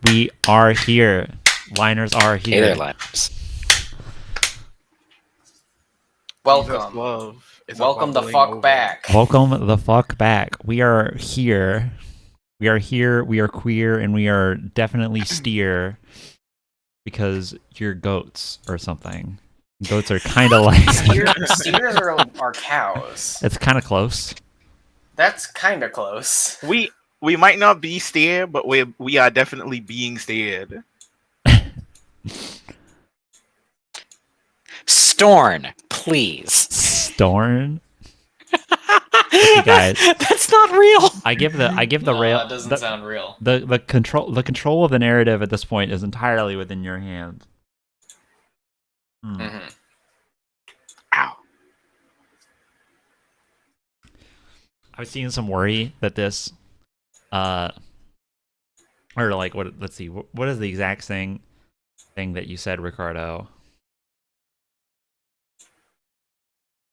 We are here. Liners are Hey here. there, liners. Welcome. Welcome the fuck back. Welcome the fuck back. We are here. We are here. We are queer, and we are definitely steer because you're goats or something. Goats are kind of like Steers are cows. It's kind of close. That's kind of close. We might not be steered, but we are definitely being steered. Storn, please. Storn. You guys, That's not real. I give the No, rail. that doesn't sound real. The control of the narrative at this point is entirely within your hands. Mm-hmm. Ow. I was seeing some worry that this, or like what? Let's see. What is the exact thing that you said, Ricardo?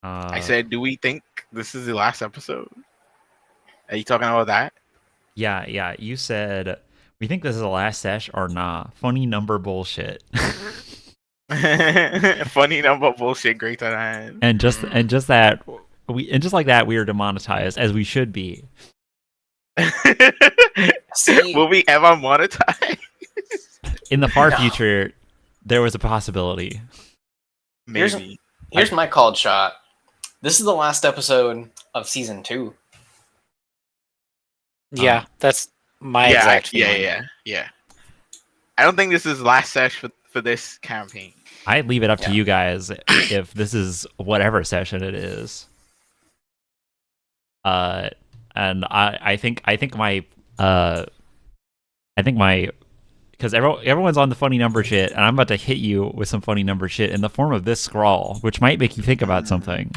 I said, do we think this is the last episode? Are you talking about that? Yeah. You said we think this is the last sesh or nah. Funny number bullshit. Funny number bullshit. Great time. and just that just like that we are demonetized as we should be. See, Will we ever monetize? In the far No. future, there was a possibility. Maybe. here's my called shot. This is the last episode of season 2. Yeah, that's my exact feeling. Yeah. I don't think this is last sesh for this campaign. I'd leave it up to Yeah. you guys if this is whatever session it is. And I think my because everyone's on the funny number shit, and I'm about to hit you with some funny number shit in the form of this scrawl, which might make you think about something.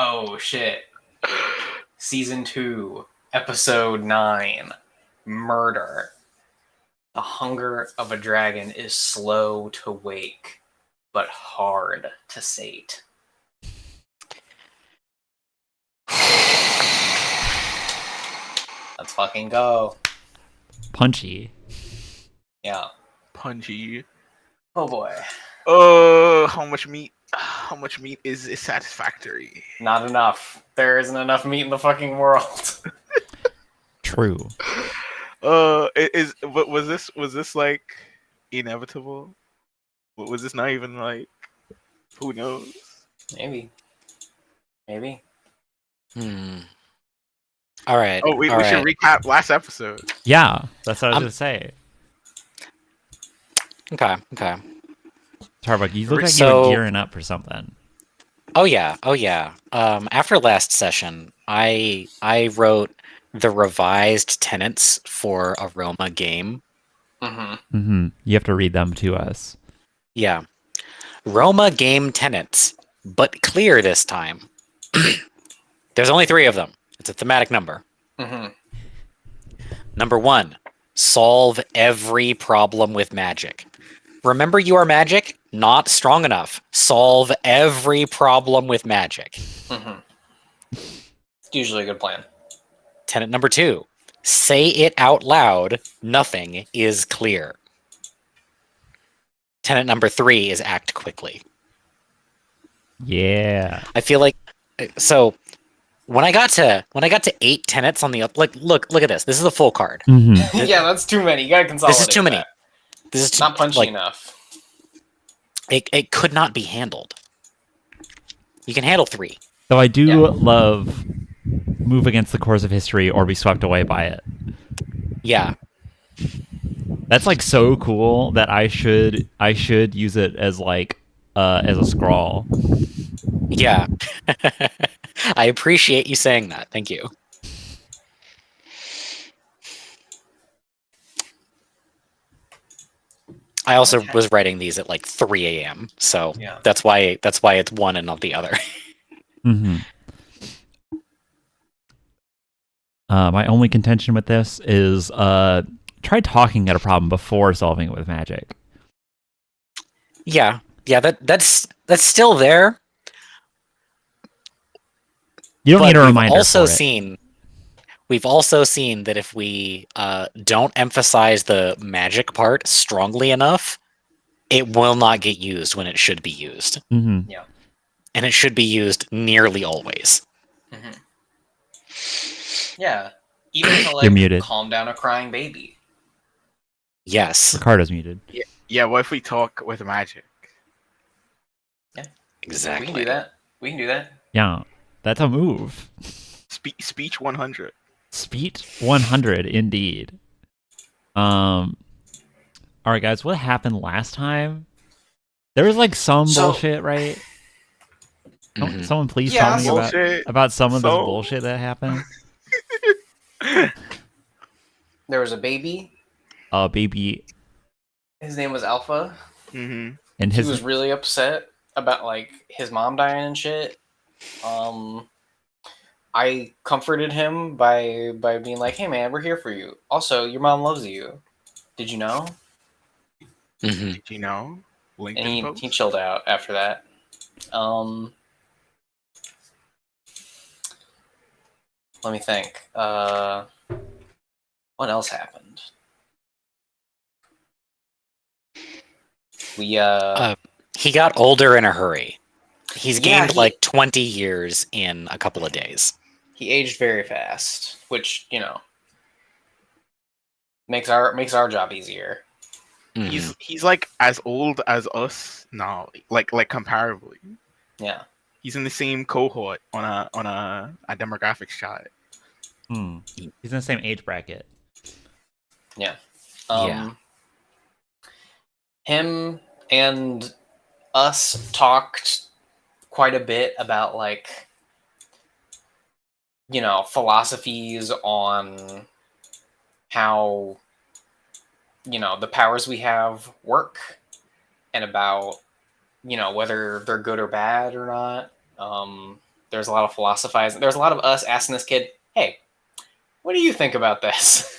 Oh shit. Season 2, episode 9, Murder. The hunger of a dragon is slow to wake, but hard to sate. Let's fucking go. Punchy. Yeah. Punchy. Oh boy. How much meat? How much meat is satisfactory? Not enough. There isn't enough meat in the fucking world. True. Was this like inevitable? Was this not even like? Who knows? Maybe. All right. Oh, we should recap last episode. Yeah, that's what I was gonna say. Okay. Tarbuck, you look like you So- were gearing up for something. Oh yeah. After last session, I wrote the revised tenets for a Roma game. Mm-hmm. You have to read them to us. Yeah. Roma game tenets, but clear this time. There's only 3 of them. It's a thematic number. Mm-hmm. Number 1, solve every problem with magic. Remember, you are magic, not strong enough. Solve every problem with magic. Mm-hmm. It's usually a good plan. Tenet number 2, say it out loud. Nothing is clear. Tenet number 3 is act quickly. Yeah. I feel like so when I got to 8 tenets on the look at this. This is a full card. Mm-hmm. Yeah, that's too many. You gotta consolidate. This is too many. that. This is It's not punchy enough. It could not be handled. You can handle 3. Though I do Yeah. love move against the course of history or be swept away by it. Yeah. That's like so cool that I should use it as like as a scrawl. Yeah. I appreciate you saying that. Thank you. I also was writing these at like 3 a.m. So Yeah. that's why it's one and not the other. Mm-hmm. My only contention with this is try talking at a problem before solving it with magic. Yeah. That's still there. You don't but need a we've reminder also for it. seen We've also seen that if we don't emphasize the magic part strongly enough, it will not get used when it should be used. Mm-hmm. Yeah. And it should be used nearly always. hmm Yeah. Even to You're like muted. calm down a crying baby. Yes, Ricardo's muted. Yeah, what if we talk with magic? exactly. We can do that. We can do that. Yeah, that's a move. Speech 100. Speed 100 indeed. All right, guys, what happened last time? There was like some So- bullshit, right? Mhm. Someone please Yeah, tell me bullshit. about some of this So- bullshit that happened. There was a baby. Baby, His name was Alpha. Mm-hmm. and He his was really upset about like his mom dying and shit. I comforted him by being like, "Hey man, we're here for you. Also, your mom loves you. Did you know?" Mhm. Did you know? And LinkedIn post. he chilled out after that. Let me think. What else happened? We He got older in a hurry. He's Yeah, gained he- like 20 years in a couple of days. he aged very fast, which makes our job easier. Mhm. He's like as old as us now, like comparably. Yeah. He's in the same cohort on a demographics chart. he's in the same age bracket. Yeah. Yeah. Him and us talked quite a bit about like philosophies on how the powers we have work and about whether they're good or bad or not. There's a lot of philosophizing. There's a lot of us asking this kid, "Hey, what do you think about this?"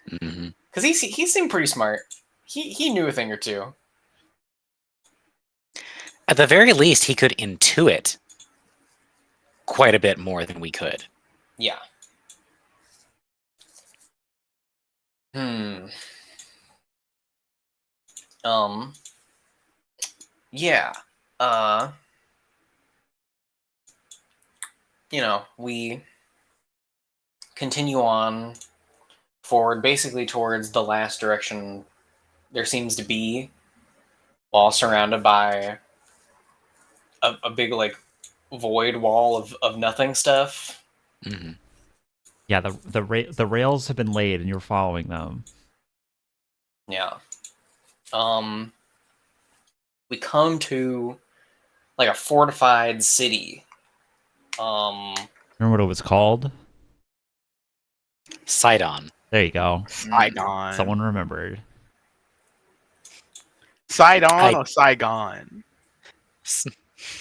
Mhm. Because he seemed pretty smart. He knew a thing or two. At the very least, he could intuit quite a bit more than we could. Yeah. Hmm. Yeah. We continue on forward basically towards the last direction there seems to be, while surrounded by a big like void wall of nothing stuff. Hmm. Yeah, the rails have been laid, and you're following them. Yeah. We come to like a fortified city. Remember what it was called? Sidon. There you go. Saigon. Someone remembered. Sidon or Saigon?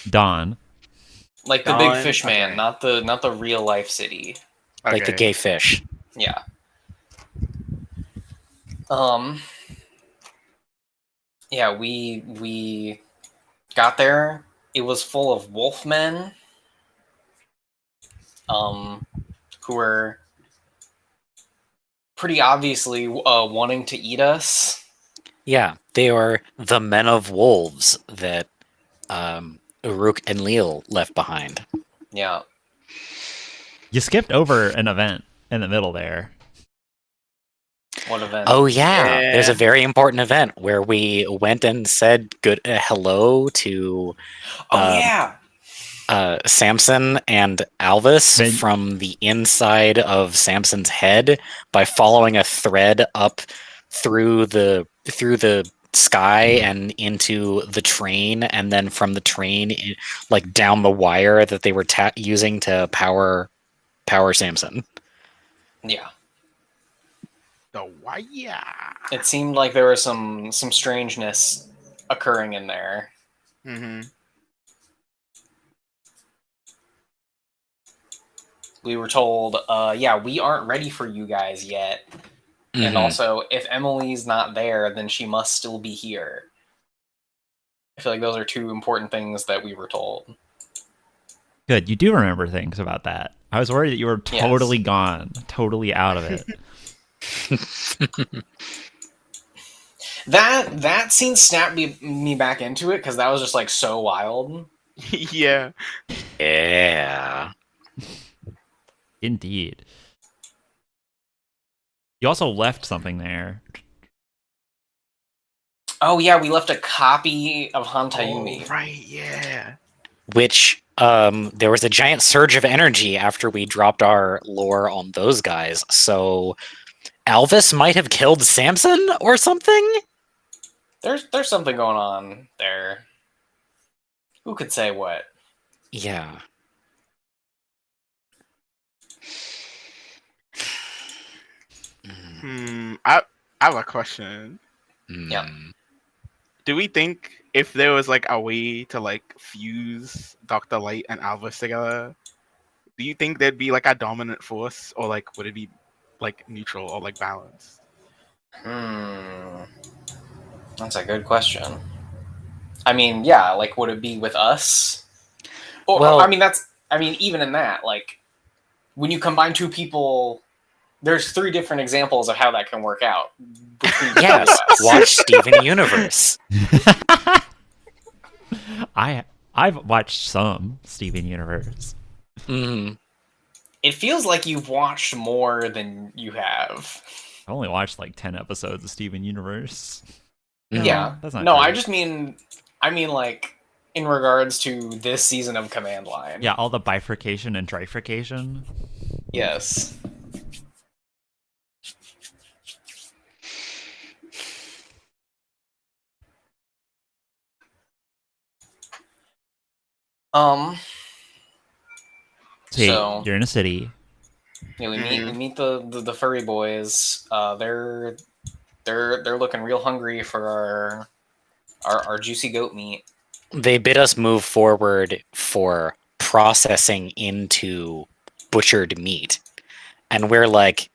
Dawn. like the Dawn, big fish man, okay. not the real life city. Like the Okay. gay fish. Yeah. Yeah, we got there. It was full of wolfmen. Who were pretty obviously wanting to eat us. Yeah, they are the men of wolves that Uruk and Leal left behind. Yeah. You skipped over an event in the middle there. What event? Oh yeah, Yeah. there's a very important event where we went and said good hello to yeah. Samson and Alvis Then- from the inside of Samson's head by following a thread up through the sky and into the train, and then from the train like down the wire that they were using to power Samson. Yeah. The wire. It seemed like there was some strangeness occurring in there. Mm-hmm. We were told, yeah, we aren't ready for you guys yet. And Mhm. also, if Emily's not there, then she must still be here. I feel like those are two important things that we were told. Good, you do remember things about that. I was worried that you were Yes. totally gone, totally out of it. That scene snapped me back into it because that was just like so wild. Yeah. Yeah. Indeed. You also left something there. Oh yeah, we left a copy of Hantayumi. Oh, right, yeah. Which there was a giant surge of energy after we dropped our lore on those guys. So Alvis might have killed Samson or something? There's something going on there. Who could say what? Yeah. I have a question. Yeah. Do we think if there was like a way to like fuse Dr. Light and Alvis together, do you think there'd be like a dominant force, or like would it be like neutral or like balanced? That's a good question. I mean, yeah, like would it be with us? Or Well- I mean, even in that, like when you combine two people, there's 3 different examples of how that can work out. Between the Yes. two of us. Watch Steven Universe. I've watched some Steven Universe. Mhm. It feels like you've watched more than you have. I only watched like 10 episodes of Steven Universe. No, Yeah. that's not No, true. I mean like in regards to this season of Command Line. Yeah, all the bifurcation and trifurcation. Yes. So You're in a city. yeah, we meet the furry boys. They're looking real hungry for our juicy goat meat. They bid us move forward for processing into butchered meat. And we're like,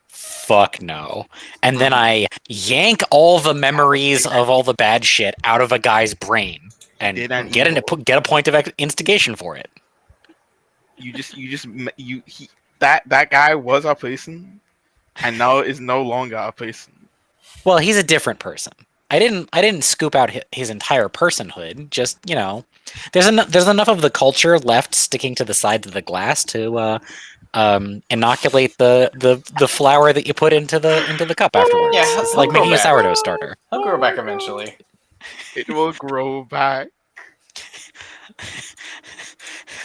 fuck no. And then I yank all the memories of all the bad shit out of a guy's brain and Did an get evil. a point of instigation for it. That guy was a person, and now is no longer a person. Well, he's a different person. I didn't scoop out his entire personhood. Just, you know, there's enough of the culture left sticking to the sides of the glass to inoculate the flour that you put into the cup afterwards. Yeah, It's he'll like grow making a back. sourdough starter. He'll grow back eventually. It will grow back.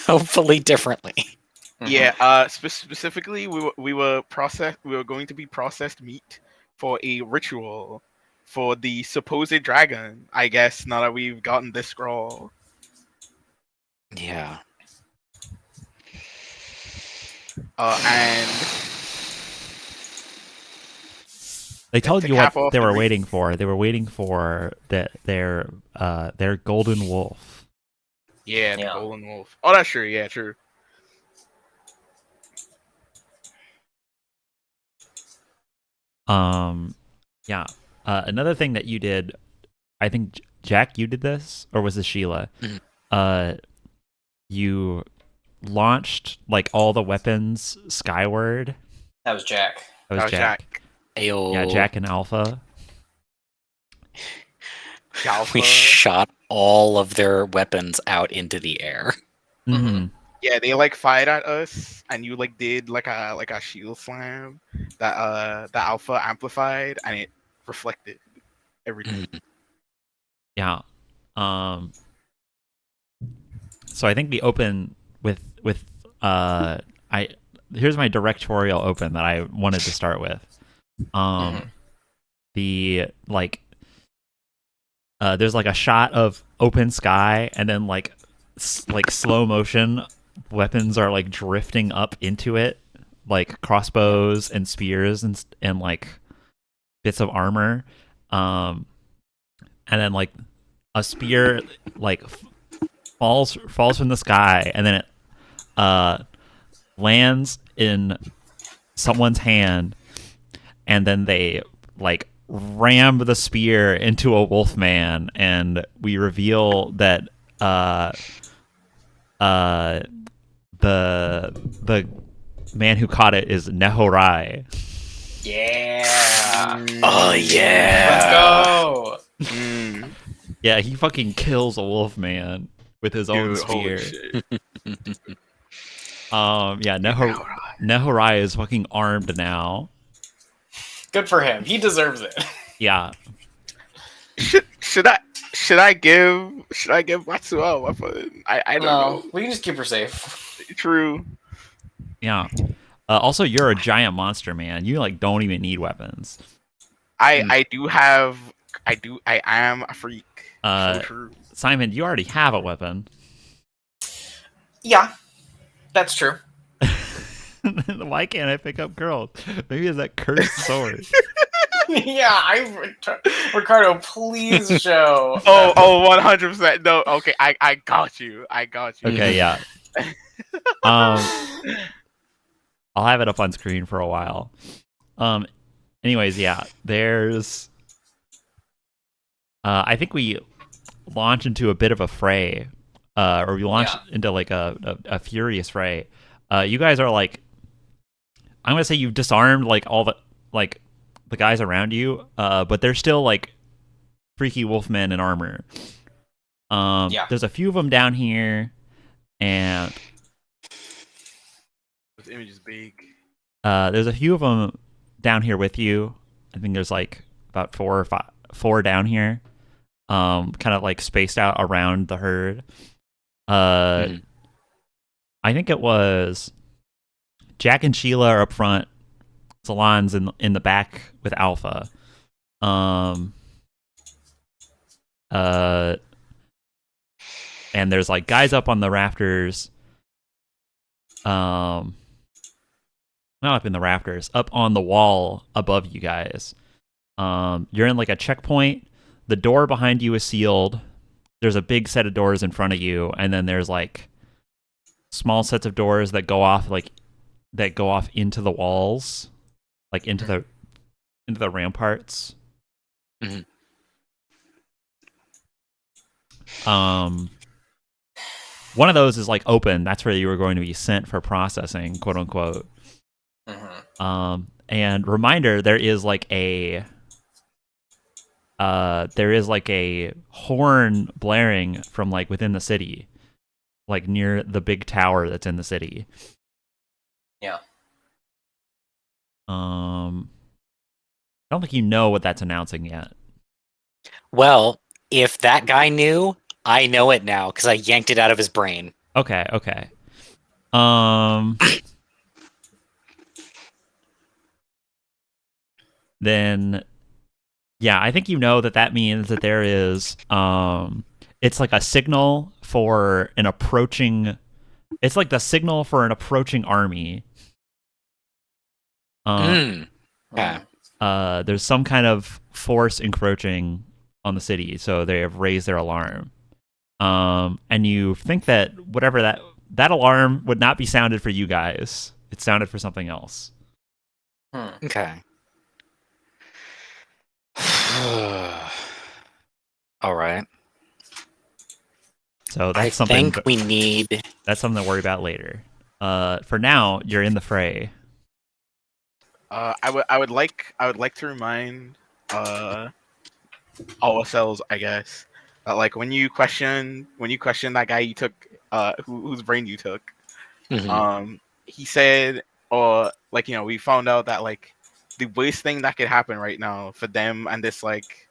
Hopefully differently. Yeah. Specifically, we were going to be processed meat for a ritual for the supposed dragon. I guess now that we've gotten this scroll. Yeah. And They told to you cap what off they the were re- waiting for. They were waiting for their golden wolf. yeah, the Yeah. golden wolf. Oh, that's true. Yeah, true. Yeah. Another thing that you did, I think Jack, you did this, or was this Sheila? You launched like all the weapons skyward. That was Jack. That was Jack. Ayo. Yeah, Jack and Alpha. We shot all of their weapons out into the air. Mm-hmm. Yeah, they like fired at us, and you like did like a shield slam that the alpha amplified, and it reflected everything. Yeah. So I think we open with here's my directorial open that I wanted to start with. The like there's like a shot of open sky, and then like slow motion weapons are like drifting up into it, like crossbows and spears and like bits of armor. And then like a spear like falls from the sky, and then it lands in someone's hand, and then they like ram the spear into a wolf man, and we reveal that the man who caught it is Nehorai. Yeah. Oh yeah. Let's go. Mm, Yeah, he fucking kills a wolf man with his own dude, holy spear. shit. Yeah, Nehorai is fucking armed now. Good for him. He deserves it. Yeah. Should I give Matsuo a weapon? I don't No, know. we can just keep her safe. True. Yeah. Also, you're a giant monster, man. You like don't even need weapons. I am a freak. So true. Simon, you already have a weapon. Yeah, that's true. Why can't I pick up girls? Maybe it's that cursed sword. Yeah, Ricardo, please show. Oh, 100%. No, okay, I got you. Okay, yeah. I'll have it up on screen for a while. Anyways, yeah, there's I think we launch into a bit of a fray. Or we launch into like a furious fray. You guys are like, I'm gonna say you've disarmed like all the guys around you, but they're still like freaky wolfmen in armor. There's a few of them down here, and this image is big. there's a few of them down here with you. I think there's like about four down here, kind of like spaced out around the herd. I think it was Jack and Sheila are up front. Salon's in the back with Alpha. And there's like guys up on the rafters. Not up in the rafters, up on the wall above you guys. You're in like a checkpoint. The door behind you is sealed. There's a big set of doors in front of you, and then there's like small sets of doors that go off into the walls, like into the ramparts. Mhm. One of those is like open. That's where you were going to be sent for processing, quote unquote. Mm-hmm. And reminder, there is like a horn blaring from like within the city, like near the big tower that's in the city. Yeah. I don't think you know what that's announcing yet. Well, if that guy knew, I know it now because I yanked it out of his brain. Okay. Then, yeah, I think you know that means that there is, it's like a signal for an approaching. It's like the signal for an approaching army. Yeah. There's some kind of force encroaching on the city, so they have raised their alarm. And you think that whatever that alarm would not be sounded for you guys. It sounded for something else. Okay. All right. So I that's something. think we need. That's something to worry about later. For now, you're in the fray. I would like to remind ourselves, I guess, that like when you question that guy you took, whose brain you took, he said, or like, you know, we found out that like the worst thing that could happen right now for them and this like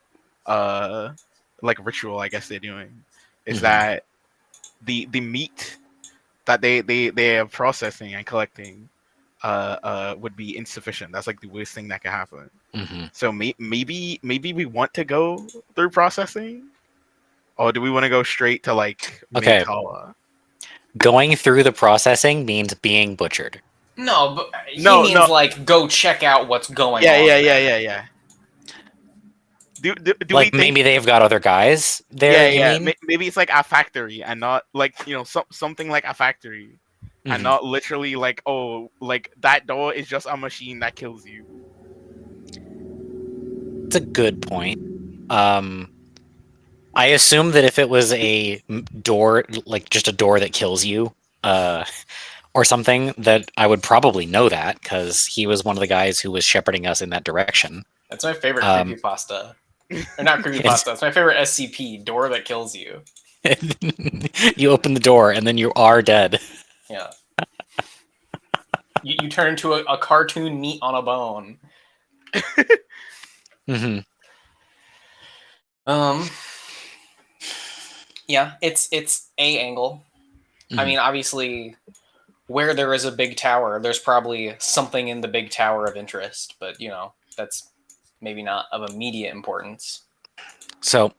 ritual, I guess they're doing, is that the meat that they are processing and collecting would be insufficient. That's like the worst thing that could happen. So maybe we want to go through processing, or do we want to go straight to like Okay. Mintala? Going through the processing means being butchered. No, but he means like go check out what's going on. Yeah. Do like we think, maybe they've got other guys there? You mean? Maybe it's like a factory and not like, you know, something like a factory, and not literally like, oh, like that door is just a machine that kills you. It's a good point. I assume that if it was a door, like just a door that kills you, or something, that I would probably know that because he was one of the guys who was shepherding us in that direction. That's my favorite Um, creepypasta. Or not creepypasta, that's my favorite SCP, Door That Kills You. You open the door and then you are dead. Yeah. You turn into a cartoon meat on a bone. Hmm. Yeah, it's a angle. I mean, obviously, where there is a big tower, there's probably something in the big tower of interest, but that's maybe not of immediate importance. So,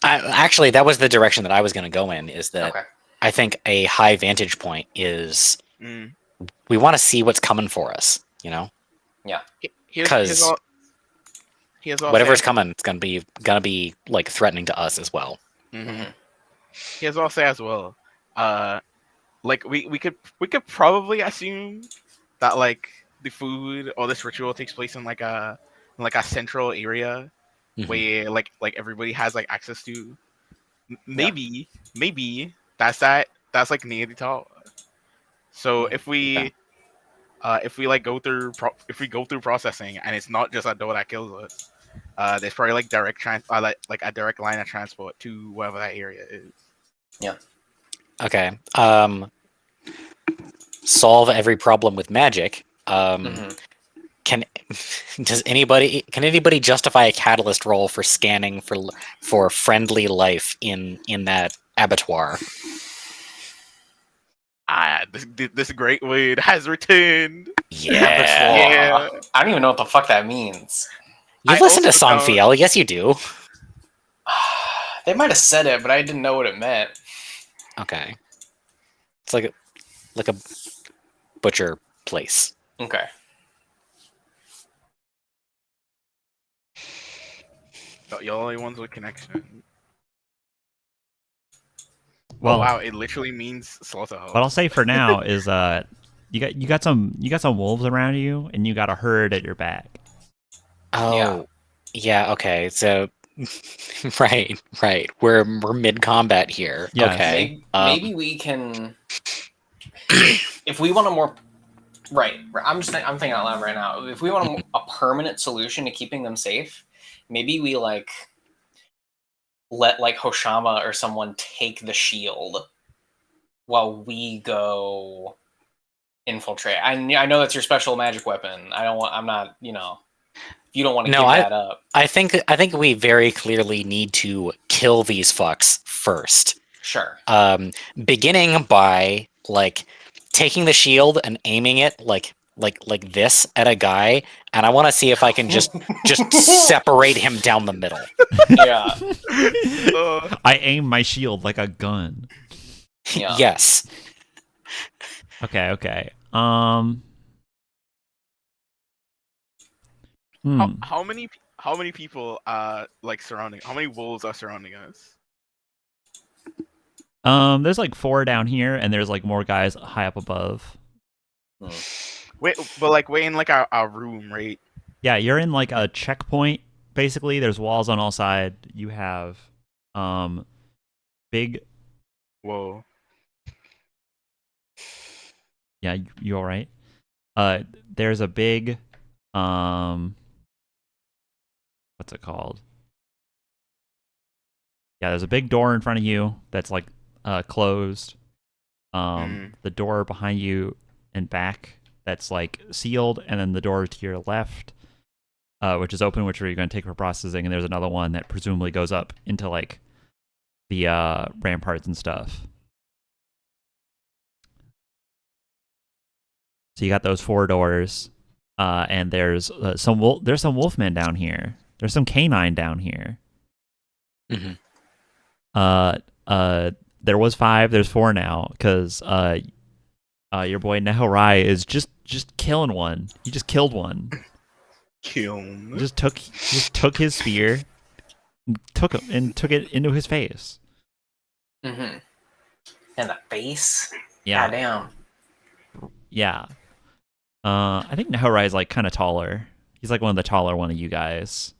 actually, that was the direction that I was going to go in. Is that Okay. I think a high vantage point is Mm. we want to see what's coming for us. You know, Here's 'Cause all. Here's all. whatever's coming, it's gonna be like threatening to us as well. Mm-hmm. Here's what I'll say as well. Like we could probably assume that like the food or this ritual takes place in like a central area Mhm. where like everybody has like access to. Maybe that's like near the tower. So if we like go through processing and it's not just a door that kills us, there's probably like like a direct line of transport to wherever that area is. Yeah. Okay. Solve every problem with magic. Can anybody justify a catalyst roll for scanning for friendly life in that abattoir? This great word has returned. Yeah. I don't even know what the fuck that means. You I listen to also don't- Songfiel, yes you do. They might have said it, but I didn't know what it meant. Okay. It's like a butcher place. Okay. You're the only ones with connection. Well, Oh wow, it literally means slaughterhouse. what I'll say for now is you got some wolves around you, and you got a herd at your back. Oh. Yeah, okay. So right. We're mid combat here. Yes. Okay. Maybe we can, if we want a more right. I'm thinking out loud right now. If we want a permanent solution to keeping them safe, maybe we like let like Hoshama or someone take the shield while we go infiltrate. I know that's your special magic weapon. I'm not. You don't want to give that up. I think we very clearly need to kill these fucks first. Sure. Beginning by like taking the shield and aiming it like this at a guy, and I want to see if I can just separate him down the middle. Yeah. I aim my shield like a gun. Yeah. Yes. Okay. How many people are like surrounding? How many wolves are surrounding us? There's like 4 down here, and there's like more guys high up above. Wait, but like we're in like our room, right? Yeah, you're in like a checkpoint. Basically, there's walls on all sides. You have big. Whoa. Yeah, you all right? There's a big what's it called? Yeah, there's a big door in front of you that's like closed. The door behind you and back that's like sealed, and then the door to your left, which is open, which are you going to take for processing, and there's another one that presumably goes up into like the ramparts and stuff. So you got those 4 doors, and there's some wolfmen down here. There's some canine down here. Mm-hmm. There was 5. There's 4 now because your boy Nehorai is just killing one. He just killed one. Just took his spear, took it into his face. Mm-hmm. And the face. Yeah. Goddamn. Yeah. I think Nehorai is like kind of taller. He's like one of the taller one of you guys.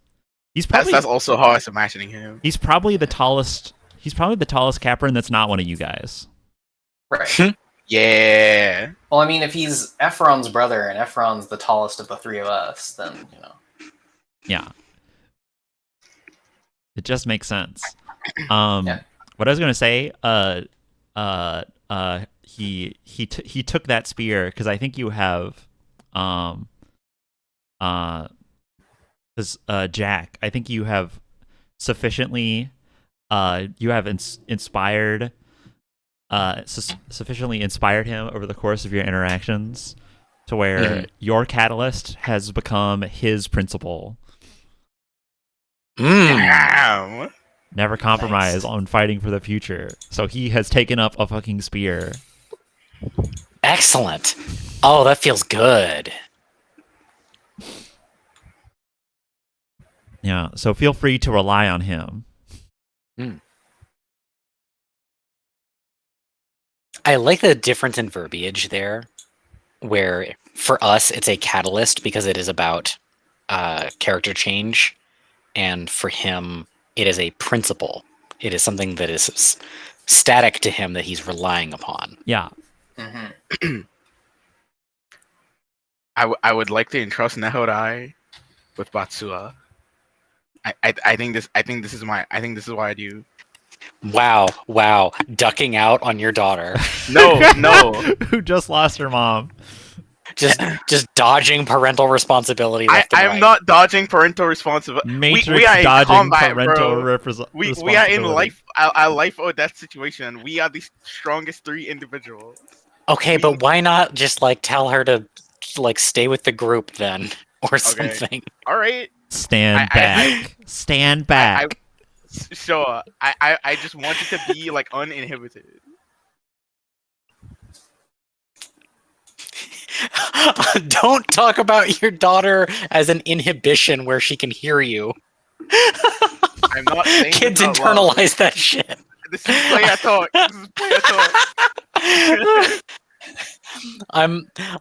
He's probably That's also how I was imagining him. He's probably the tallest. He's probably the tallest Capron that's not one of you guys. Right. Yeah. Well, I mean, if he's Ephron's brother and Ephron's the tallest of the three of us, then Yeah. It just makes sense. Yeah. What I was gonna say, he took that spear because I think you have, because Jack, I think you have sufficiently, you have inspired, sufficiently inspired him over the course of your interactions to where your catalyst has become his principle. Damn. Never compromise Nice. on fighting for the future. So he has taken up a fucking spear. Excellent. Oh, that feels good. Yeah, so feel free to rely on him. I like the difference in verbiage there, where for us it's a catalyst because it is about character change, and for him it is a principle. It is something that is static to him that he's relying upon. Yeah. Mm-hmm. I would like to entrust Nehodai with Batsua. I think this is why I do. Wow, ducking out on your daughter. No. Who just lost her mom. just dodging parental responsibility left and I'm right. not dodging parental responsibility. Matrix we are in dodging combat, parental bro. We are in responsibility. a life or death situation. We are the strongest three individuals. Okay, but why not just tell her to stay with the group then, or something? All right. Stand back. Stand back. Sure. I just want it to be uninhibited. Don't talk about your daughter as an inhibition where she can hear you. I'm not saying Kids this out loud. internalize that shit. This is player talk.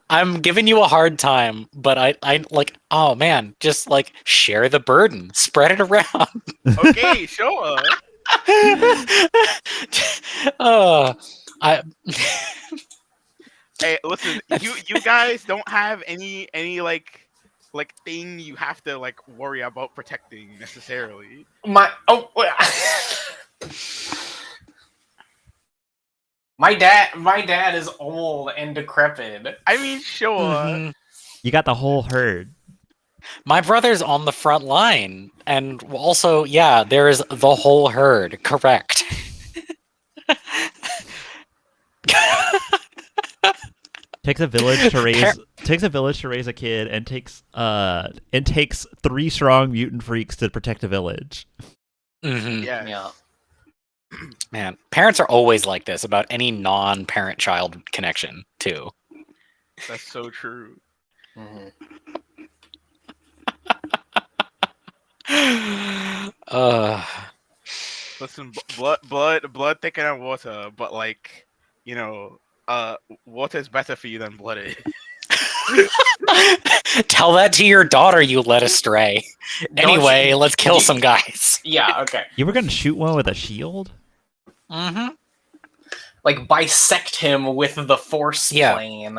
I'm giving you a hard time, but I oh man, just share the burden, spread it around. Okay, sure. I Hey, listen, you guys don't have any thing you have to worry about protecting necessarily. My dad is old and decrepit. I mean, sure. Mhm. You got the whole herd. My brother's on the front line, and also, yeah, there is the whole herd. Correct. Takes a village to raise a kid, and takes 3 strong mutant freaks to protect a village. Mm-hmm. Yeah. Man, parents are always like this about any non-parent-child connection too. That's so true. Mm-hmm. Listen, blood thicker than water, but water is better for you than blood is. Tell that to your daughter, you led astray. Anyway, let's kill some guys. Yeah. Okay. You were gonna shoot one with a shield? Mm-hmm. Bisect him with the force plane.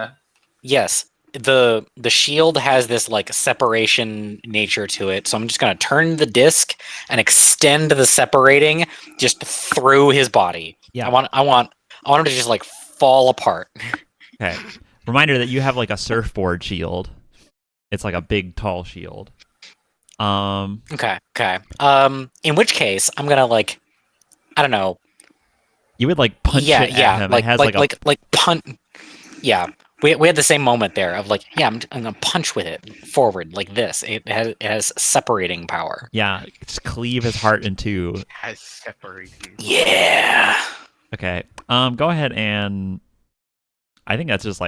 Yes. The shield has this separation nature to it, so I'm just gonna turn the disc and extend the separating just through his body. Yeah. I want him to just fall apart. Okay. Reminder that you have a surfboard shield. It's a big, tall shield. Okay. In which case, I'm gonna I don't know. You would punch it at him. It has punch. Yeah, we had the same moment there of I'm gonna punch with it forward like this. It has separating power. Yeah, just cleave his heart in 2. It has separating. Yeah. Okay. Go ahead and I think that's just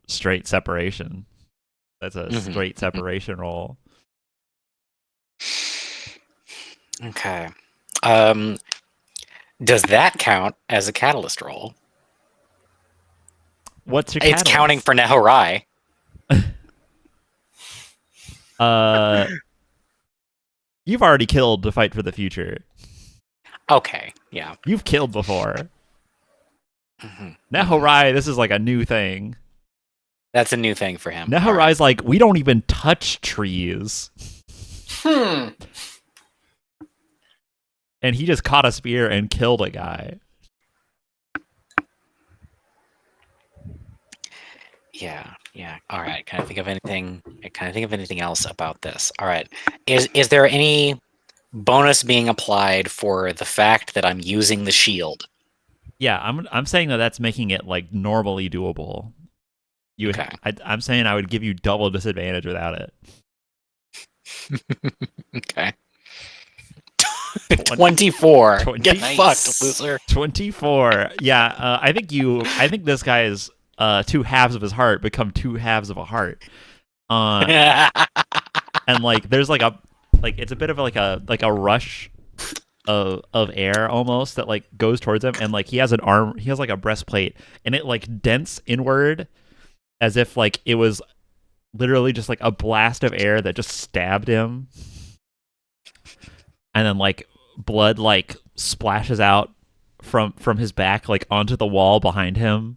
straight separation. That's a straight separation roll. Okay. Does that count as a catalyst roll? What's your It's catalyst? counting for Nehorai. You've already killed to fight for the future. Okay, yeah. You've killed before. Mhm. Nehorai, this is like a new thing. That's a new thing for him. Nehorai's like, we don't even touch trees. Hmm. And he just caught a spear and killed a guy. Yeah. All right. Can I think of anything else about this? All right. Is there any bonus being applied for the fact that I'm using the shield? Yeah, I'm saying that that's making it like normally doable. Okay. I'm saying I would give you double disadvantage without it. Okay. 24. 20. Get Nice. fucked, loser. 24. Yeah, I think this guy's two halves of his heart become two halves of a heart. And like there's like it's a bit of like a rush of air almost that like goes towards him, and like he has like a breastplate, and it like dents inward as if like it was literally just like a blast of air that just stabbed him, and then like blood like splashes out from his back like onto the wall behind him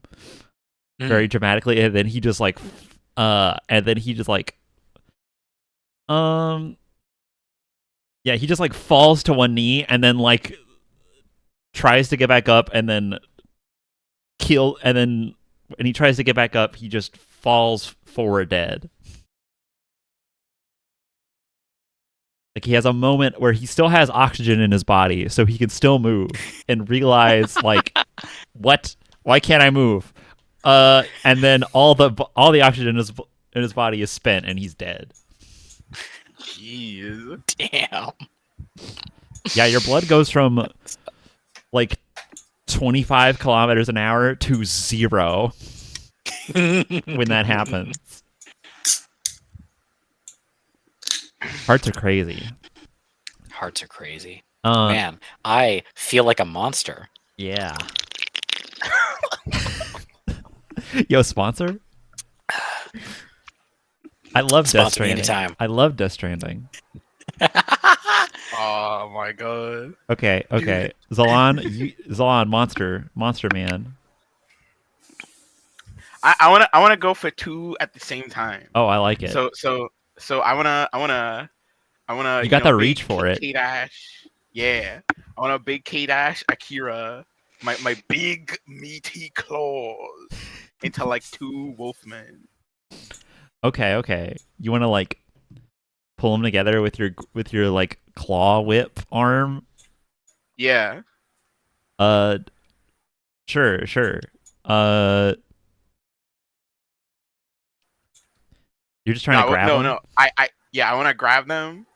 very dramatically, and then he just like yeah, he just like falls to one knee and then like tries to get back up, and then when he tries to get back up, he just falls forward dead. Like he has a moment where he still has oxygen in his body, so he can still move, and realize like, what? Why can't I move? And then all the oxygen in his body is spent, and he's dead. Jeez. Damn. Yeah, your blood goes from like 25 kilometers an hour to 0 when that happens. Hearts are crazy. Hearts are crazy. Uh, Man, I feel like a monster. Yeah. Yo, sponsor? I love Death Sponsor me Stranding. anytime. I love Death Stranding. Oh my god. Okay. Zolan, monster man. I wanna go for 2 at the same time. Oh, I like it. So I wanna You got the big reach for it. K-Dash. Yeah. I want a big K-Dash Akira. My big meaty claws into like 2 wolfmen. Okay. You want to like pull them together with your like claw whip arm? Yeah. Sure. You're just trying to grab them? No. I want to grab them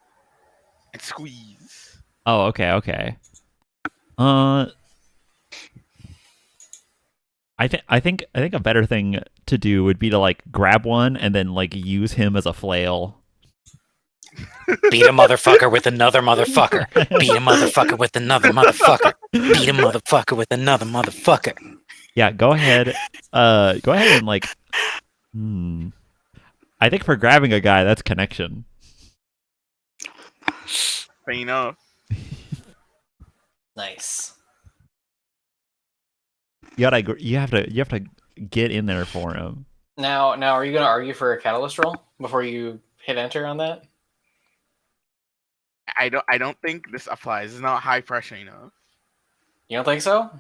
and squeeze. Oh, okay. I think a better thing to do would be to like grab one and then like use him as a flail. Beat a motherfucker with another motherfucker. Beat a motherfucker with another motherfucker. Beat a motherfucker with another motherfucker. Yeah, go ahead. Go ahead and like. I think for grabbing a guy, that's connection. Fair enough. Nice. You have to get in there for him. Now, are you gonna argue for a catalyst roll before you hit enter on that? I don't think this applies. It's not high pressure enough. You don't think so?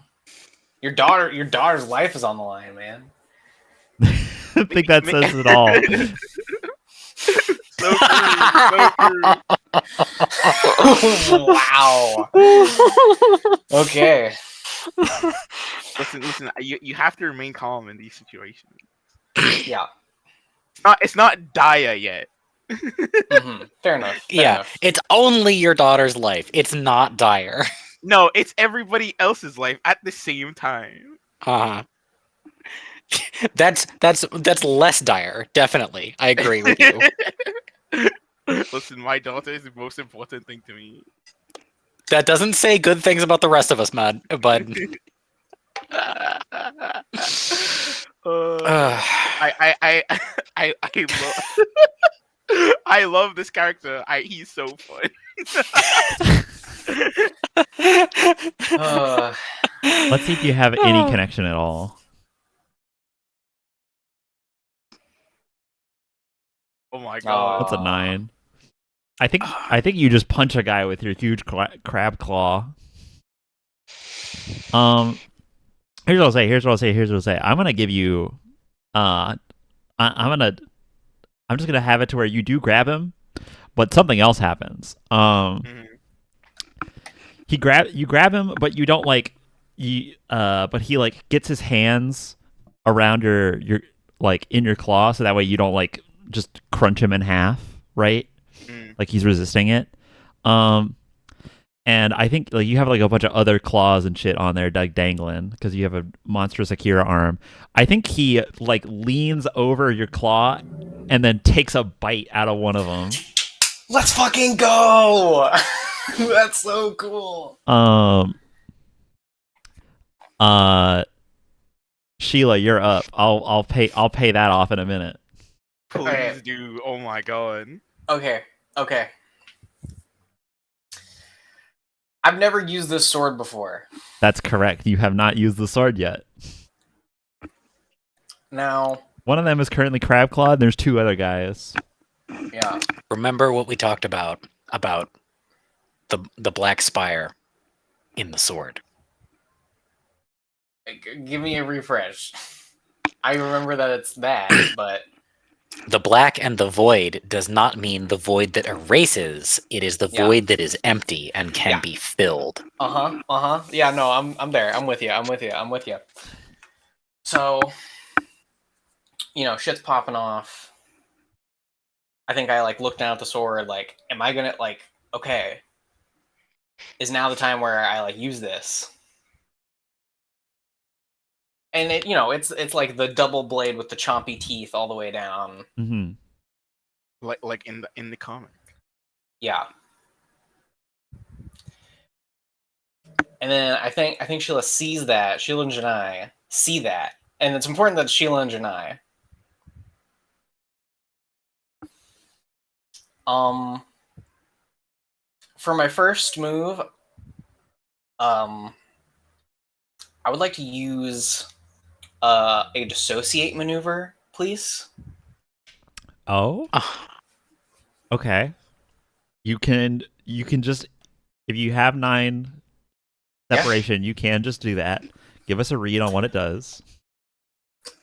Your daughter's life is on the line, man. I think that says it all. So true. Wow. Okay. Listen. You have to remain calm in these situations. Yeah. It's not dire yet. Mm-hmm. Fair enough. It's only your daughter's life. It's not dire. No, it's everybody else's life at the same time. That's less dire. Definitely, I agree with you. Listen, my daughter is the most important thing to me. That doesn't say good things about the rest of us, man. But I love I love this character. He's so fun. Uh, Let's see if you have any connection at all. Oh my god. What's a 9? I think you just punch a guy with your huge crab claw. Here's what I'll say. I'm gonna give you. I'm just gonna have it to where you do grab him, but something else happens. Mhm. You grab him, but you don't like but he like gets his hands around your like in your claw, so that way you don't like just crunch him in half, right? Mm. Like he's resisting it. Um, and I think like you have like a bunch of other claws and shit on there, like dangling, because you have a monstrous Akira arm. I think he like leans over your claw and then takes a bite out of one of them. let's fucking go! That's so cool. Sheila, you're up. I'll pay that off in a minute. Please Alright. do. Oh my god. Okay. I've never used this sword before. That's correct. You have not used the sword yet. Now, One of them is currently crab clawed. And there's 2 other guys. yeah. Remember what we talked about the black spire in the sword. Give me a refresh. I remember that it's that, but The black and the void does not mean the void that erases. It is the Yeah. void that is empty and can Yeah. be filled. Yeah, no, I'm there. I'm with you. So, shit's popping off. I think I like look down at the sword, like, am I gonna like, okay, is now the time where I like use this? And it's like the double blade with the chompy teeth all the way down. Mm-hmm. Like in the comic. Yeah. And then I think Sheila sees that. Sheila and Janai see that. And it's important that Sheila and Janai. For my first move, I would like to use a dissociate maneuver, please. Oh, okay. You can just, if you have 9 separation, you can just do that. Give us a read on what it does.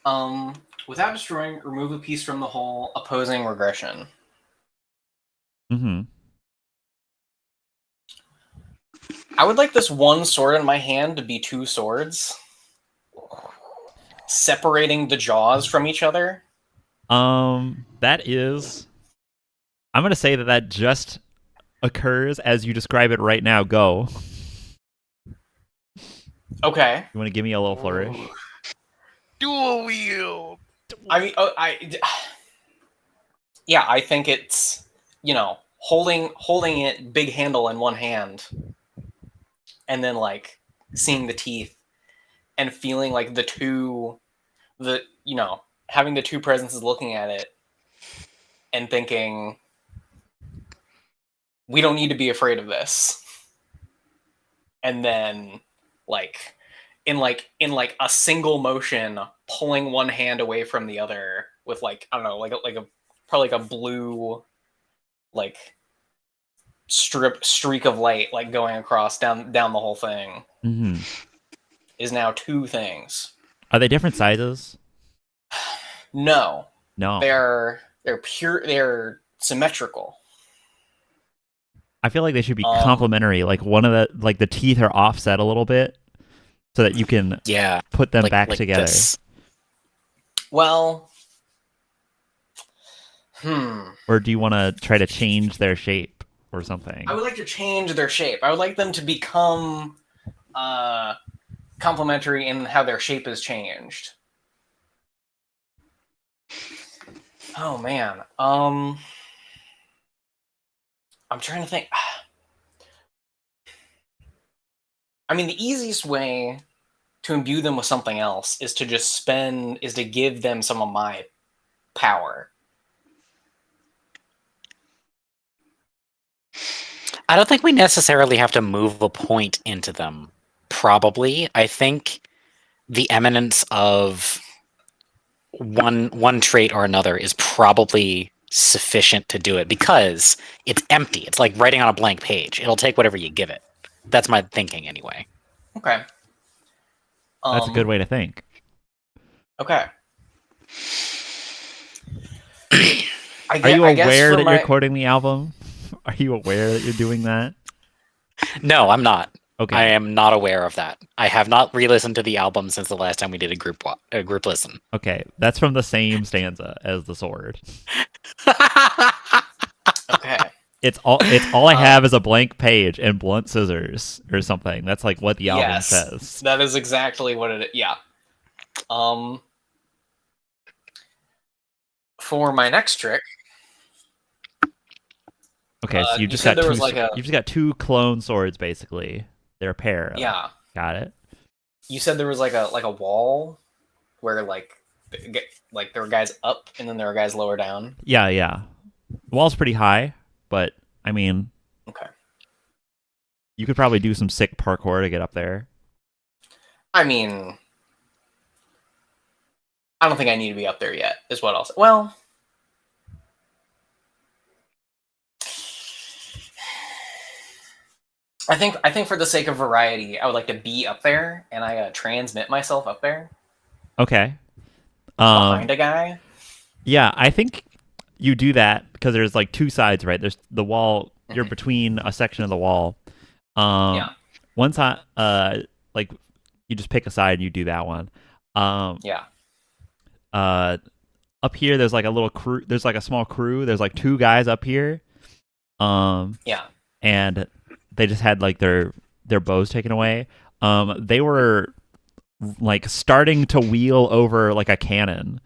Without destroying, remove a piece from the whole, opposing regression. Mm-hmm. I would like this one sword in my hand to be 2 swords, separating the jaws from each other. That is. I'm gonna say that just occurs as you describe it right now. Go. Okay. You want to give me a little flourish? Dual wield. I mean, yeah, I think it's holding it big handle in one hand, and then like seeing the teeth and feeling like having the 2 presences looking at it and thinking, we don't need to be afraid of this. And then in a single motion, pulling one hand away from the other with like, I don't know, probably like a blue like streak of light like going across down the whole thing. Mm-hmm. Is now 2 things. Are they different sizes? No. No. They're symmetrical. I feel like they should be complementary. Like one of the teeth are offset a little bit, so that you can put them back together. This. Well, Or do you want to try to change their shape or something? I would like to change their shape. I would like them to become complementary in how their shape is changed. Oh man. I'm trying to think. I mean, the easiest way to imbue them with something else is to give them some of my power. I don't think we necessarily have to move a point into them. Probably. I think the eminence of one trait or another is probably sufficient to do it because it's empty. It's like writing on a blank page. It'll take whatever you give it. That's my thinking anyway. Okay. That's a good way to think. Okay. Are you aware that my... you're quoting the album? Are you aware that you're doing that? No, I'm not. Okay. I am not aware of that. I have not re-listened to the album since the last time we did a group listen. Okay, that's from the same stanza as the sword. Okay. It's all I have is a blank page and blunt scissors or something. That's like what the album Yes, says. that is exactly what it is. Yeah. For my next trick. Okay, so you just got two clone swords basically. They're a pair. Yeah. Got it. You said there was like a wall where like there were guys up and then there were guys lower down. Yeah. The wall's pretty high, but I mean, okay. You could probably do some sick parkour to get up there. I mean, I don't think I need to be up there yet, is what I'll say. Well, I think for the sake of variety, I would like to be up there, and I transmit myself up there. Okay. Behind a guy. Yeah, I think you do that because there's like two sides, right? There's the wall. You're between a section of the wall. Yeah. One side, like you just pick a side and you do that one. Yeah. Up here, there's like a little crew. There's like a small crew. There's like two guys up here. Yeah. And they just had like their bows taken away. They were like starting to wheel over like a cannon.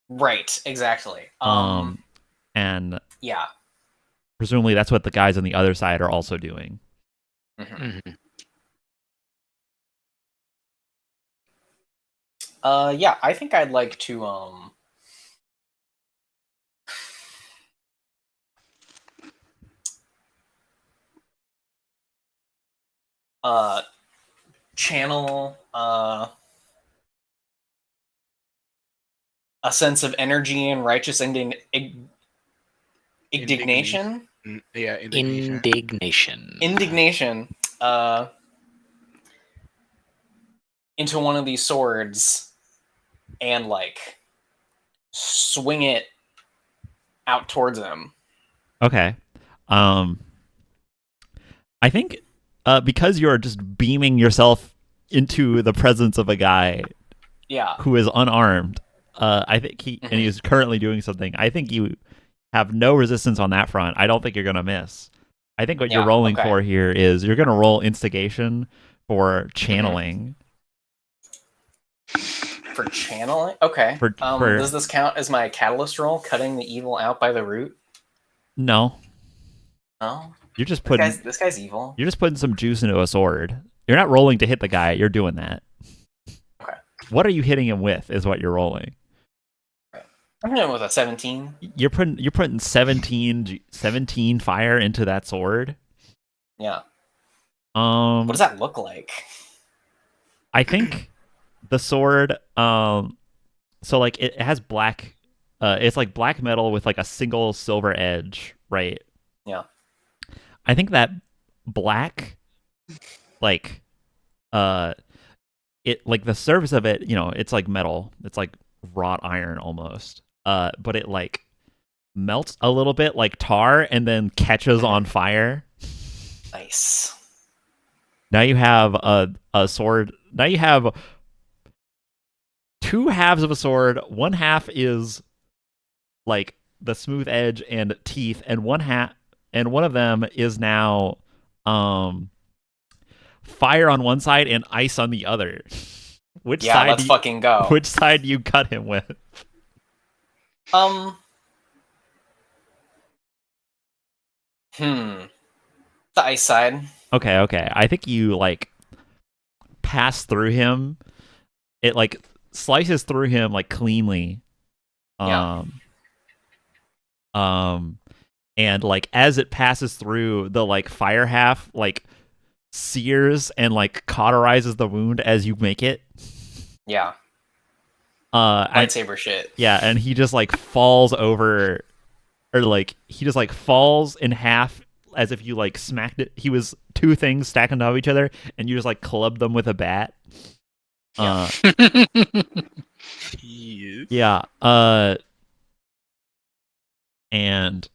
Right. Exactly. And yeah. Presumably that's what the guys on the other side are also doing. Mm-hmm. Yeah, I think I'd like to channel a sense of energy and righteous indignation. Yeah, indignation into one of these swords and like swing it out towards him. Okay. I think because you're just beaming yourself into the presence of a guy who is unarmed, I think and he's currently doing something. I think you have no resistance on that front. I don't think you're going to miss. I think what you're rolling for here is you're going to roll instigation for channeling. For channeling? Okay. Does this count as my catalyst roll, cutting the evil out by the root? No. No? You're just putting... This guy's evil. You're just putting some juice into a sword. You're not rolling to hit the guy. You're doing that. Okay. What are you hitting him with is what you're rolling. I'm hitting him with a 17. You're putting 17 fire into that sword? Yeah. What does that look like? I think the sword... so like it has black... it's like black metal with like a single silver edge, right? Yeah. I think that black, like, it like the surface of it, you know, it's like metal. It's like wrought iron almost. But it like melts a little bit like tar and then catches on fire. Nice. Now you have a sword. Now you have two halves of a sword. One half is like the smooth edge and teeth, and one of them is now fire on one side and ice on the other. Let's fucking go. Which side do you cut him with? The ice side. Okay. I think you like pass through him. It like slices through him like cleanly. and like as it passes through, the like fire half like sears and like cauterizes the wound as you make it. Yeah. And, Lightsaber shit. yeah, and he just like falls over, or like he just like falls in half as if you like smacked it. He was two things stacked on top of each other, and you just like clubbed them with a bat. Yeah. Jeez. Yeah. And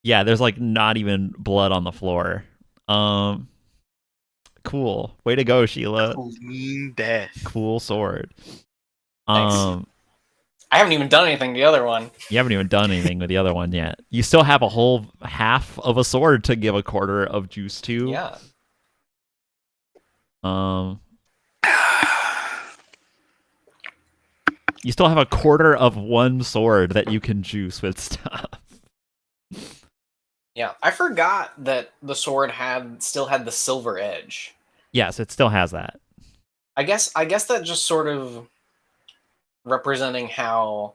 yeah, there's like not even blood on the floor. Cool. Way to go, Sheila. Clean death. Cool sword. Thanks. I haven't even done anything to the other one. You haven't even done anything with the other one yet. You still have a whole half of a sword to give a quarter of juice to. Yeah. You still have a quarter of one sword that you can juice with stuff. Yeah. I forgot that the sword still had the silver edge. Yes, it still has that. I guess that just sort of representing how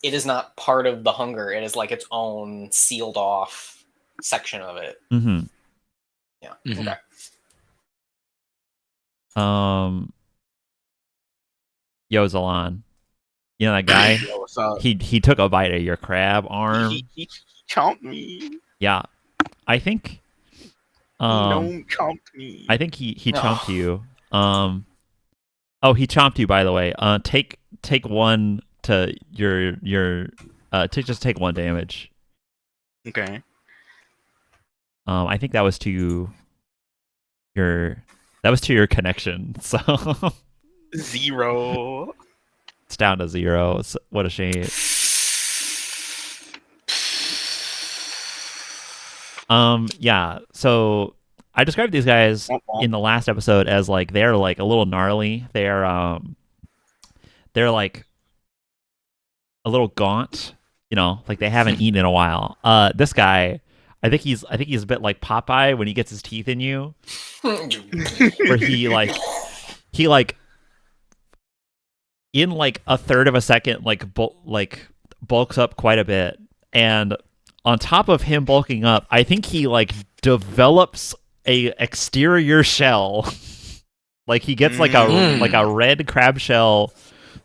it is not part of the hunger. It is like its own sealed off section of it. Mm-hmm. Yeah. Mhm. Okay. Yo, Zalan. You know that guy? Yo, what's up? he took a bite of your crab arm. He chomped me. Yeah. I think Gnome chomped me. I think he No. chomped you. Oh, he chomped you, by the way. Take one to your take one damage. Okay. I think that was to your connection. So 0. it's down to 0. What a shame. Yeah. So I described these guys in the last episode as like they're like a little gnarly. They're like a little gaunt. You know, like they haven't eaten in a while. This guy, I think he's a bit like Popeye when he gets his teeth in you, where he in like a third of a second bulks up quite a bit, and on top of him bulking up, I think he like develops a exterior shell. Like he gets like a red crab shell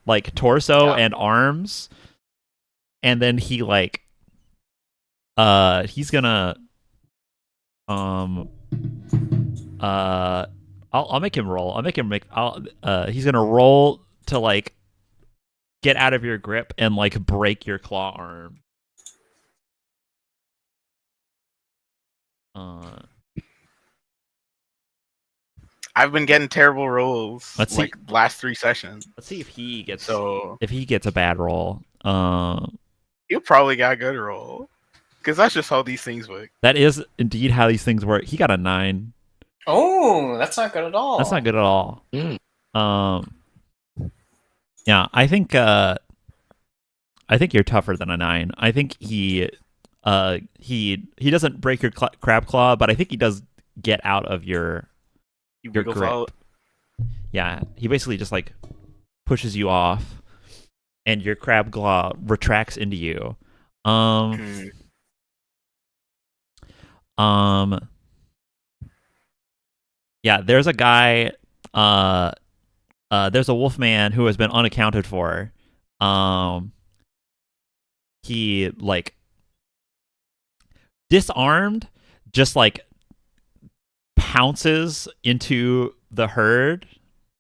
like torso and arms, and then he like he's gonna I'll make him roll. He's gonna roll to like get out of your grip and like break your claw arm. I've been getting terrible rolls. Let's see. Last 3 sessions. Let's see if he gets a bad roll. You probably got a good roll, because that's just how these things work. That is indeed how these things work. He got a 9. Oh, that's not good at all. That's not good at all. Mm. Yeah, I think you're tougher than a 9. I think he doesn't break your crab claw, but I think he does get out of your grip. Out. Yeah, he basically just like pushes you off, and your crab claw retracts into you. Yeah, there's a guy. There's a wolf man who has been unaccounted for. He like disarmed, just like pounces into the herd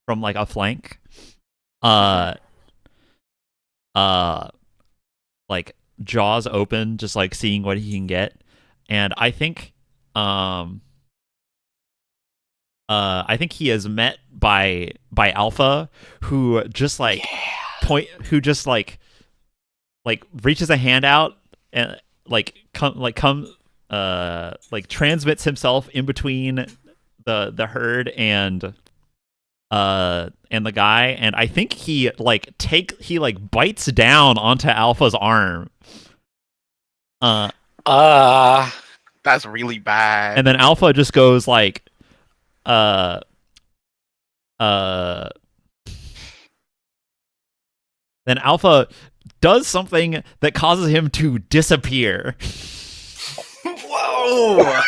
from like a flank. Like jaws open, just like seeing what he can get. And I think he is met by Alpha, who just like reaches a hand out and transmits himself in between the herd and the guy, and I think he bites down onto Alpha's arm. That's really bad. And then Alpha just goes like Then Alpha does something that causes him to disappear. Whoa!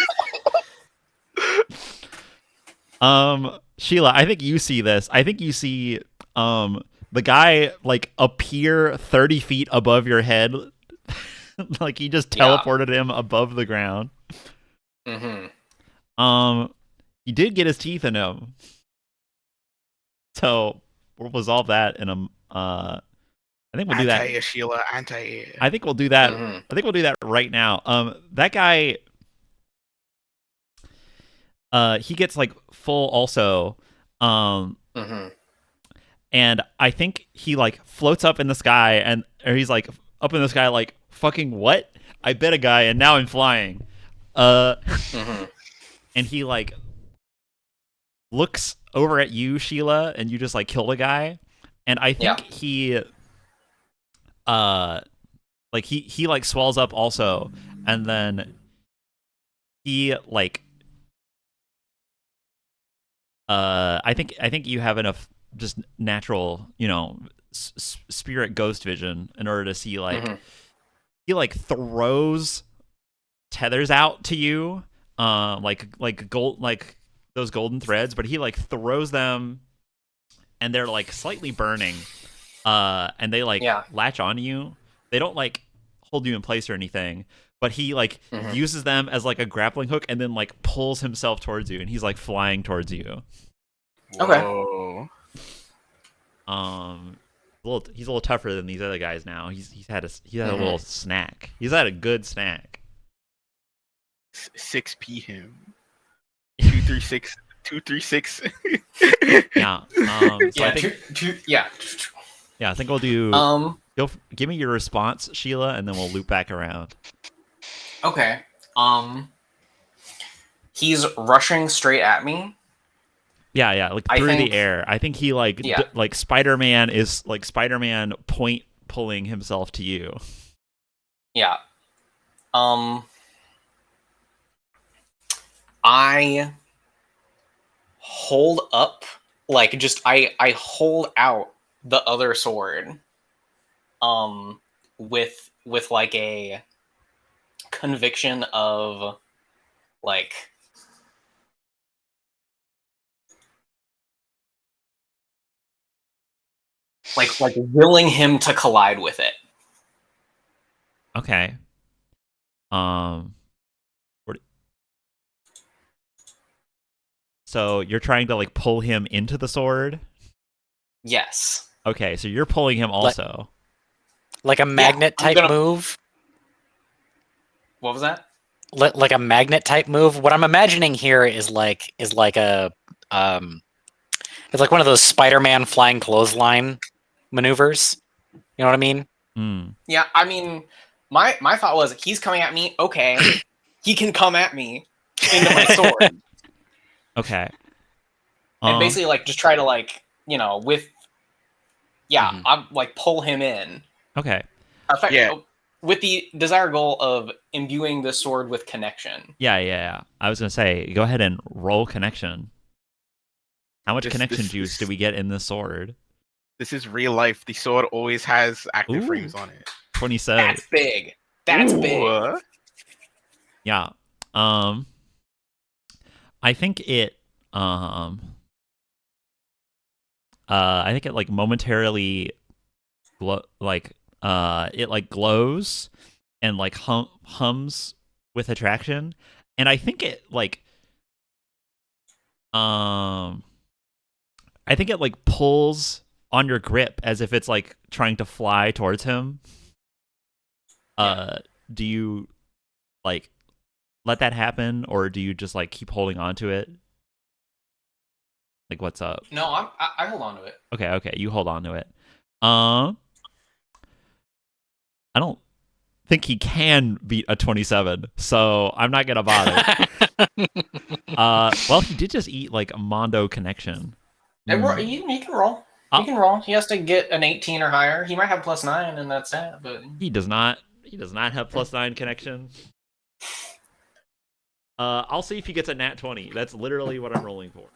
Sheila, I think you see this. I think you see the guy like appear 30 feet above your head. Like he just teleported him above the ground. He did get his teeth in him. So we'll resolve that in a I think we'll do that. Anti-air, Sheila, anti-air. I think we'll do that. I think we'll do that right now. That guy he gets like full also. And I think he like floats up in the sky or he's like up in the sky like fucking what? I bet a guy and now I'm flying. And he like looks over at you, Sheila, and you just like killed a guy. And I think he like he like swells up also, and then he like I think you have enough just natural, you know, spirit ghost vision in order to see like he like throws tethers out to you, like gold, like those golden threads, but he like throws them and they're like slightly burning, and they like latch onto you. They don't like hold you in place or anything, but he like uses them as like a grappling hook and then like pulls himself towards you, and he's like flying towards you. Okay. Whoa. He's a little tougher than these other guys now. He's had a little snack. He's had a good snack. 6p him. 236. 236. Yeah. So I think, yeah, I think we'll do. Give me your response, Sheila, and then we'll loop back around. Okay. He's rushing straight at me. Yeah, like through the air. I think he like like Spider-Man is like Spider-Man point pulling himself to you. Yeah. I hold up, like just I hold out the other sword, with like a conviction of like willing him to collide with it. Okay. So you're trying to like pull him into the sword? Yes. Okay, so you're pulling him also. Like a magnet type move? What was that? Like a magnet type move? What I'm imagining here is like a it's like one of those Spider-Man flying clothesline maneuvers. You know what I mean? Yeah, I mean, my thought was he's coming at me. Okay, he can come at me into my sword. Okay. And basically, like, just try to, like, you know, I'm like pull him in. Okay. With the desired goal of imbuing the sword with connection. Yeah. I was gonna say, go ahead and roll connection. How much connection juice do we get in this sword? This is real life. The sword always has active frames on it. 27. That's big. That's big. Yeah. I think it like momentarily it like glows and like hums with attraction, and I think it like pulls on your grip as if it's like trying to fly towards him. Do you like let that happen, or do you just like keep holding on to it? Like, what's up? No, I hold on to it. Okay, you hold on to it. I don't think he can beat a 27, so I'm not gonna bother. Well, he did just eat like a Mondo connection. He can roll. He can roll. He has to get an 18 or higher. He might have +9, and that's it. But he does not. He does not have +9 connection. I'll see if he gets a nat 20. That's literally what I'm rolling for.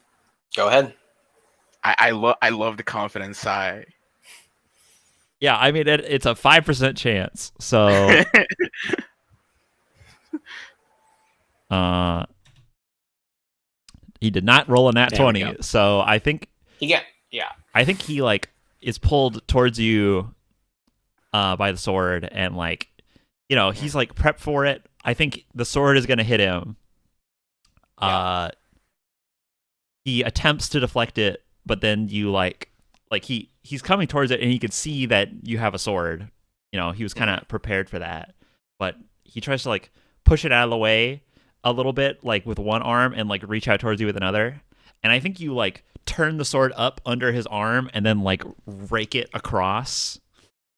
Go ahead. I love the confidence side. Yeah, I mean it's a 5% chance. So uh he did not roll a nat There we 20. go. So I think Yeah. he like is pulled towards you by the sword, and like, you know, he's like prepped for it. I think the sword is going to hit him. He attempts to deflect it, but then you like he's coming towards it, and he can see that you have a sword. You know, he was kind of prepared for that, but he tries to like push it out of the way a little bit, like with one arm, and like reach out towards you with another. And I think you like turn the sword up under his arm and then like rake it across.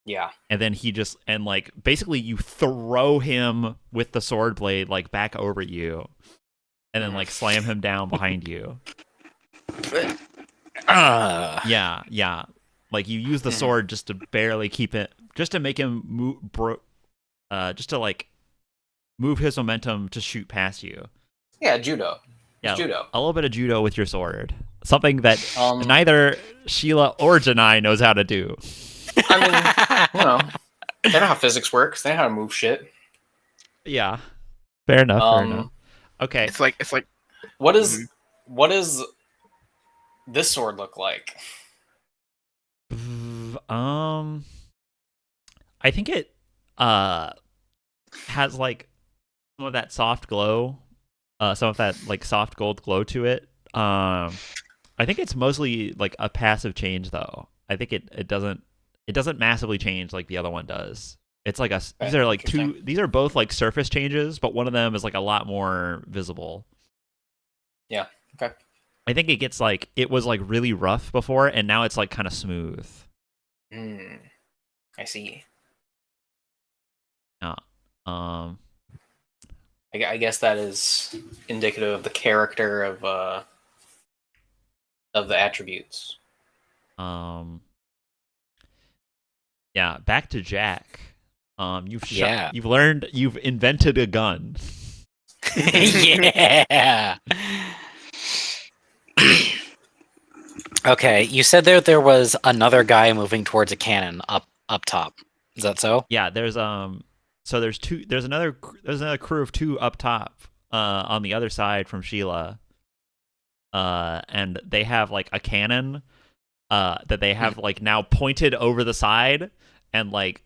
Yeah. And then he just, and like basically you throw him with the sword blade like back over you, and then like slam him down behind you. Yeah. Like you use the sword just to barely keep it, just to make him move, just to like move his momentum to shoot past you. Yeah, judo. Yeah, Judo. a little bit of judo with your sword. Something that Um, neither Sheila or Janai knows how to do. I mean, you know, they know how physics works. They know how to move shit. Yeah. Fair enough. Fair enough. Um, Okay. It's like what does this sword look like? I think it has like some of that soft glow, some of that like soft gold glow to it. I think it's mostly like a passive change though. I think it doesn't massively change like the other one does. It's like these are like these are both like surface changes, but one of them is like a lot more visible. Yeah. Okay. I think it gets like, it was like really rough before, and now it's like kind of smooth. I see. Yeah. I guess that is indicative of the character of the attributes. Yeah. Back to Jack. Yeah. You've invented a gun. Yeah. Okay, you said there was another guy moving towards a cannon up top. Is that so? Yeah. There's there's another crew of two up top, on the other side from Sheila. And they have like a cannon, that they have like now pointed over the side, and like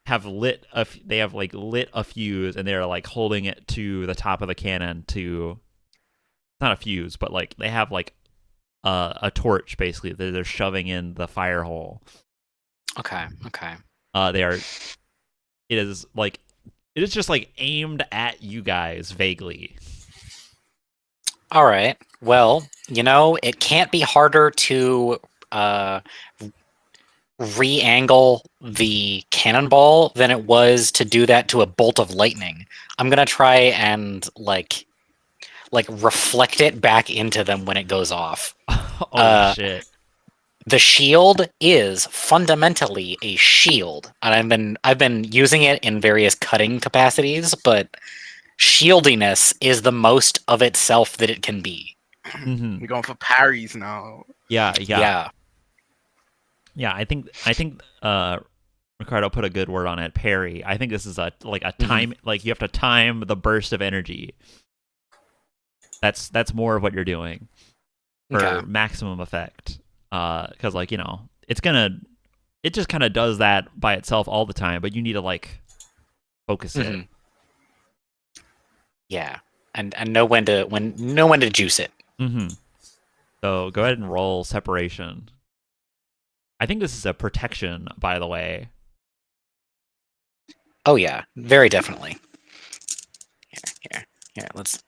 have lit a fuse, and they're like holding it to the top of the cannon to, not a fuse, but like they have like a torch basically that they're shoving in the fire hole. Okay. It is just like aimed at you guys vaguely. All right. Well, you know, it can't be harder to re-angle the cannonball than it was to do that to a bolt of lightning. I'm gonna try and like reflect it back into them when it goes off. Shit. The shield is fundamentally a shield, and I've been using it in various cutting capacities, but shieldiness is the most of itself that it can be. We're going for parries now. Yeah. Yeah. I think Ricardo put a good word on it. Parry. I think this is a time, like you have to time the burst of energy. That's more of what you're doing for maximum effect. Because like, you know, it just kind of does that by itself all the time, but you need to like focus it. Yeah, and know when to juice it. So go ahead and roll separation. I think this is a protection, by the way. Oh yeah, very definitely. Here. Let's.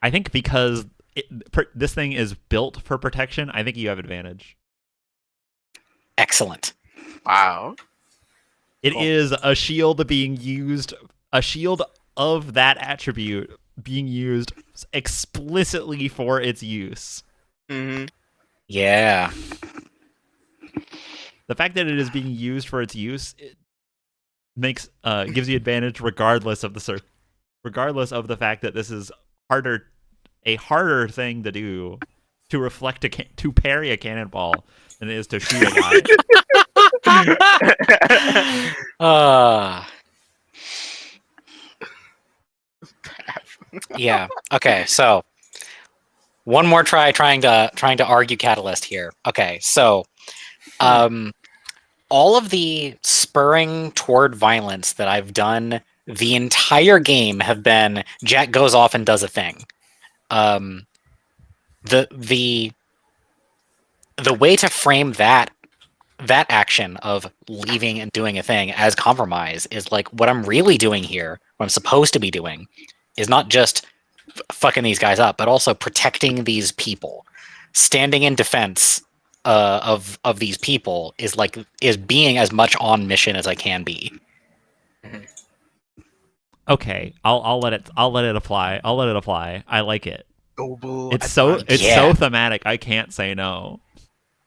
I think because this thing is built for protection, I think you have advantage. Excellent. Wow. It is a shield being used, a shield of that attribute being used explicitly for its use. Yeah. The fact that it is being used for its use, it makes gives you advantage regardless of the fact that this is a harder thing to do to reflect to parry a cannonball than it is to shoot a guy. Uh, yeah. Okay. So one more trying to argue Catalyst here. Okay. So all of the spurring toward violence that I've done the entire game have been Jack goes off and does a thing. The way to frame that action of leaving and doing a thing as compromise is like what I'm really doing here, what I'm supposed to be doing, is not just fucking these guys up, but also protecting these people. Standing in defense of these people is being as much on mission as I can be. Okay, I'll let it apply. I'll let it apply. I like it. Global It's so Yeah. thematic. I can't say no.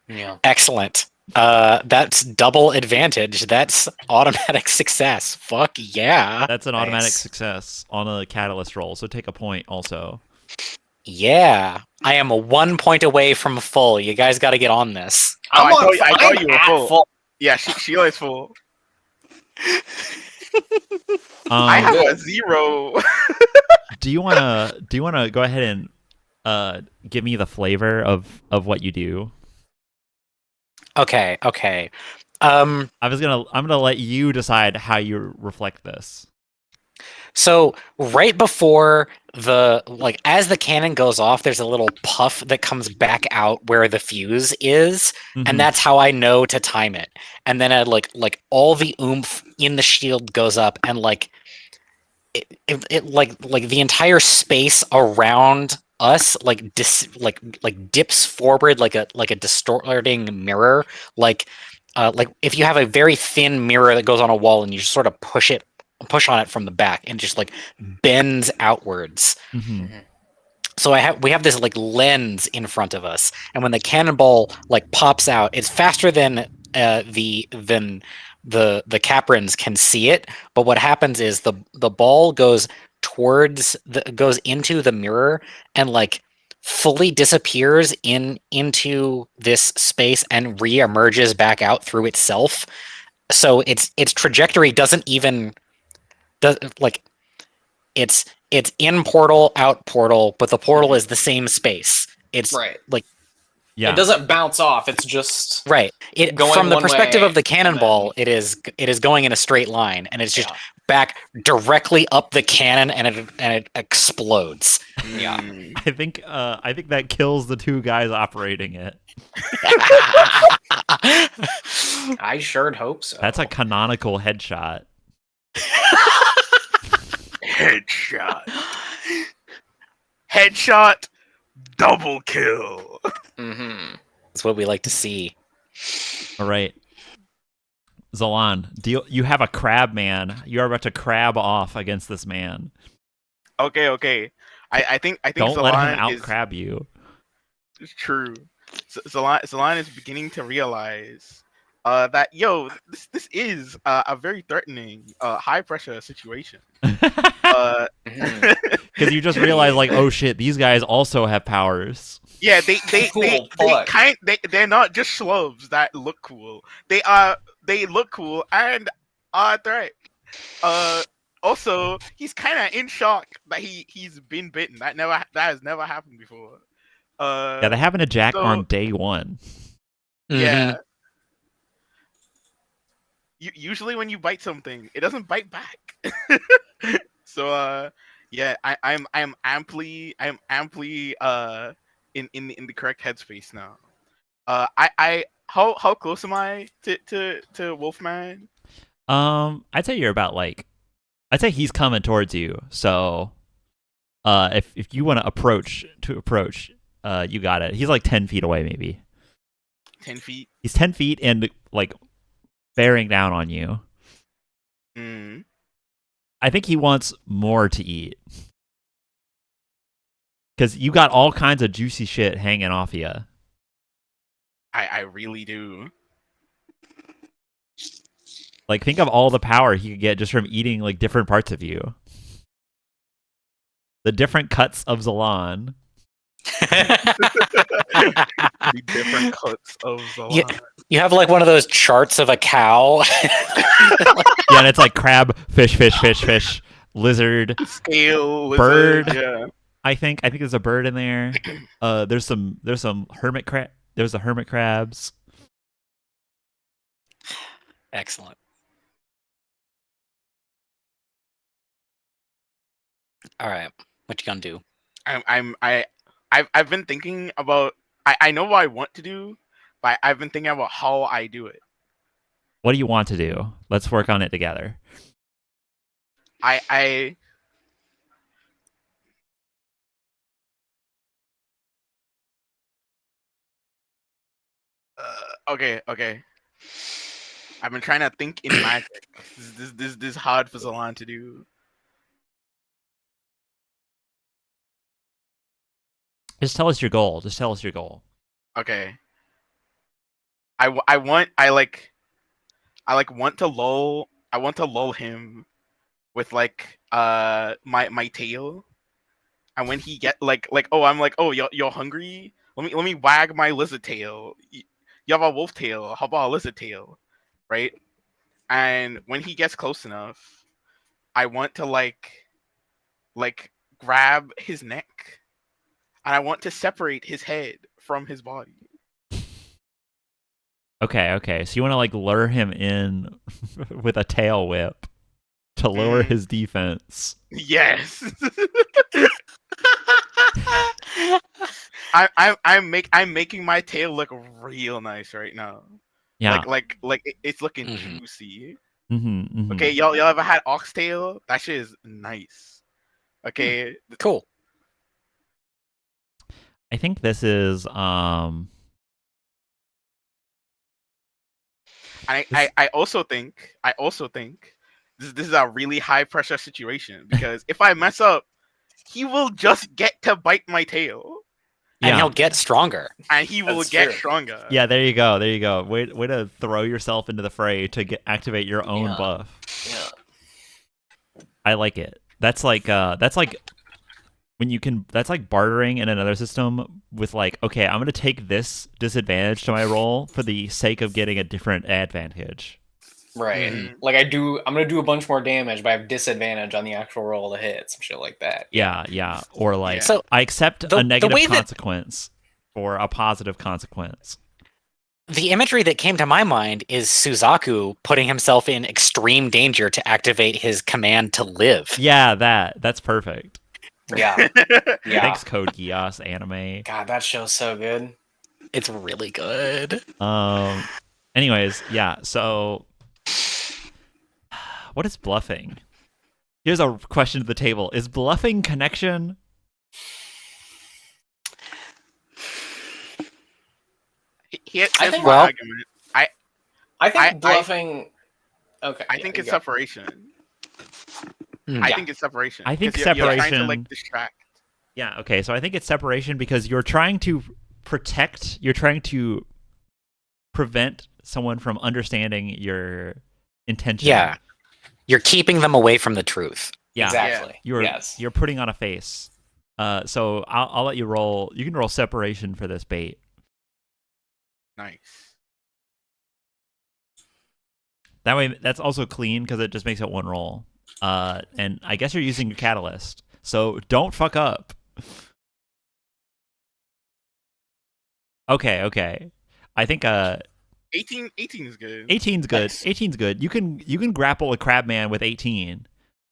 Yeah. Excellent. That's double advantage. That's automatic success. Fuck yeah. That's an automatic Nice. success on a catalyst roll. So take a point also. Yeah. I am 1 point away from full. You guys got to get on this. Oh, I thought I'm you were at full. Yeah, Sheila is full. I have Good. a 0. Do you wanna go ahead and give me the flavor of what you do? Okay. I'm gonna let you decide how you reflect this. So right before as the cannon goes off, there's a little puff that comes back out where the fuse is, Mhm. and that's how I know to time it. And then I like all the oomph in the shield goes up, and it like the entire space around us dips forward like a distorting mirror, like if you have a very thin mirror that goes on a wall and you just sort of push on it from the back and just like bends outwards. Mhm. So we have this like lens in front of us, and when the cannonball like pops out, it's faster than the Caprins can see it. But what happens is the ball goes goes into the mirror and like fully disappears into this space and re-emerges back out through itself. So its trajectory doesn't even does like it's in portal, out portal, but the portal is the same space. It's Right. like Yeah. It doesn't bounce off. It's just right. It going from the one perspective way, of the cannonball, and it is going in a straight line, and it's just Yeah. back directly up the cannon, and it explodes. Yeah. I think that kills the two guys operating it. I sure hope so. That's a canonical headshot. Headshot. Headshot. Double kill. Mm-hmm. That's what we like to see. All right. Zalan, you have a crab man. You are about to crab off against this man. Okay. I think Don't let him Zalan out is crab you. true. Zalan is beginning to realize that this is a very threatening, high pressure situation. Mhm. Because you just realize, like, oh shit, these guys also have powers. Yeah, Cool, fuck. they're not just schlubs that look cool. They look cool and are a threat. Also, he's kind of in shock that he's been bitten. That has never happened before. Yeah, that happened to Jack so- on day one. Yeah. Usually when you bite something, it doesn't bite back. So yeah, I'm amply in the correct headspace now. I how close am I to Wolfman? I'd say you're about I'd say he's coming towards you. So, if you want to approach, you got it. He's like 10 feet away, maybe. 10 feet. He's 10 feet and like bearing down on you. Mm. I think he wants more to eat. Because you got all kinds of juicy shit hanging off you. I really do. Like, think of all the power he could get just from eating like different parts of you. The different cuts of Zalan. The different cuts of you, Zalan. you have like one of those charts of a cow. Yeah, and it's like crab, fish, fish, fish, fish, lizard, Scale, bird. lizard, yeah. I think there's a bird in there. There's some hermit crab. There's the hermit crabs. Excellent. All right, what you gonna do? I've been thinking about. I know what I want to do, but I've been thinking about how I do it. What do you want to do? Let's work on it together. I okay. I've been trying to think in magic. This is hard for Zalan to do. Just tell us your goal. Just tell us your goal. Okay. I want want to lull. I want to lull him with like my tail, and when he get I'm like, oh, you're hungry. Let me wag my lizard tail. You have a wolf tail. How about a lizard tail, right? And when he gets close enough, I want to like grab his neck, and I want to separate his head from his body. Okay. So you want to like lure him in with a tail whip to lower his defense. Yes. I'm making my tail look real nice right now. Yeah. It's looking Mhm. juicy. Mm-hmm. Okay, y'all ever had oxtail? That shit is nice. Okay. Cool. I think this is I also think this is a really high pressure situation because if I mess up, he will just get to bite my tail, And yeah. he'll get stronger. and he will That's get true. stronger. Yeah, there you go. Way to throw yourself into the fray to activate your own Yeah. buff. Yeah. I like it. That's like when you can. That's like bartering in another system with like, okay, I'm gonna take this disadvantage to my roll for the sake of getting a different advantage. Right. Mhm. Like I'm gonna do a bunch more damage, but I have disadvantage on the actual roll to hit, some shit like that. Yeah. Or like, Yeah. So I accept the a negative way that- consequence for a positive consequence. the imagery that came to my mind is Suzaku putting himself in extreme danger to activate his command to live. Yeah, that's perfect. Yeah. Yeah. Thanks, Code Geass anime. God, that show's so good. It's really good. Anyways, yeah. So, what is bluffing? Here's a question to the table: is bluffing connection? Here's I my think- Well- argument. I think I- bluffing. Okay. I yeah, think you it's go. separation. Mm. I Yeah. think it's separation. I think 'Cause you're trying to separation- like distract. Yeah. Okay. So I think it's separation because you're trying to protect. You're trying to prevent someone from understanding your intention. Yeah. You're keeping them away from the truth. Yeah. Exactly. You're yes. you're putting on a face. So I'll let you roll. You can roll separation for this bait. Nice. That way, that's also clean because it just makes it one roll. And I guess you're using your catalyst, so don't fuck up. Okay. I think 18 is good. 18's good. Nice. 18's good. You can grapple a crabman with 18. You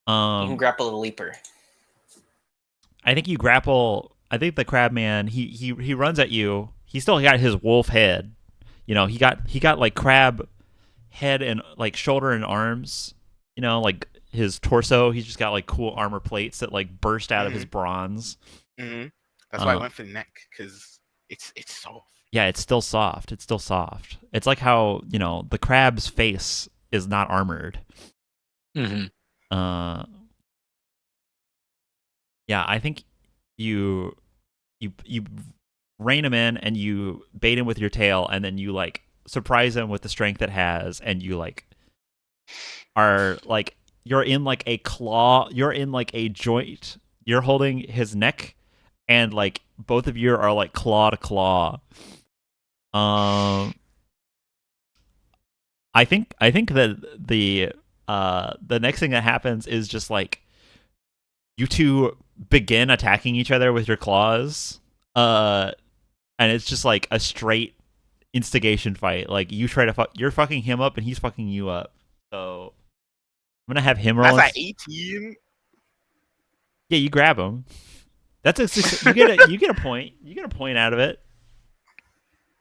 can grapple the leaper. I think you grapple. I think the crabman he runs at you. He still got his wolf head. You know, he got like crab head and like shoulder and arms. You know, like his torso. He's just got like cool armor plates that like burst out of his bronze. Mm-hmm. That's why I went for the neck because it's soft. Yeah, it's still soft. It's still soft. It's like how, you know, the crab's face is not armored. Mm-hmm. Yeah, I think you rein him in and you bait him with your tail and then you like surprise him with the strength it has and you like are like you're in like a claw, you're in like a joint. You're holding his neck and like both of you are like claw to claw. I think that the next thing that happens is just like you two begin attacking each other with your claws. And it's just like a straight instigation fight. Like you try to you're fucking him up and he's fucking you up. So I'm gonna have him roll. That's at 18. Yeah, you grab him. That's you get a point. You get a point out of it.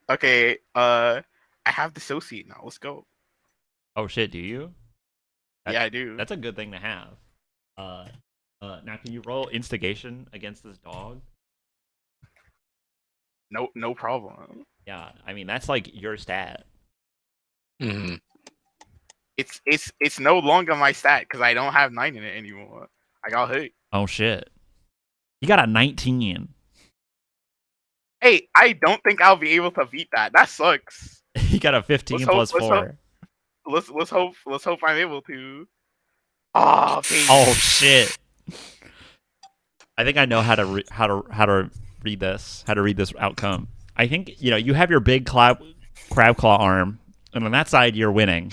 Okay, I have dissociate now. Let's go. Oh shit, do you? Yeah, I do. That's a good thing to have. Now can you roll instigation against this dog? No problem. Yeah, I mean that's like your stat. Mm-hmm. It's no longer my stat because I don't have 9 in it anymore. I got hit. Oh shit. You got a 19. Hey, I don't think I'll be able to beat that. That sucks. You got a 15 plus 4. Let's hope I'm able to. Oh, baby. Oh shit. I think I know how to read this. How to read this outcome. I think you have your big crab claw arm, and on that side you're winning.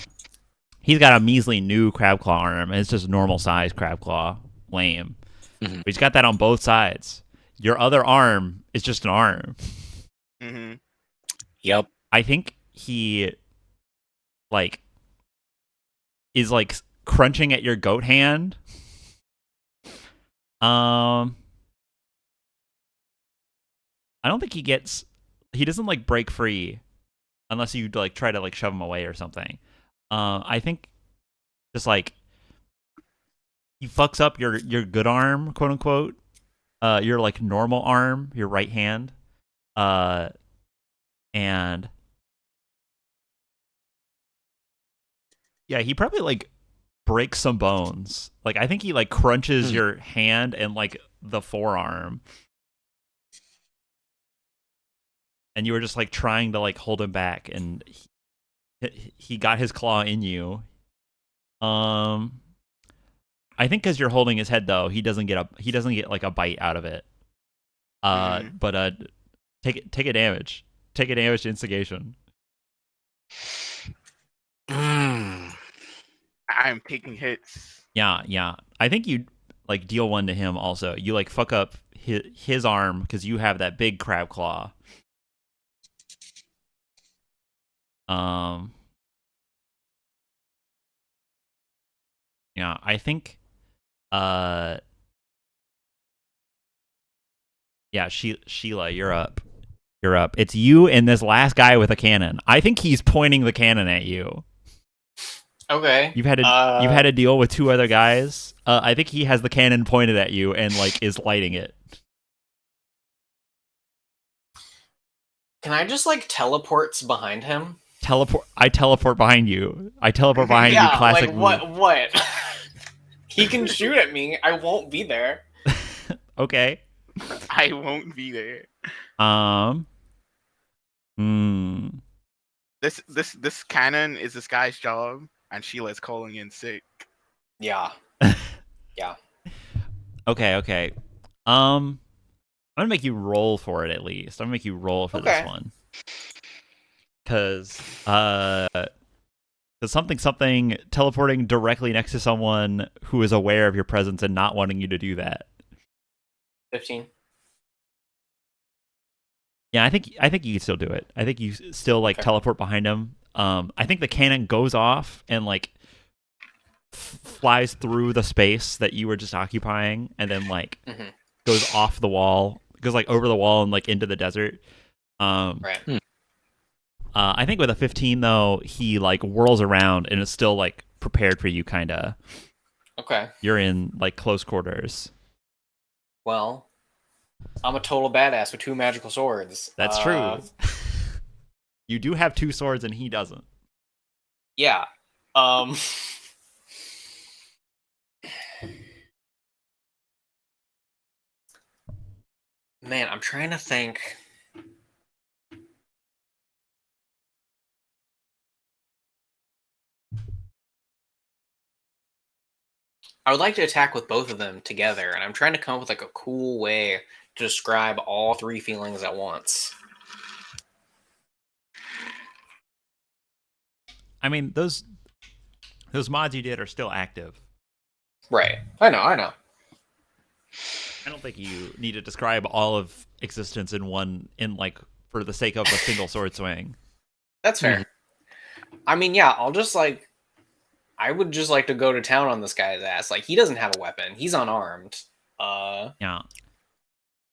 He's got a measly new crab claw arm, and it's just normal size crab claw. Lame. Mm-hmm. But he's got that on both sides. Your other arm is just an arm. Mm-hmm. Yep. I think he like is like crunching at your goat hand. I don't think he doesn't like break free unless you like try to like shove him away or something. I think just like he fucks up your good arm, quote unquote. Your like normal arm, your right hand. And yeah, he probably like breaks some bones. Like I think he like crunches your hand and like the forearm. And you were just like trying to like hold him back, and he got his claw in you. I think because you're holding his head though, he doesn't get like a bite out of it. But take a damage. Take a damage to instigation. I'm taking hits. Yeah. I think you like deal one to him also. You like fuck up his arm because you have that big crab claw. Yeah, I think yeah, Sheila, you're up. You're up. It's you and this last guy with a cannon. I think he's pointing the cannon at you. Okay. You've had to deal with 2 other guys. I think he has the cannon pointed at you and like is lighting it. Can I just like teleports behind him? I teleport behind you. I teleport behind you. Classic like move. what? He can shoot at me. I won't be there. Okay. I won't be there. This cannon is this guy's job, and Sheila's calling in sick. Yeah. Yeah. Okay. I'm gonna make you roll for it at least. I'm gonna make you roll for this one. Cause something teleporting directly next to someone who is aware of your presence and not wanting you to do that. 15. Yeah, I think you can still do it. I think you still like teleport behind him. I think the cannon goes off and like flies through the space that you were just occupying, and then like goes off the wall, goes like over the wall and like into the desert. Right. I think with a 15 though, he like whirls around and is still like prepared for you, kind of. Okay. You're in like close quarters. Well, I'm a total badass with 2 magical swords. That's true. You do have 2 swords and he doesn't. Yeah. Man, I'm trying to think. I would like to attack with both of them together, and I'm trying to come up with like a cool way describe all 3 feelings at once. I mean, those mods you did are still active. Right. I know. I don't think you need to describe all of existence for the sake of a single sword swing. That's fair. I mean, yeah, I would just like to go to town on this guy's ass. Like, he doesn't have a weapon. He's unarmed. Yeah.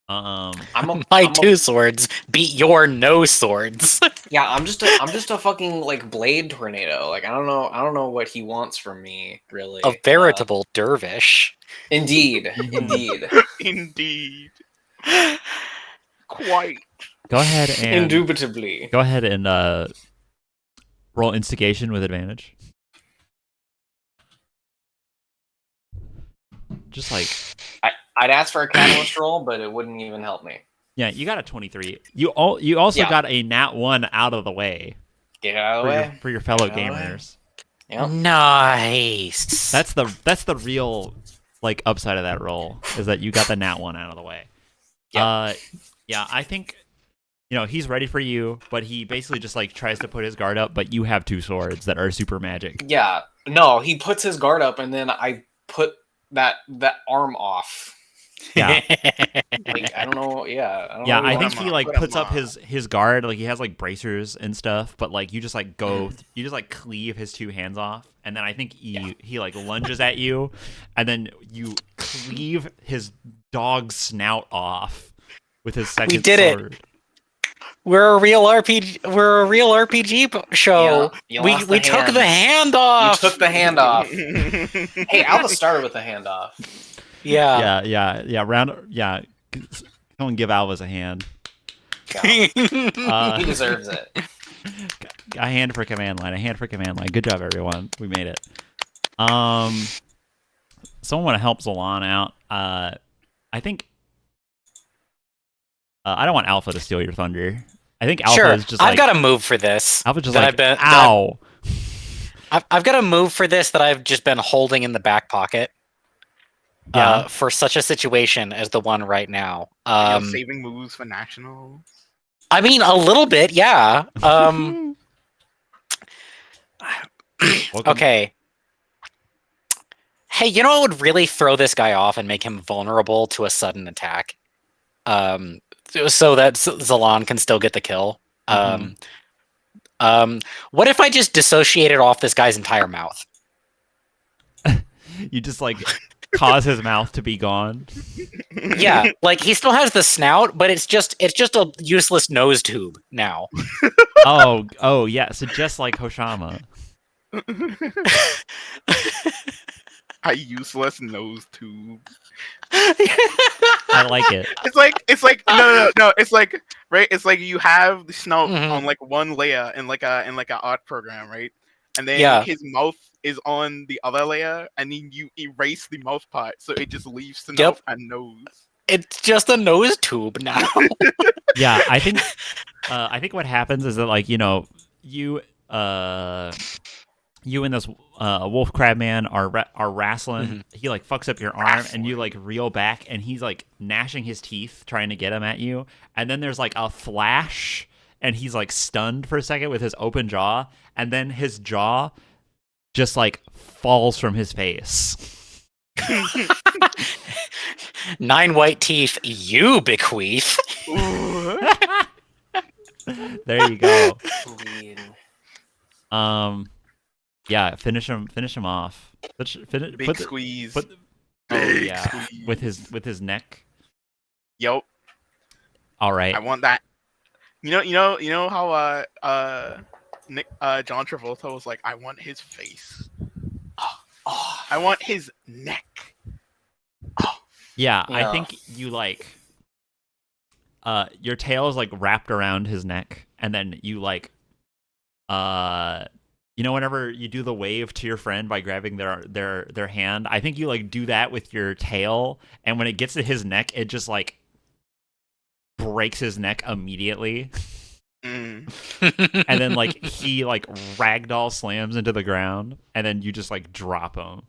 My 2 swords beat your no swords. Yeah, I'm just a fucking like blade tornado. Like, I don't know what he wants from me, really. A veritable dervish. Indeed. Indeed. Quite. Go ahead and Indubitably. Go ahead and roll instigation with advantage. Just like I'd ask for a catalyst roll, but it wouldn't even help me. yeah, you got a 23. You also Yeah. got a nat 1 out of the way Get out of the way. for your fellow Get out of the way. gamers. Yep. Nice. That's the real like upside of that roll is that you got the nat 1 out of the way. Yep. Yeah, I think he's ready for you, but he basically just like tries to put his guard up, but you have 2 swords that are super magic. Yeah. No, he puts his guard up, and then I put that arm off. Yeah. Like, I don't know. Yeah. I don't Yeah, know I what think I'm he on. like Put 'em puts up on. his guard, like he has like bracers and stuff, but like you just like you just like cleave his 2 hands off, and then I think he like lunges at you, and then you cleave his dog's snout off with his second did it. sword. We're a real RPG show. Yeah, you we lost the took hand. the hand You off. took the hand off. Hey, Alva started with the hand off. Yeah. Yeah. Someone give Alvis a hand. He Uh, deserves it. a hand for command line. A hand for command line. Good job, everyone. We made it. Someone want to help Zolan out. I think. I don't want Alpha to steal your thunder. I think Alpha Sure. is just I've got a move for this. Alpha just that like, I've been- ow. I've got a move for this that I've just been holding in the back pocket. Yeah. For such a situation as the one right now. Are you saving moves for nationals? I mean, a little bit, yeah. Welcome. Okay. Hey, you know what would really throw this guy off and make him vulnerable to a sudden attack? So that Zalan can still get the kill. What if I just dissociated off this guy's entire mouth? You just like cause his mouth to be gone. Yeah, like he still has the snout, but it's just a useless nose tube now. Oh yeah. So just like Hoshama. A useless nose tube. I like it. It's like no. It's like right. It's like you have the snout Mhm. on like one layer in like a art program, right? And then Yeah. his mouth is on the other layer, and then you erase the mouth part, so it just leaves the Yep. mouth and nose. It's just a nose tube now. Yeah, I think what happens is that like you and this wolf crab man are wrestling. Mhm. He like fucks up your arm, and you like reel back, and he's like gnashing his teeth trying to get him at you. And then there's like a flash, and he's like stunned for a second with his open jaw, and then his jaw just like falls from his face. 9 white teeth, you bequeath. Ooh. There you go. Indeed. Yeah, finish him off. Big squeeze. Put, Big yeah, squeeze. with his neck. Yep. All right. I want that. You know how Nick John Travolta was like, I want his face. Oh, I want his neck. Yeah, I Yeah. think you like your tail is like wrapped around his neck, and then you like whenever you do the wave to your friend by grabbing their hand, I think you like do that with your tail, and when it gets to his neck, it just like breaks his neck immediately. Mm. And then like he like ragdoll slams into the ground, and then you just like drop him.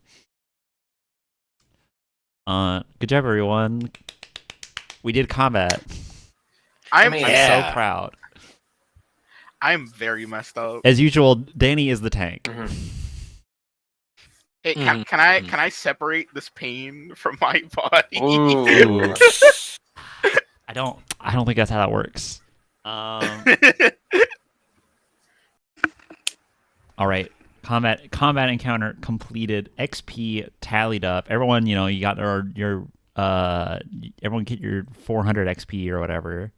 Good job, everyone. We did combat. I'm mean, I'm Yeah. so proud. I'm very messed up. As usual, Danny is the tank. Mhm. Hey, Mhm. can I separate this pain from my body? Ooh. I don't think that's how that works. All right. Combat encounter completed. XP tallied up. Everyone, you got your everyone get your 400 XP or whatever.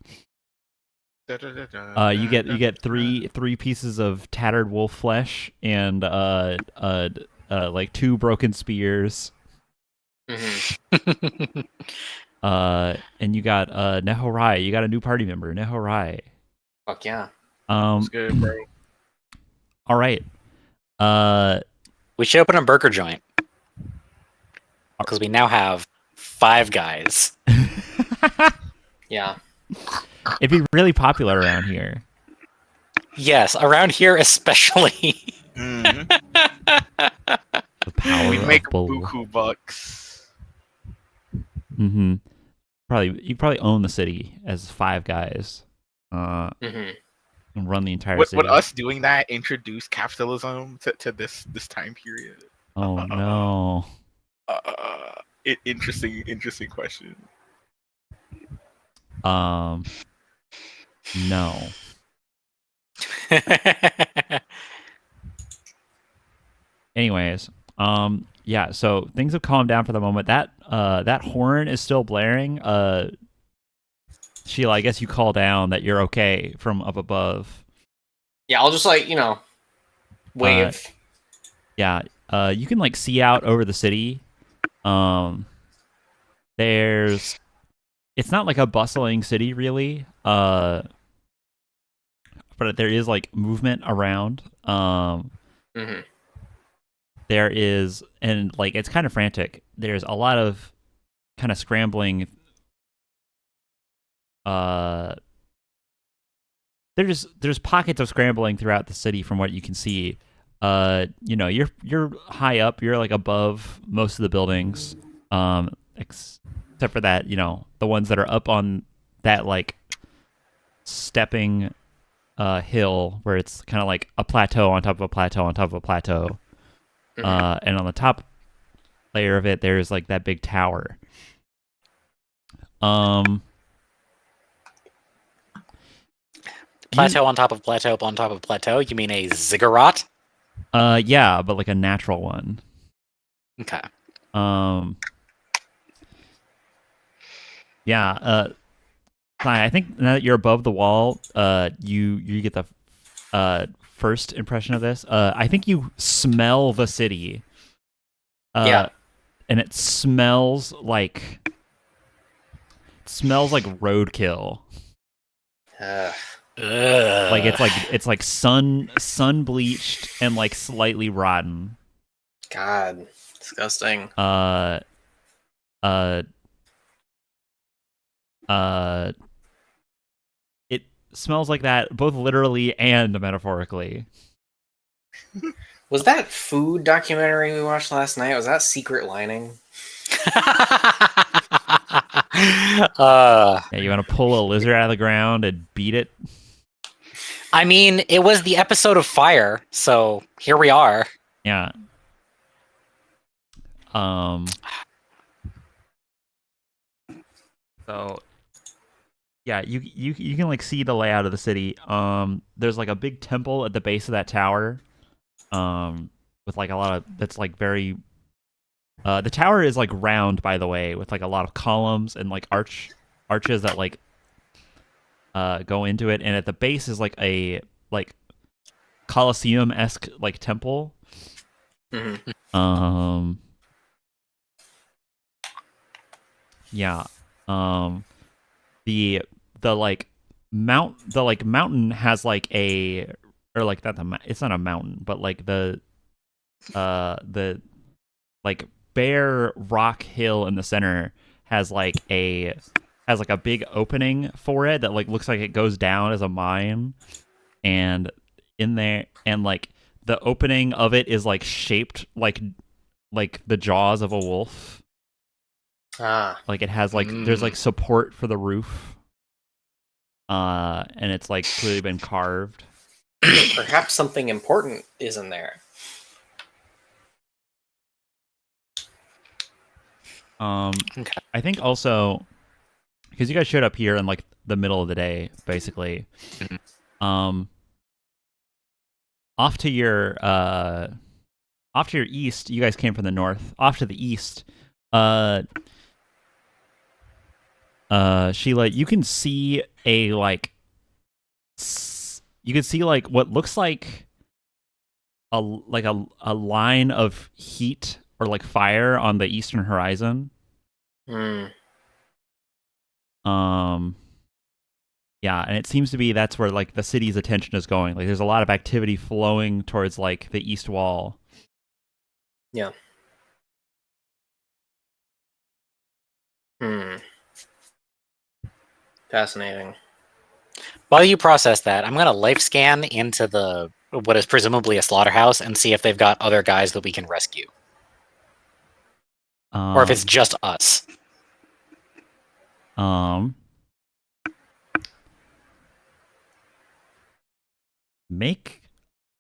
You get three pieces of tattered wolf flesh and like 2 broken spears. Mhm. And you got Nehorai. You got a new party member, Nehorai. Fuck yeah. It's good, bro. All right. We should open a burger joint because we now have 5 guys. Yeah. It'd be really popular around here. Yes, around here especially. Mm. The power We'd make of bull. buku bucks. Mm-hmm. You probably own the city as 5 guys. Mhm. And run the entire Would city. us doing that introduce capitalism to this time period? Oh no. Interesting question. No. Anyways, yeah, so things have calmed down for the moment. That horn is still blaring. Sheila, I guess you call down that you're okay from up above. Yeah, I'll just wave. Yeah, you can like see out over the city. It's not like a bustling city really. But there is like movement around. Mhm. There is, and like it's kind of frantic. There's a lot of kind of scrambling. There's pockets of scrambling throughout the city from what you can see. You're high up. You're like above most of the buildings, except for that. The ones that are up on that like stepping hill where it's kind of like a plateau on top of a plateau on top of a plateau. Mhm. And on the top layer of it, there's like that big tower. Plateau on top of plateau on top of plateau. You mean a ziggurat? Yeah, but like a natural one. Okay. Yeah. I think now that you're above the wall, you get the first impression of this. I think you smell the city. Yeah. And it smells like roadkill. Ugh. Like it's like sun bleached and like slightly rotten. God, disgusting. It smells like that both literally and metaphorically. Was that food documentary we watched last night? Was that Secret Lining? Yeah, you want to pull a lizard out of the ground and beat it? I mean, it was the episode of Fire, so here we are. Yeah. So yeah, you can like see the layout of the city. There's like a big temple at the base of that tower. With like a lot of that's like very the tower is like round, by the way, with like a lot of columns and like arches that like go into it, and at the base is like a like Colosseum-esque like temple. Mhm. Yeah. The mountain has like a, or like it's not a mountain, but like the like bare rock hill in the center has like a big opening for it that like looks like it goes down as a mine, and in there, and like the opening of it is like shaped like the jaws of a wolf. Ah, Like it has like there's like support for the roof. And it's like clearly been carved. perhaps something important is in there. Okay. I think also because you guys showed up here in like the middle of the day, basically. Mhm. Off to your east, you guys came from the north. Off to the east, Sheila, you can see a like you can see like what looks like a line of heat or like fire on the eastern horizon. Hmm. Yeah, and it seems to be that's where like the city's attention is going. Like there's a lot of activity flowing towards like the east wall. Yeah. Hmm. Fascinating. While you process that, I'm gonna life scan into the what is presumably a slaughterhouse and see if they've got other guys that we can rescue, or if it's just us. Make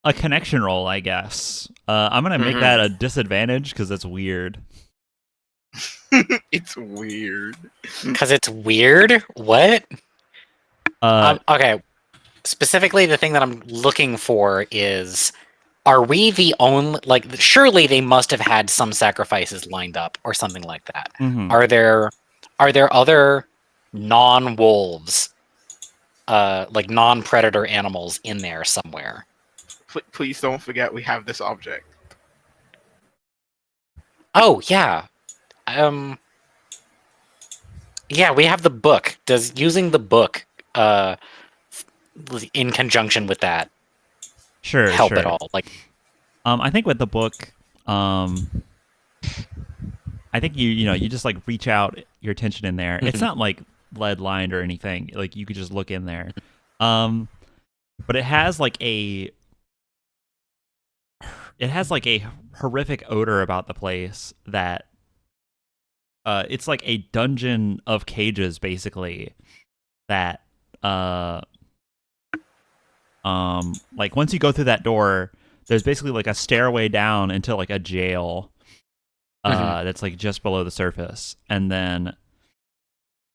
a connection roll, I guess. I'm gonna make that a disadvantage because it's weird. It's weird. Because it's weird. What? Okay. Specifically, the thing that I'm looking for is: are we the only? Like, surely they must have had some sacrifices lined up or something like that. Mhm. Are there other non-wolves, like non-predator animals in there somewhere? Please don't forget we have this object. Oh yeah. Yeah, we have the book. Does using the book in conjunction with that help at all? Like, I think with the book, I think you just like reach out your attention in there. It's not like lead lined or anything. Like you could just look in there. But it has like a horrific odor about the place that it's like a dungeon of cages basically that like once you go through that door, there's basically like a stairway down into like a jail that's like just below the surface. And then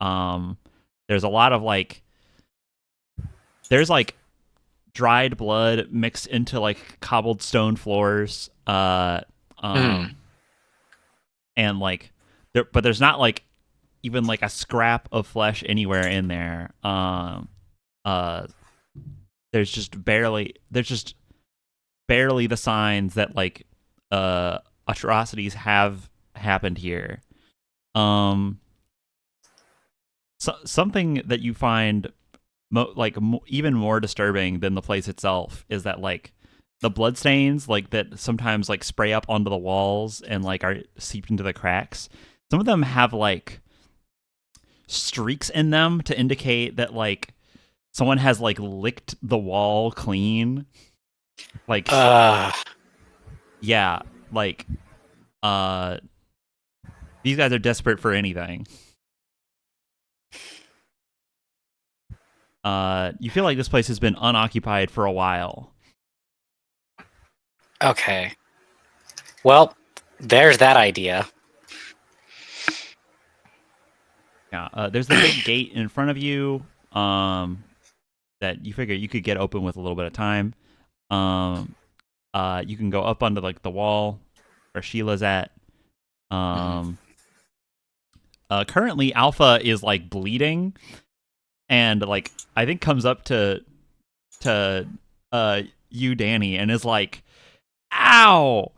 there's a lot of like there's like dried blood mixed into like cobbled stone floors. And like but there's not like even like a scrap of flesh anywhere in there. There's just barely the signs that like atrocities have happened here. Something that you find even more disturbing than the place itself is that like the bloodstains like that sometimes like spray up onto the walls and like are seeped into the cracks. Some of them have like streaks in them to indicate that like someone has like licked the wall clean. Like yeah, like these guys are desperate for anything. You feel like this place has been unoccupied for a while. okay. Well, there's that idea. Yeah, there's the big gate in front of you that you figure you could get open with a little bit of time. You can go up onto like the wall where Sheila's at. Currently Alpha is like bleeding and like I think comes up to you, Danny, and is like, ow,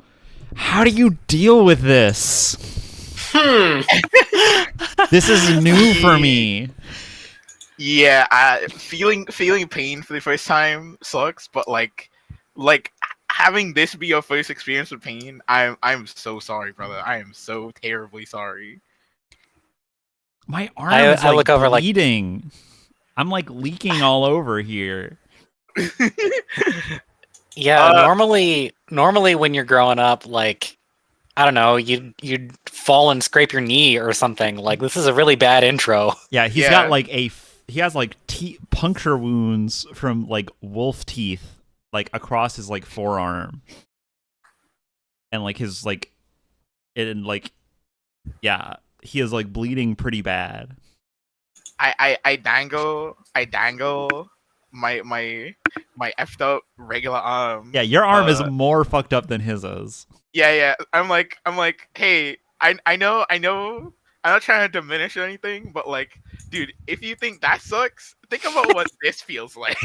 how do you deal with this? This is new for me. Yeah, feeling pain for the first time sucks, but like having this be your first experience with pain, I'm so sorry, brother. I am so terribly sorry. My arm is like look over, bleeding. Like... I'm like leaking all over here. Yeah, normally when you're growing up, like I don't know, you'd fall and scrape your knee or something. Like, this is a really bad intro. Yeah, he's Yeah. got like he has like puncture wounds from like wolf teeth like across his like forearm, and like his like yeah, he is like bleeding pretty bad. I dangle my effed up regular arm. Yeah, your arm is Uh, more fucked up than his is. Yeah. I'm like, hey, I know, I'm not trying to diminish or anything, but like, dude, if you think that sucks, think about what this feels like.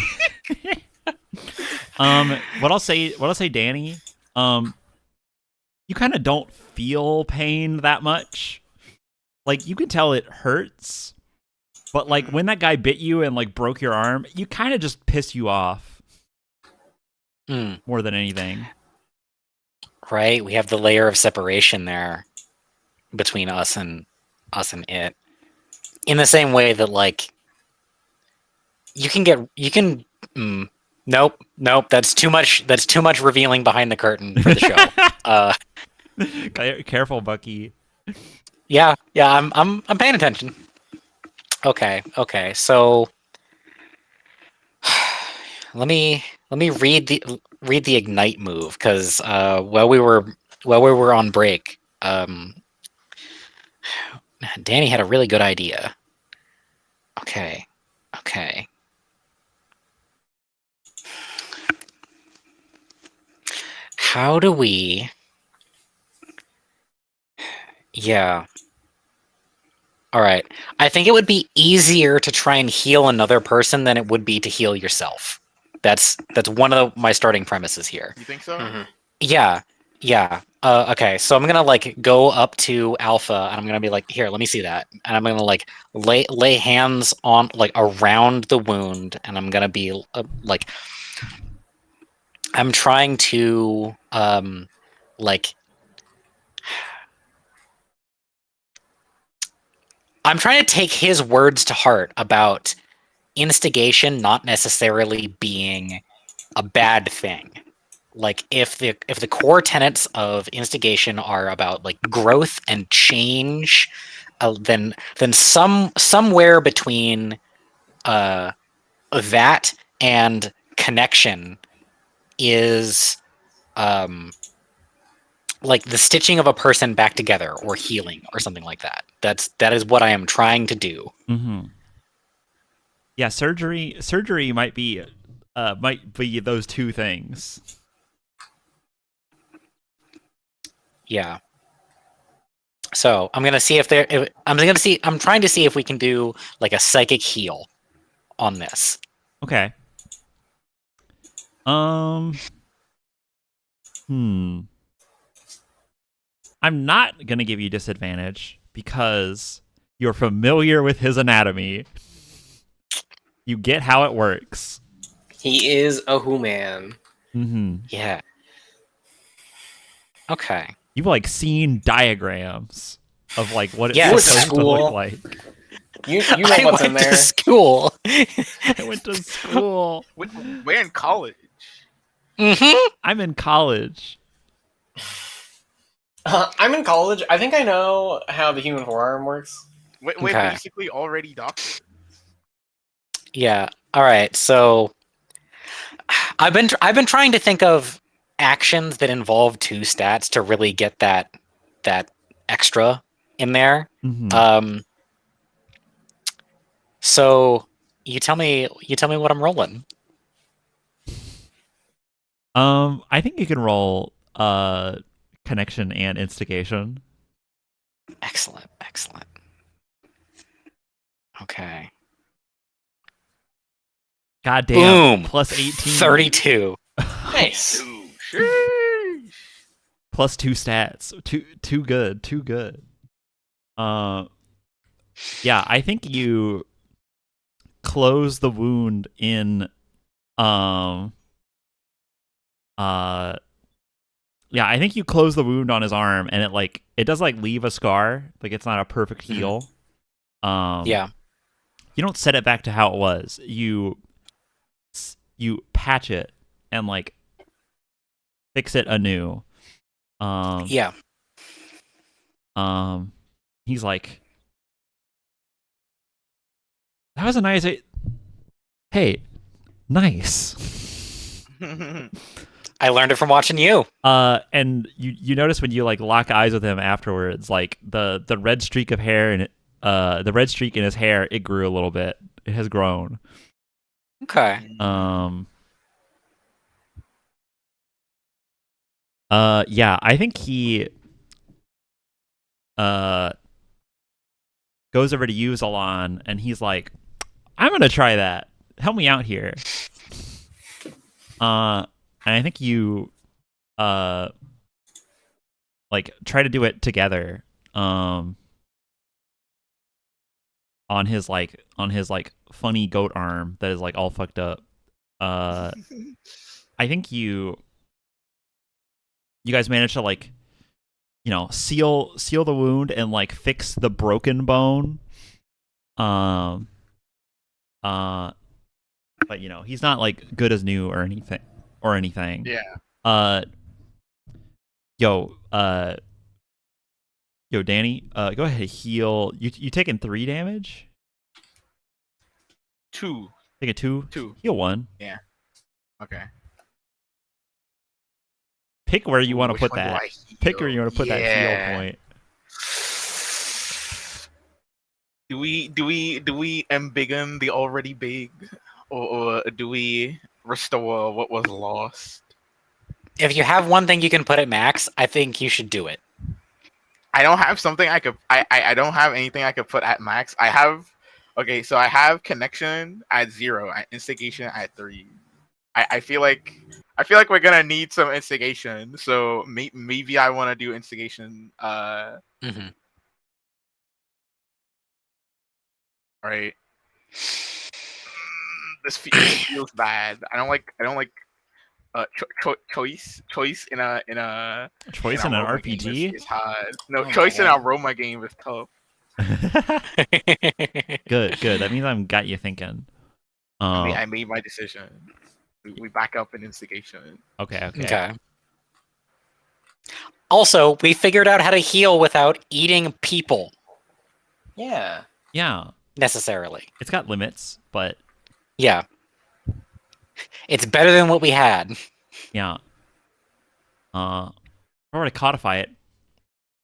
What I'll say, Danny, you kind of don't feel pain that much. Like, you can tell it hurts, but like when that guy bit you and like broke your arm, you kind of just piss you off more than anything. Right? We have the layer of separation there between us and it. In the same way that, like, nope, that's too much revealing behind the curtain for the show. Careful, Bucky. Yeah, I'm paying attention. Okay, so let me read the ignite move, because while we were on break, Danny had a really good idea. Okay. How do we? Yeah. All right. I think it would be easier to try and heal another person than it would be to heal yourself. That's one of my starting premises here. You think so? Mhm. Yeah. Okay, so I'm gonna like go up to Alpha and I'm gonna be like, here, let me see that, and I'm gonna like lay hands on like around the wound, and I'm gonna be like, I'm trying to like I'm trying to take his words to heart about instigation not necessarily being a bad thing. Like, if the core tenets of instigation are about like growth and change, then somewhere between that and connection is like the stitching of a person back together or healing or something like that. That is what I am trying to do. Mm-hmm. Yeah, surgery might be those two things. Yeah. So I'm gonna see I'm trying to see if we can do like a psychic heal on this. Okay. I'm not gonna give you disadvantage because you're familiar with his anatomy. You get how it works. He is a Who-Man. Mm-hmm. Yeah. Okay. You've like seen diagrams of like what it's Yes. supposed to look like. You know I what's in went there. to school. I went to school. We're in college. I'm in college. I'm in college. I think I know how the human forearm works. We're Okay. basically already doctors. Yeah. All right. So I've been trying to think of actions that involve 2 stats to really get that extra in there. Mm-hmm. So you tell me what I'm rolling. I think you can roll connection and instigation. Excellent. Okay. God damn. Boom. Plus 18. 32. Nice. Sheesh. Plus 2 stats. Too good. Yeah, I think you close the wound in yeah, I think you close the wound on his arm, and it does like leave a scar. Like, it's not a perfect heal. Yeah. You don't set it back to how it was. You patch it and like fix it anew. Yeah. He's like, that was a nice. Hey, nice. I learned it from watching you. And you notice when you like lock eyes with him afterwards, like the red streak of hair and the red streak in his hair, it grew a little bit. It has grown. Okay. Yeah, I think he goes over to you, Zalan, and he's like, I'm gonna try that. Help me out here. And I think you like try to do it together. On his funny goat arm that is like all fucked up. I think you guys managed to like, you know, seal the wound and like fix the broken bone. But you know, he's not like good as new or anything. Yeah. Yo, Danny, go ahead and heal. You taking 3 damage? 2. Take a 2? 2. Heal 1. Okay. Pick where you want to Which put one do that. I Pick where you heal? want to put that heal point. Do we embiggen the already big, or do we restore what was lost? If you have one thing you can put at max, I think you should do it. I don't have something I could. I don't have anything I could put at max. I have. Okay, so I have connection at 0, instigation at 3. I feel like we're gonna need some instigation. So maybe I want to do instigation. Mhm. Right. This feels bad. I don't like choice in a Choice in an Roma game RPG? is hard. No, Oh choice in my a Roma game is tough. Good. That means I've got you thinking. I made my decision. We back up in instigation. Okay. Okay. Also, we figured out how to heal without eating people Yeah. Yeah, necessarily. it's got limits, but Yeah. It's better than what we had. yeah. If I were to codify it,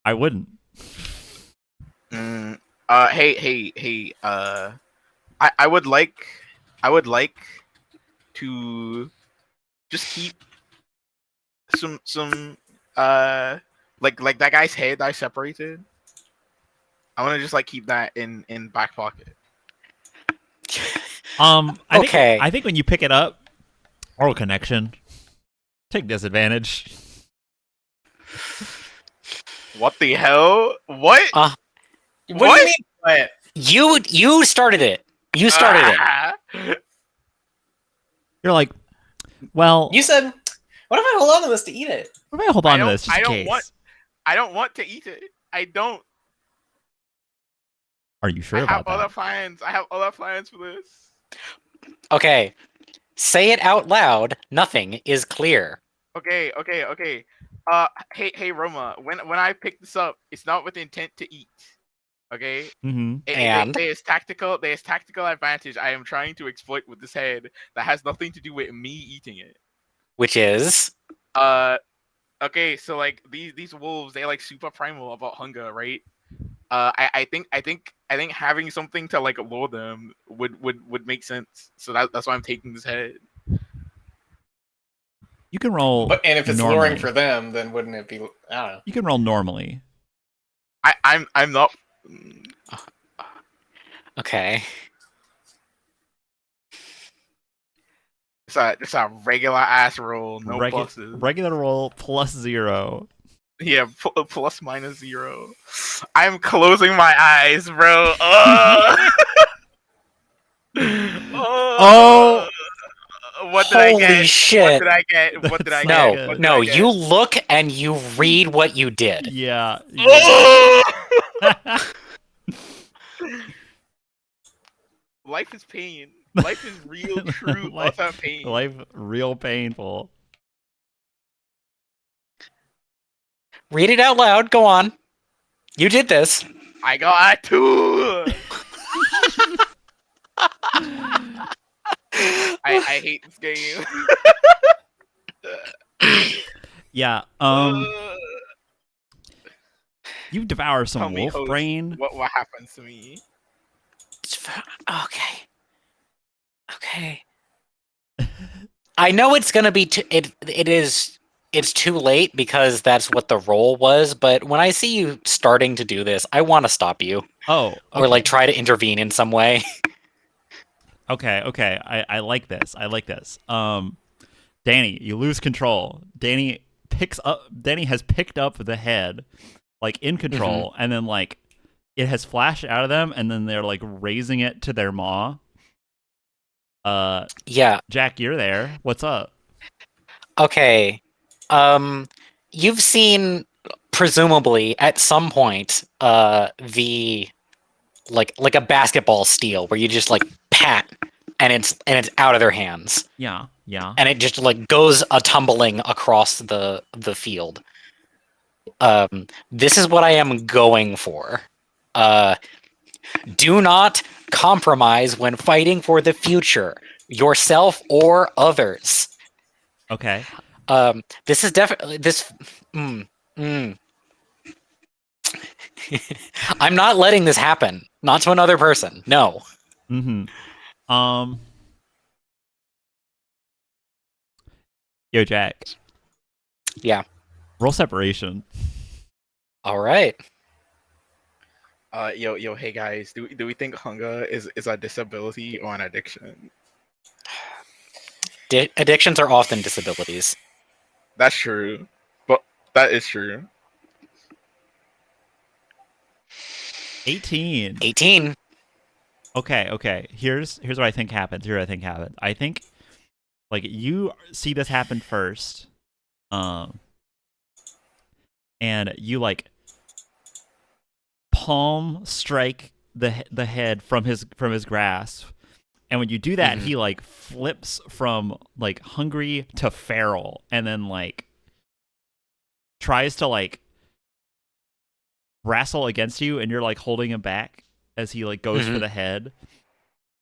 I wouldn't. Hey. I would like to just keep some like that guy's head I separated. I want to just like keep that in back pocket. I think when you pick it up, oral connection, take disadvantage. What the hell? What? What do you What? mean? What? You started it. You started it. You're like, well, You said, what if I hold on to this to eat it? we may hold on to this just I in don't case. I don't want to eat it. I don't. Are you sure I have about other that? plans. I have other plans for this. Okay. Say it out loud. Nothing is clear. Okay. Hey, Roma. When I pick this up, it's not with intent to eat. Okay. Mm-hmm. And? There's tactical advantage I am trying to exploit with this head that has nothing to do with me eating it. Which is? Okay, so like these wolves, they're like super primal about hunger, right? I think having something to like lure them would make sense. So that's why I'm taking this head. You can roll. And if it's normally. luring for them, then wouldn't it be? I don't know. You can roll normally. I'm not. Okay. It's a regular ass roll, no pluses. Regular roll +0. Yeah, plus minus 0. I'm closing my eyes, bro. Oh! What did I get? Holy shit. What did I get? What did I That's get? not No, good. What did no, I get? you look and you read what you did. Yeah. Life is pain. Life is real, true, utter pain. Life real painful. Read it out loud. Go on. You did this. I got 2. I hate this game. Yeah. You devour Tell some me, wolf host, brain. what happens to me? Okay. Okay. I know it's gonna be it's too late because that's what the role was, but when I see you starting to do this, I want to stop you Oh, or okay. like try to intervene in some way. Okay. I like this. I like this. Danny, you lose control. Danny has picked up the head, like in control, and then like it has flashed out of them, and then they're like raising it to their maw. Yeah. Jack, you're there. What's up? Okay. You've seen presumably at some point the like a basketball steal where you just like pat and it's out of their hands Yeah. and it just like goes a tumbling across the field. This is what I am going for. Do not compromise when fighting for the future, yourself or others. Okay. This is definitely this. Mm, mm. I'm not letting this happen. Not to another person. No. Mm-hmm. Yo, Jack. Yeah. Roll separation. All right. Hey guys, do we think hunger is a disability or an addiction? Addictions are often disabilities. That's true, but that is true. 18. 18. Okay. Here's what I think happened. I think like you see this happen first, and you like palm strike the head from his grasp, and when you do that, he like flips from like hungry to feral, and then like tries to like wrestle against you, and you're like holding him back as he like goes for the head.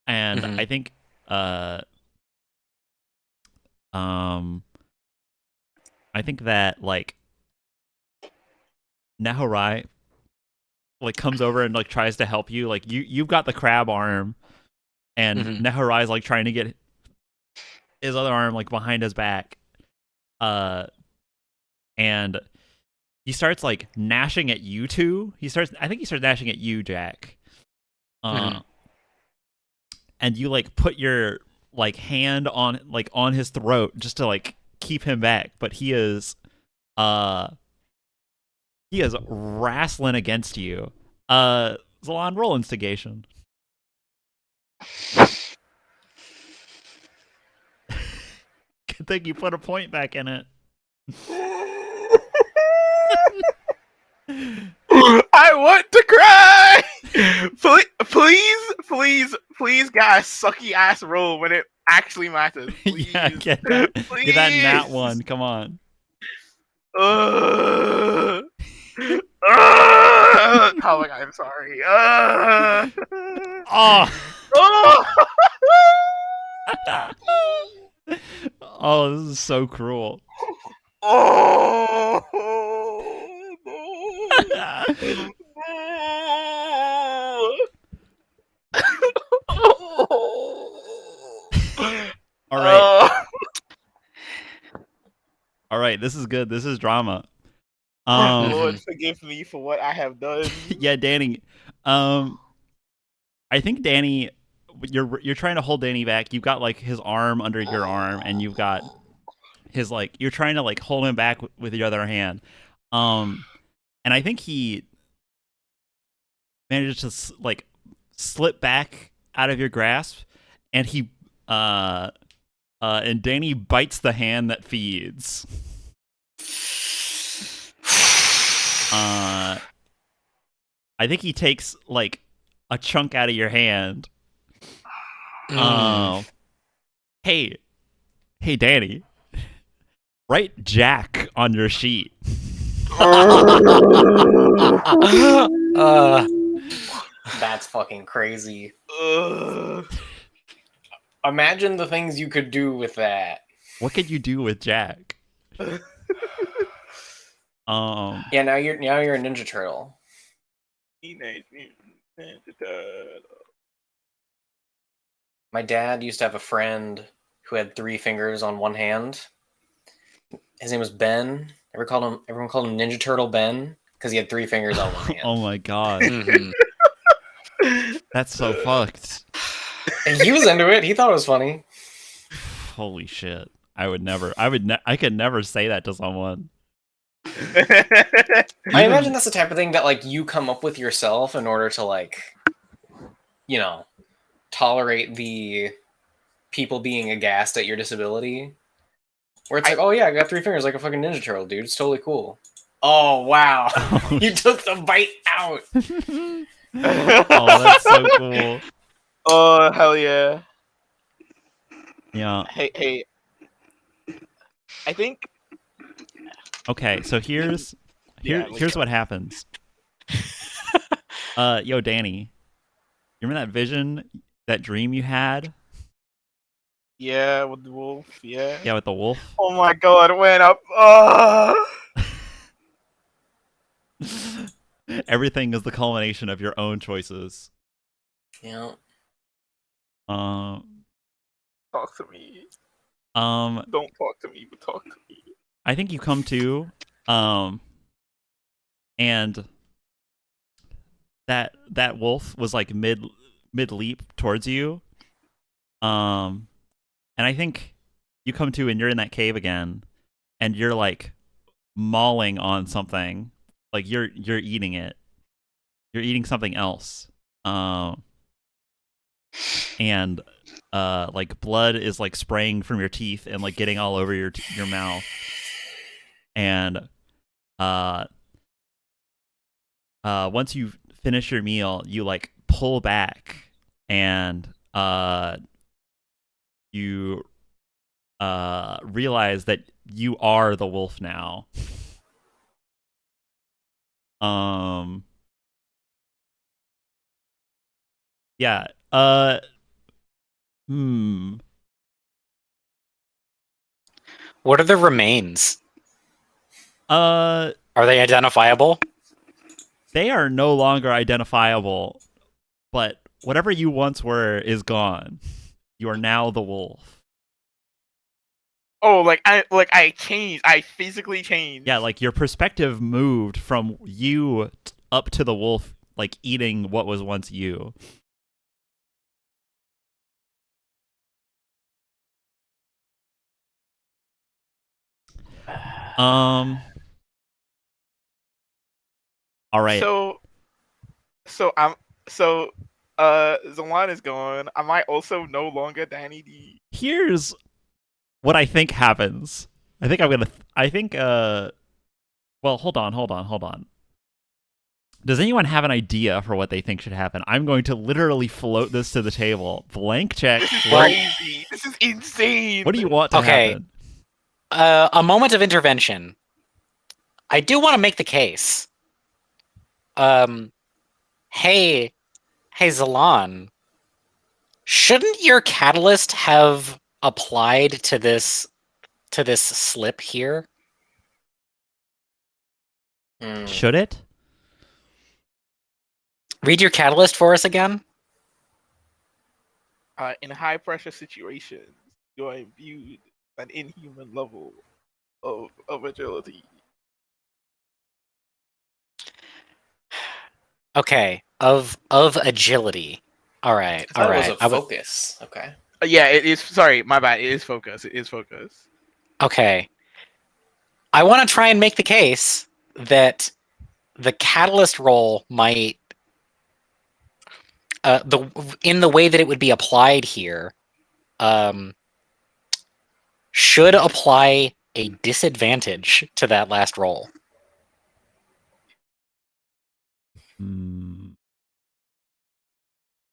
And I think I think that like Nahorai like comes over and like tries to help you. Like you've got the crab arm, and Nehorai's like trying to get his other arm like behind his back. And he starts like gnashing at you two. I think he starts gnashing at you, Jack. And you like put your like hand on his throat just to like keep him back, but he is wrestling against you. Zalon, roll instigation. Good thing you put a point back in it. I want to cry. Please, guys, sucky ass roll when it actually matters. Please. Yeah, get that nat one. Come on. Oh my god, I'm sorry. Oh, this is so cruel. Oh All right. All right, this is good. This is drama. Lord, forgive me for what I have done. Yeah, Danny. I think Danny, you're trying to hold Danny back. You've got like his arm under your arm, and you've got his like you're trying to like hold him back with your other hand. And I think he manages to like slip back out of your grasp, and he and Danny bites the hand that feeds. I think he takes like a chunk out of your hand. Hey, Danny, write Jack on your sheet. That's fucking crazy. Ugh. Imagine the things you could do with that. What could you do with Jack? Yeah, now you're a Ninja Turtle. Teenage Mutant Ninja Turtle. My dad used to have a friend who had 3 fingers on one hand. His name was Ben. Everyone called him Ninja Turtle Ben because he had 3 fingers on one hand. Oh my god, Mhm. that's so fucked. And he was into it. He thought it was funny. Holy shit! I could never say that to someone. I Even- imagine that's the type of thing that like you come up with yourself in order to like, you know, tolerate the people being aghast at your disability. Where it's like, oh yeah, I got 3 fingers like a fucking Ninja Turtle, dude. It's totally cool. Oh wow, Oh, you took the bite out. oh, that's so cool. Oh hell yeah! Yeah. Hey, I think Okay, so here's Yeah, like- here's what happens. Yo, Danny, you remember that vision, that dream you had? yeah, with the wolf, yeah. Yeah, with the wolf. Oh my god, it went up. Everything is the culmination of your own choices. Yeah. Talk to me. Don't talk to me, but talk to me. I think you come to, and that wolf was like mid leap towards you, and I think you come to and you're in that cave again, and you're like mauling on something, like you're eating it, you're eating something else, and like blood is like spraying from your teeth and like getting all over your mouth, and once you finish your meal, you like pull back, and you realize that you are the wolf now. Yeah. What are the remains? Uh, Are they identifiable? they are no longer identifiable, but whatever you once were is gone. You are now the wolf. Oh, I changed. I physically changed. Yeah, like your perspective moved from you up to the wolf, like eating what was once you. All right. Zaman is gone. Am I also no longer Danny D? Here's what I think happens. I think well, hold on. Does anyone have an idea for what they think should happen? I'm going to literally float this to the table. Blank check. This is What crazy. This is insane. do you want to Okay. happen? A moment of intervention. I do want to make the case. Hey, Zalan, shouldn't your catalyst have applied to this slip here? Should it? Read your catalyst for us again. In high pressure situations, you are imbued an inhuman level of agility. Okay, of agility. All right, I all thought it right. was a focus. Okay. Yeah, it is. Sorry, my bad. It is focus. Okay. I want to try and make the case that the catalyst roll might, in the way that it would be applied here, should apply a disadvantage to that last roll.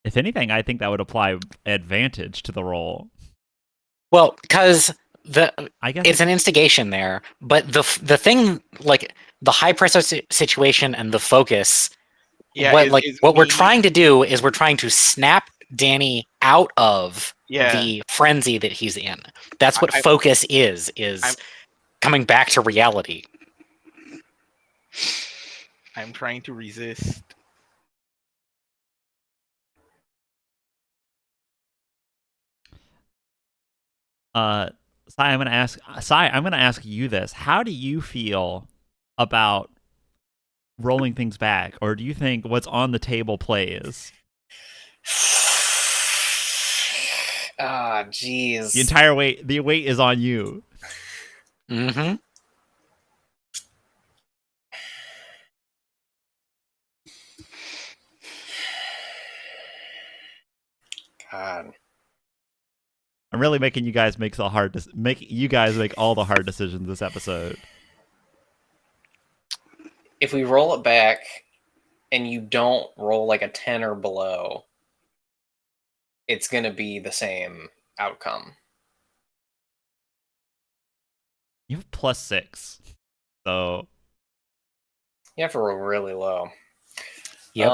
If anything, I think that would apply advantage to the roll. Well, because I guess it's an instigation there, but the thing, like, the high pressure situation and the focus. Yeah, What we're me. trying to do is we're trying to snap Danny out of Yeah, the frenzy that he's in. That's what I- focus is I'm- coming back to reality. I'm trying to resist. I'm gonna ask you this. How do you feel about rolling things back, or do you think what's on the table plays? Ah, jeez. The weight is on you. Mm-hmm. God. I'm really making you guys make all the hard decisions this episode. If we roll it back and you don't roll like a 10 or below, it's going to be the same outcome. You have +6, so You have to roll really low. Yep.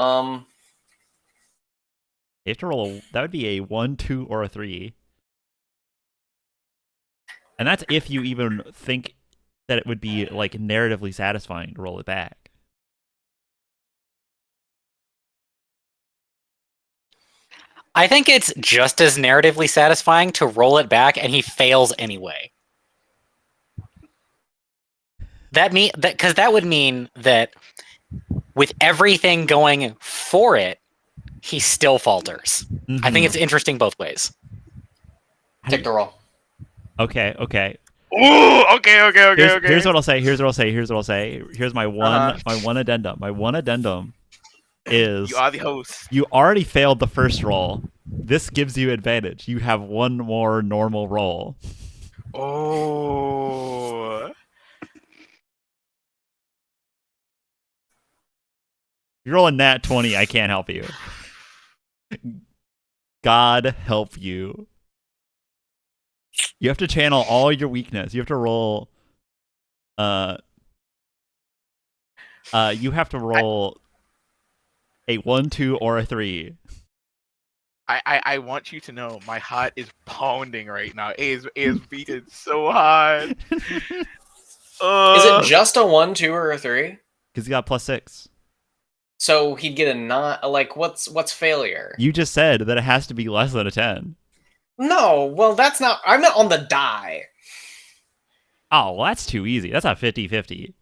you have to roll. That would be a 1, 2, or a 3, and that's if you even think that it would be like narratively satisfying to roll it back. I think it's just as narratively satisfying to roll it back and he fails anyway. Because that would mean that with everything going for it, he still falters. Mm-hmm. I think it's interesting both ways. take the roll. Okay. Ooh, okay. Here's what I'll say. Here's my one addendum. My one addendum is You are the host. you already failed the first roll. This gives you advantage. You have one more normal roll. Oh. If you roll a nat 20, I can't help you. God help you. You have to channel all your weakness. You have to roll. You have to roll a 1, 2, or a 3. I want you to know my heart is pounding right now. It is beating so hard. Is it just a 1, 2, or a 3? Because you got +6. So he'd get a not like what's failure? You just said that it has to be less than a 10. No, well that's not. I meant on the die. Oh, well, that's too easy. That's a 50-50.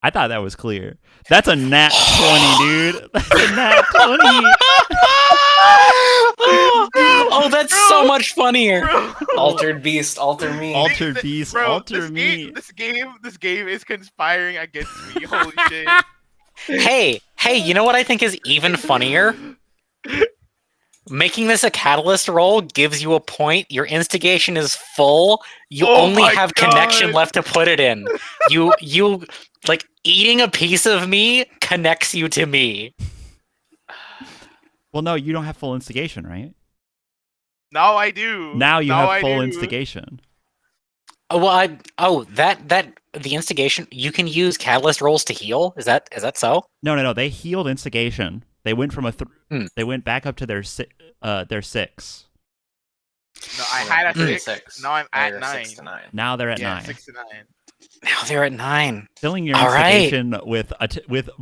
I thought that was clear. That's a nat 20, dude. That's a nat 20. Oh, that's so much funnier. Altered beast, alter me. Alter beast, Bro, alter me. This game is conspiring against me. Holy shit. Hey, you know what I think is even funnier? Making this a catalyst roll gives you a point. Your instigation is full. You Oh only my have God. connection left to put it in. You like eating a piece of me connects you to me. Well, no, you don't have full instigation, right? Now I do. Now you have full do. instigation. Oh, well, that the instigation, you can use catalyst rolls to heal. Is that so? No. They healed instigation. They went from they went back up to their 6. No, I had a 6. Now I'm at 9. 6 to 9. Now they're at Yeah, 9. 6 to 9. Now they're at 9. Filling your All right. instigation with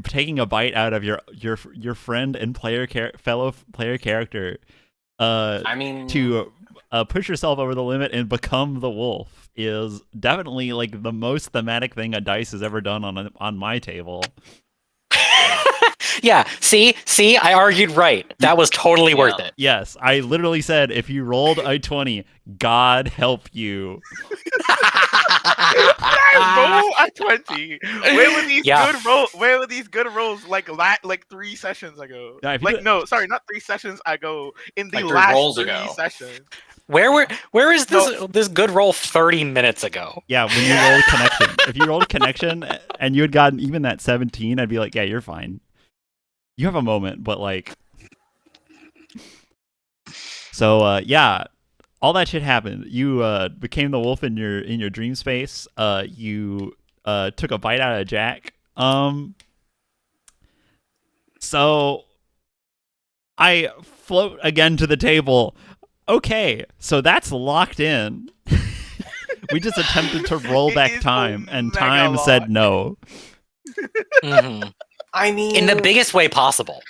taking a bite out of your friend and fellow player character. I mean, To push yourself over the limit and become the wolf is definitely like the most thematic thing a dice has ever done on my table. Yeah, see, I argued right. That was totally worth it. Yes, I literally said if you rolled a 20, God help you. I roll a 20. Where were these Yeah. good rolls? Where were these good rolls like 3 sessions ago? Yeah, if you do- No, sorry, not 3 sessions ago. In the Like 3 last rolls 3 ago. sessions. Where is this good roll 30 minutes ago? Yeah, when you rolled connection. If you rolled connection and you had gotten even that 17, I'd be like, yeah, you're fine. You have a moment, but like... So, yeah. all that shit happened. You became the wolf in your dream space. You took a bite out of Jack. So I float again to the table. Okay, so that's locked in. We just attempted to roll It back is time, a and mega time lock. said no. Mhm. I mean, In the biggest way possible.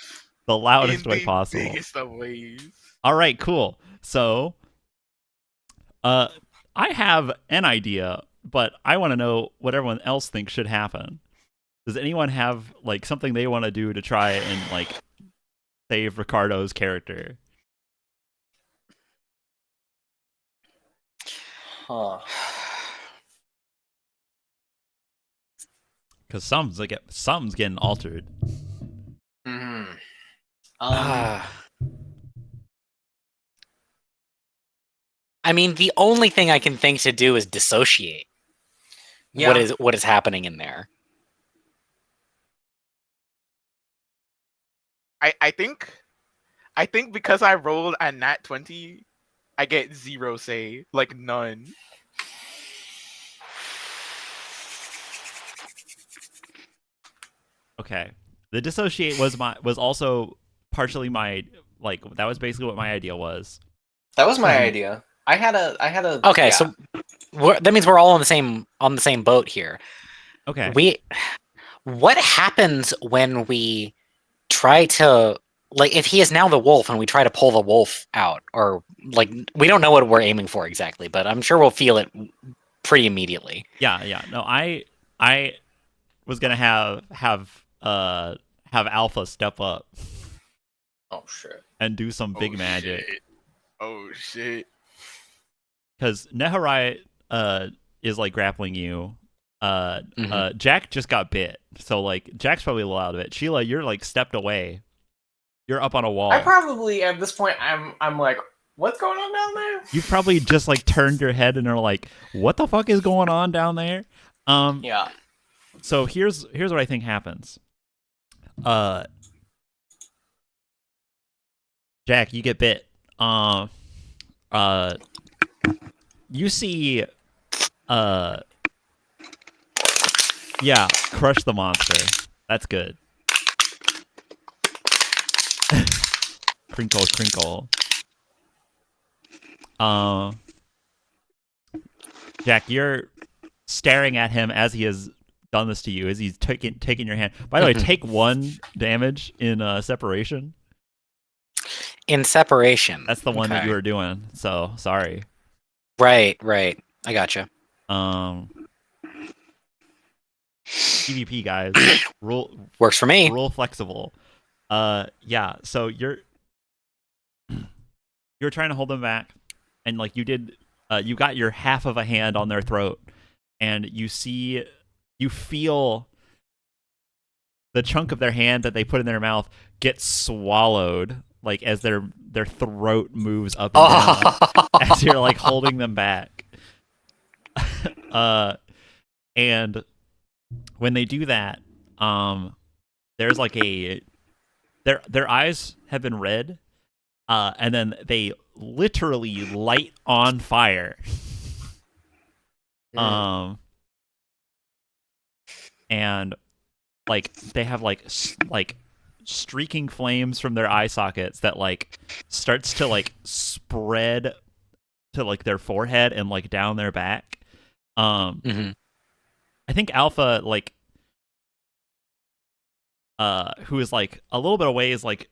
The loudest In way the possible. biggest of ways. All right, cool. So, I have an idea, but I want to know what everyone else thinks should happen. Does anyone have like something they want to do to try and like save Ricardo's character? huh. Because something's getting altered. Hmm. I mean, the only thing I can think to do is dissociate. Yeah. What is happening in there? I think because I rolled a nat 20, I get 0 say, like none. Okay. The dissociate was also partially my like that was basically what my idea was. That was my Mhm. idea. I had a. Okay, yeah. so that means we're all on the same boat here. Okay. What happens when we try to, like, if he is now the wolf and we try to pull the wolf out, or like, we don't know what we're aiming for exactly, but I'm sure we'll feel it pretty immediately. Yeah. No, I was gonna have Alpha step up Oh shit. and do some big Oh, magic. shit. Oh shit. Because Neharai is like grappling you. Mhm. Jack just got bit, so like Jack's probably a little out of it. Sheila, you're like stepped away. You're up on a wall. I probably at this point I'm like, what's going on down there? You've probably just like turned your head and are like, "What the fuck is going on down there?" Yeah. So here's what I think happens. Jack, you get bit. You see, yeah, crush the monster. That's good. Crinkle, crinkle. Jack, you're staring at him as he has done this to you, as he's taking your hand. By the way, take 1 damage in separation. In separation. That's the one that Okay. you were doing. So sorry. Right. I gotcha. PvP guys, Works for me. rule flexible. Yeah. So you're trying to hold them back, and like you did, you got your half of a hand on their throat, and you feel the chunk of their hand that they put in their mouth get swallowed, like as their throat moves up and down as you're like holding them back. And when they do that, there's like their eyes have been red, and then they literally light on fire. And like they have like streaking flames from their eye sockets that like starts to like spread to like their forehead and like down their back. Mhm. I think Alpha like who is like a little bit away is like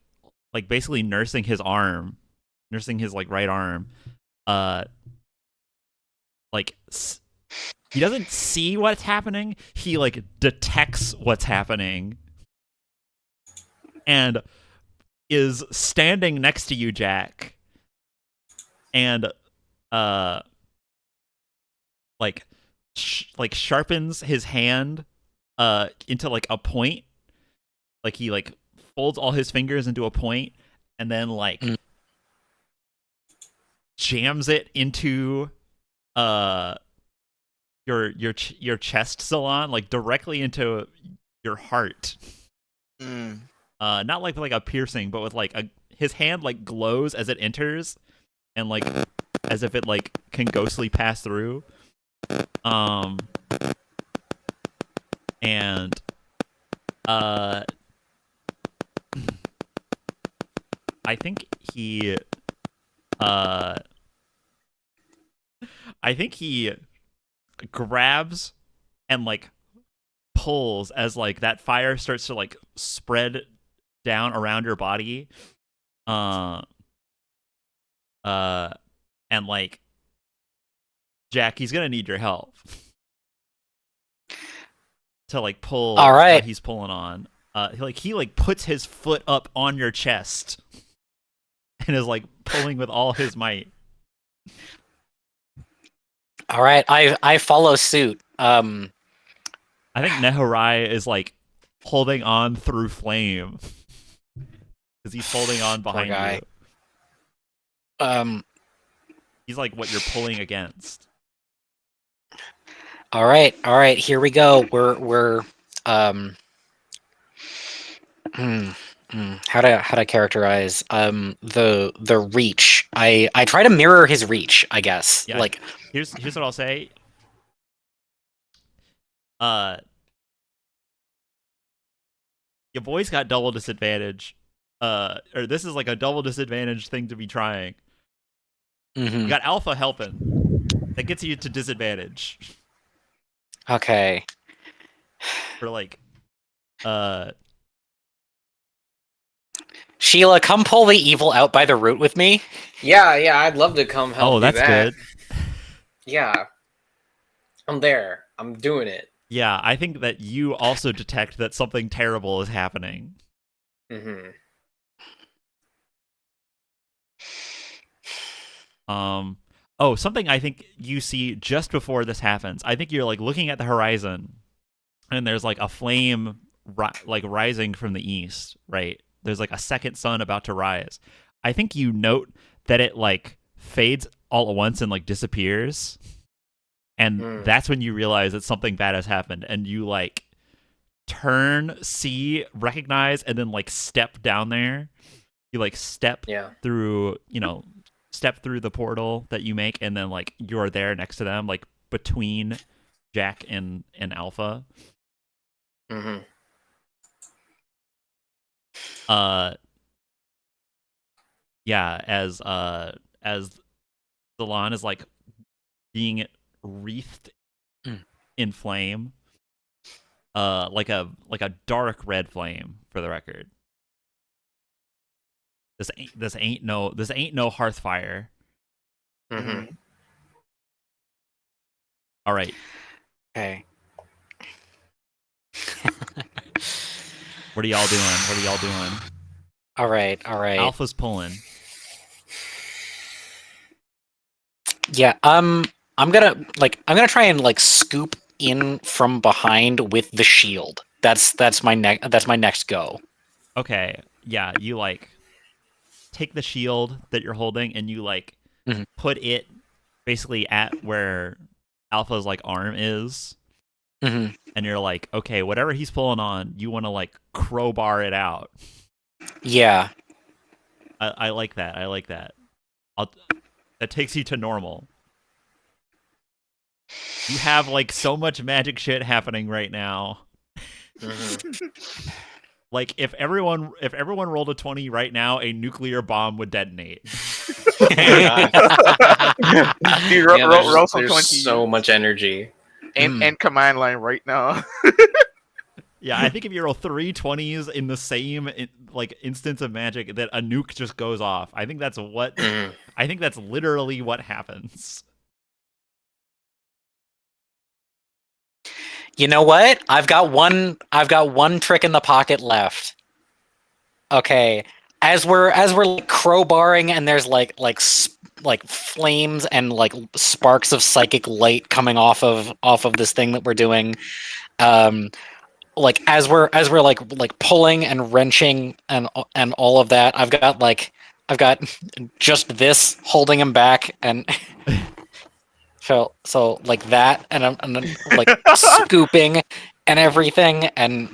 basically nursing his like right arm. Like he doesn't see what's happening. He like detects what's happening and is standing next to you, Jack. And like sharpens his hand into like a point. Like he like folds all his fingers into a point and then like jams it into your chest salon, like directly into your heart. Not like a piercing, but with like his hand like glows as it enters and like as if it like can ghostly pass through. And I think he grabs and like pulls as like that fire starts to like spread down around your body. And like Jack, he's gonna need your help to like pull All right. what he's pulling on. He puts his foot up on your chest and is like pulling with all his might. All right, I follow suit. I think Nehurai is like holding on through flame because he's holding on behind guy. you. He's like what you're pulling against. All right, here we go. We're how to characterize the reach. I try to mirror his reach, I guess. Yeah. Like here's what I'll say. Your boy's got double disadvantage. Or this is like a double disadvantage thing to be trying. You got Alpha helping. That gets you to disadvantage. Okay. For like Sheila, come pull the evil out by the root with me. Yeah, I'd love to come help. Oh, that's do that. good. Yeah, I'm there. I'm doing it. Yeah, I think that you also detect that something terrible is happening. Mm-hmm. Oh, something I think you see just before this happens. I think you're like looking at the horizon, and there's like a flame like rising from the east, right? There's like a second sun about to rise. I think you note that it like fades all at once and like disappears. And that's when you realize that something bad has happened, and you like turn, see, recognize, and then like step down there. You like step through, step through the portal that you make, and then like you're there next to them, like between Jack and Alpha. Mm-hmm. Yeah, as Salon is like being wreathed in flame, like a dark red flame, for the record. This ain't no hearth fire. Mm-hmm. All right. Okay. What are y'all doing? All right. Alpha's pulling. Yeah. I'm gonna try and like scoop in from behind with the shield. That's my next go. Okay. Yeah, you like take the shield that you're holding and you like put it basically at where Alpha's like arm is. Mm-hmm. And you're like, okay, whatever he's pulling on, you want to like crowbar it out. Yeah. I like that. That takes you to normal. You have like so much magic shit happening right now. Mm-hmm. Like if everyone rolled a 20 right now, a nuclear bomb would detonate. Dude, roll some there's 20 so much energy. and command line right now. Yeah, I think if you roll 3 20s in the same like instance of magic, that a nuke just goes off. I think that's literally what happens. You know what? I've got one trick in the pocket left. Okay. As we're like crowbarring and there's like flames and like sparks of psychic light coming off of this thing that we're doing. Like as we're like pulling and wrenching and all of that, I've got just this holding him back, and so like that, and I'm like scooping and everything, and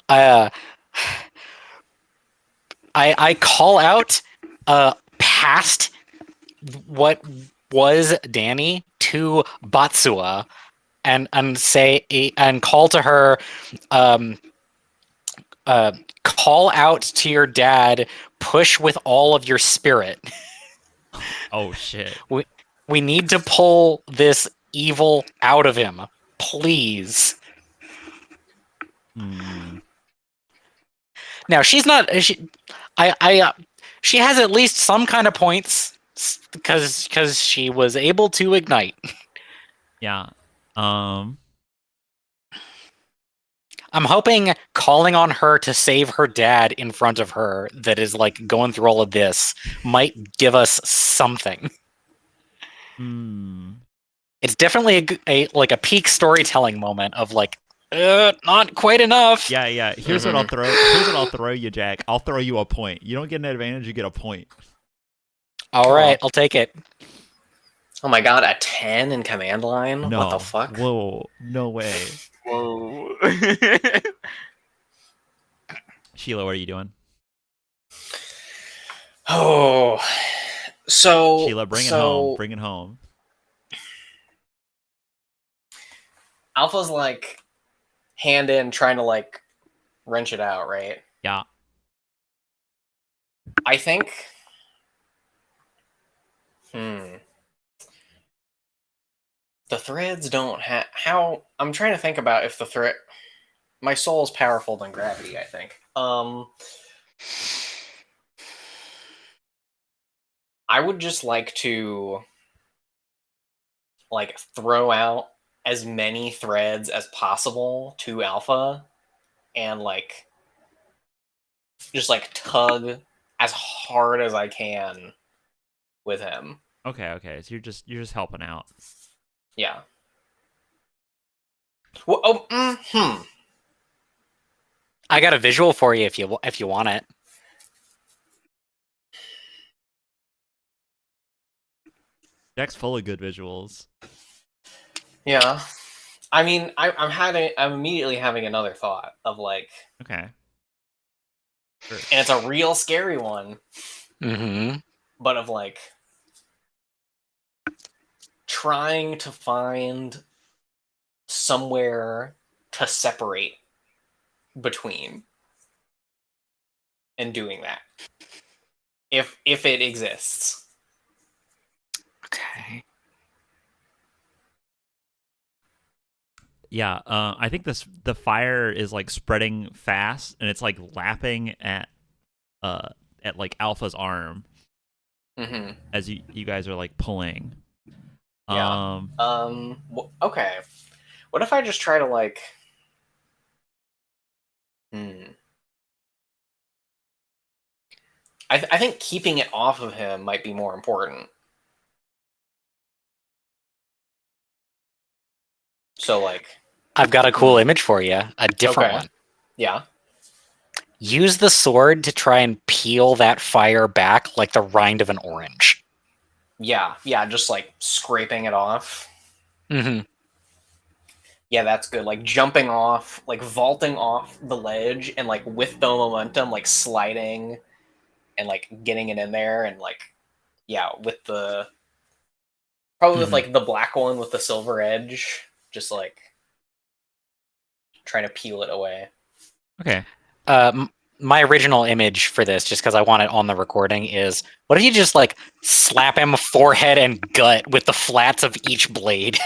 I call out past what was Danny to Batsua and say and call to her, um, call out to your dad, push with all of your spirit. Oh shit. We need to pull this evil out of him, please. Hmm. Now she's not. She has at least some kind of points because she was able to ignite. Yeah. Um. I'm hoping calling on her to save her dad in front of her, that is like going through all of this, might give us something. Hmm. It's definitely a peak storytelling moment of like, not quite enough. Yeah, yeah. Here's what I'll throw. Here's what I'll throw you, Jack. I'll throw you a point. You don't get an advantage. You get a point. All right, I'll take it. Oh my god, a 10 in command line? No. What the fuck? Whoa. No way. Whoa. Sheila, what are you doing? Oh, so Sheila, bring it home. Bring it home. Alpha's like hand in trying to like wrench it out, right? Yeah. I think. The threads don't have how. I'm trying to think about if the thread. My soul is powerful than gravity, I think. I would just like to like throw out as many threads as possible to Alpha and like just like tug as hard as I can with him. Okay. Okay. So you're just helping out. Yeah. Well, I got a visual for you if you want it. Jack's full of good visuals. Yeah. I mean, I'm immediately having another thought of like, Okay. Sure. and it's a real scary one, but of like trying to find somewhere to separate between and doing that if it exists. Okay. Yeah. I think the fire is like spreading fast, and it's like lapping at like Alpha's arm as you guys are like pulling. Yeah. Okay. What if I just try to like? I think keeping it off of him might be more important. So like, I've got a cool image for you. A different one. Yeah. Use the sword to try and peel that fire back like the rind of an orange. Yeah. Just like scraping it off. Mm-hmm. Yeah, that's good. Like jumping off, like vaulting off the ledge, and like with the momentum, like sliding, and like getting it in there, and like, yeah, with the probably with like the black one with the silver edge, just like trying to peel it away. Okay. My original image for this, just because I want it on the recording, is what if you just like slap him forehead and gut with the flats of each blade,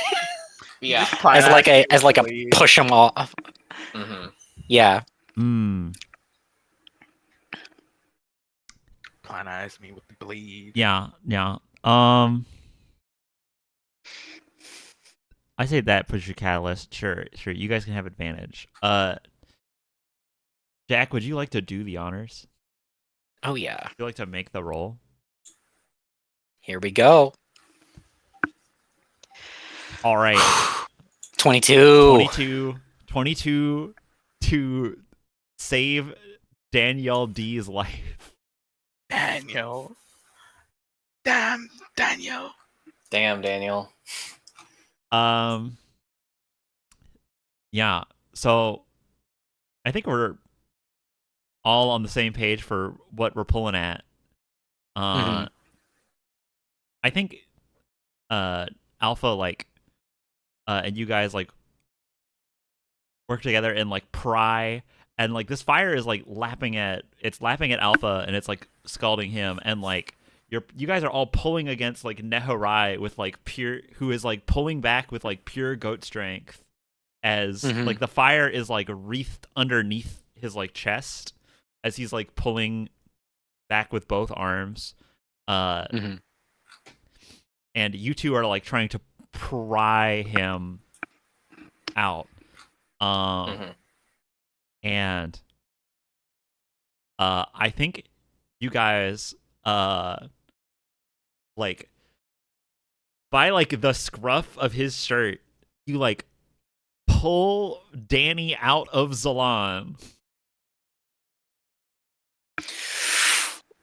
Yeah. as like a push him off. Yeah. Planize me with the blade. Yeah. I say that push your catalyst. Sure. You guys can have advantage. Jack, would you like to do the honors? Oh yeah. Would you like to make the roll? Here we go. All right. 22. 22 to save Danielle D's life. Daniel. Damn, Daniel. Damn, Daniel. Yeah. So I think we're all on the same page for what we're pulling at. I I think Alpha like and you guys like work together and like pry, and like this fire is like lapping at Alpha, and it's like scalding him, and like you guys are all pulling against like Nehorai with like pure, who is like pulling back with like pure goat strength, as like the fire is like wreathed underneath his like chest as he's like pulling back with both arms. And you two are like trying to pry him out. And I think you guys like by like the scruff of his shirt, you like pull Danny out of Zalan.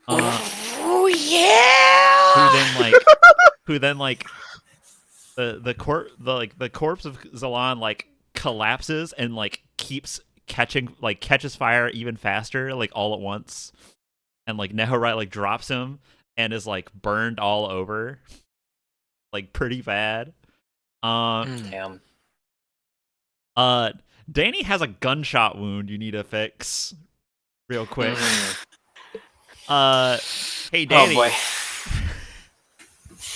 Oh yeah! Who then like the corpse of Zalan like collapses and like keeps catches fire even faster, like all at once, and like Nehorai like drops him and is like burned all over, like pretty bad. Damn. Danny has a gunshot wound you need to fix real quick. Hey Danny. Oh boy.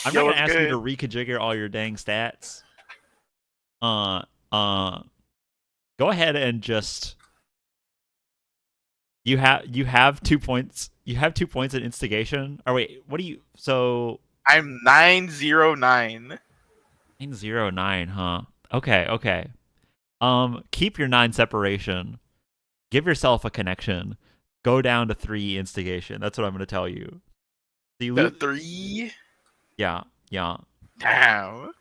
I'm Yo, not gonna what's ask you good? to reconfigure all your dang stats. Go ahead and just you have 2 points. You have 2 points in instigation. Or wait, what do you? So I'm 909. 909, huh? Okay. Keep your 9 separation. Give yourself a connection. Go down to 3 instigation. That's what I'm gonna tell you. So you The lose. 3. Yeah. Damn.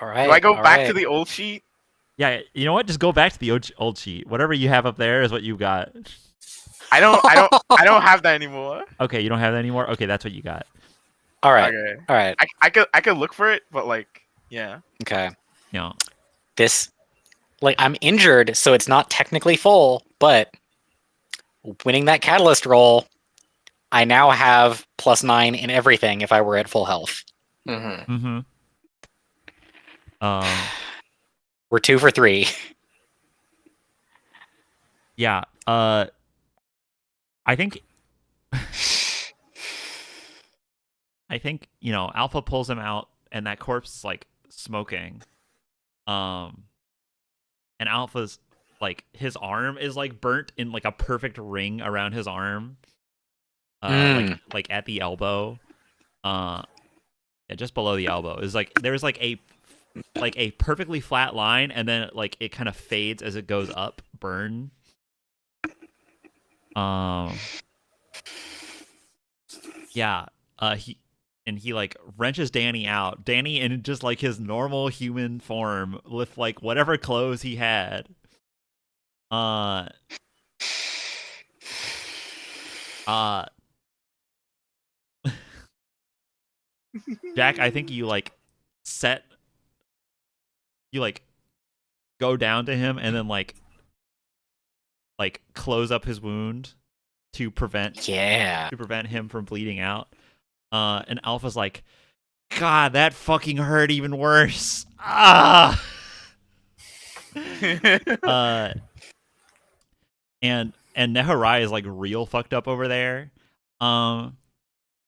All right. Do I go all back right. to the old sheet? Yeah, you know what? Just go back to the old sheet. Whatever you have up there is what you got. I don't have that anymore. Okay, you don't have that anymore? Okay, that's what you got. All right. Okay. All right. I could look for it, but like, yeah. Okay. Yeah. This, like, I'm injured, so it's not technically full, but winning that catalyst roll, I now have +9 in everything if I were at full health. Mm-hmm. We're 2 for 3. Yeah. I think Alpha pulls him out, and that corpse is like smoking. And Alpha's like his arm is like burnt in like a perfect ring around his arm. Like at the elbow. Yeah, just below the elbow. Is like there's like a perfectly flat line, and then like it kind of fades as it goes up, burn. Yeah. He like wrenches Danny out. Danny in just like his normal human form with like whatever clothes he had. Jack, I think you like go down to him and then like close up his wound to prevent him from bleeding out. And Alpha's like, God, that fucking hurt even worse. Ah. And Neharai is like real fucked up over there.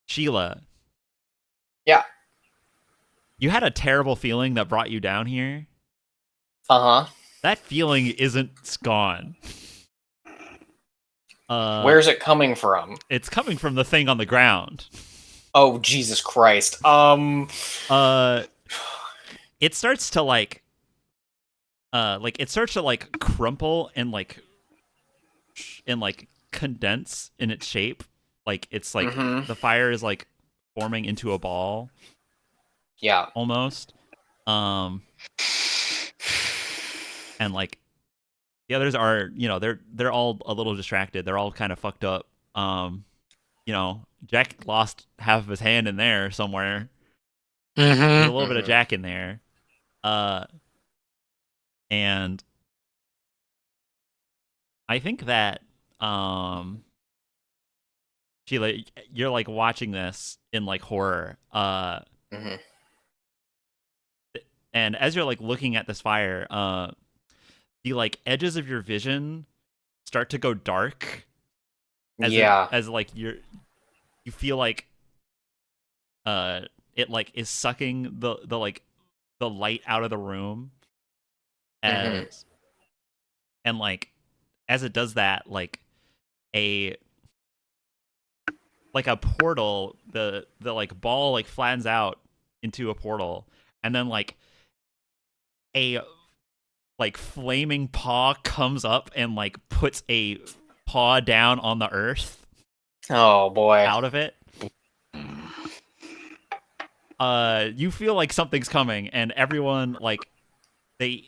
Sheila. Yeah. You had a terrible feeling that brought you down here. That feeling isn't gone. Where's it coming from? It's coming from the thing on the ground. Oh, Jesus Christ. It starts to like crumple and condense in its shape. Like it's like the fire is like forming into a ball. Yeah. Almost. And like the others are, they're all a little distracted. They're all kind of fucked up. Jack lost half of his hand in there somewhere. There's a little bit of Jack in there. And I think that you're like watching this in like horror. Mhm. And as you're like looking at this fire, the like edges of your vision start to go dark Yeah. as like you feel like it like is sucking the like the light out of the room Mhm. as and like as it does that, a like a portal, the like ball like flattens out into a portal, and then like a like flaming paw comes up and like puts a paw down on the earth Oh boy. out of it. You feel like something's coming, and everyone like they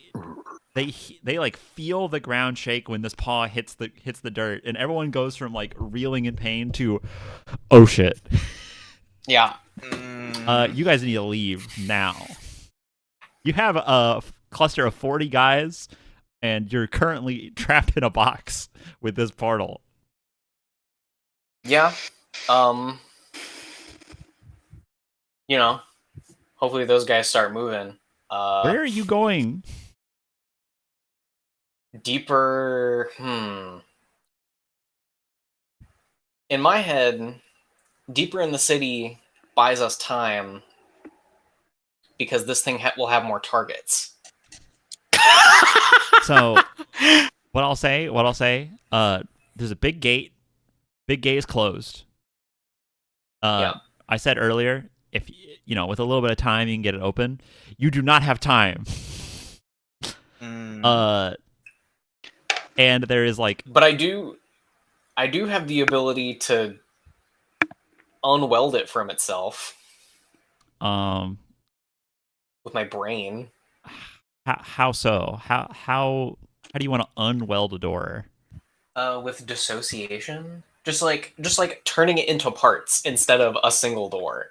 they like feel the ground shake when this paw hits the dirt, and everyone goes from like reeling in pain to oh shit. Yeah. You guys need to leave now. You have a cluster of 40 guys, and you're currently trapped in a box with this portal. Yeah. You know, hopefully those guys start moving. Where are you going? Deeper. In my head, deeper in the city buys us time because this thing will have more targets. So, what I'll say, there's a big gate. Big gate is closed. Yeah. I said earlier, if with a little bit of time, you can get it open. You do not have time. And there is like, But I do have the ability to unweld it from itself with my brain. how so? How do you want to unweld a door? With dissociation, just like turning it into parts instead of a single door.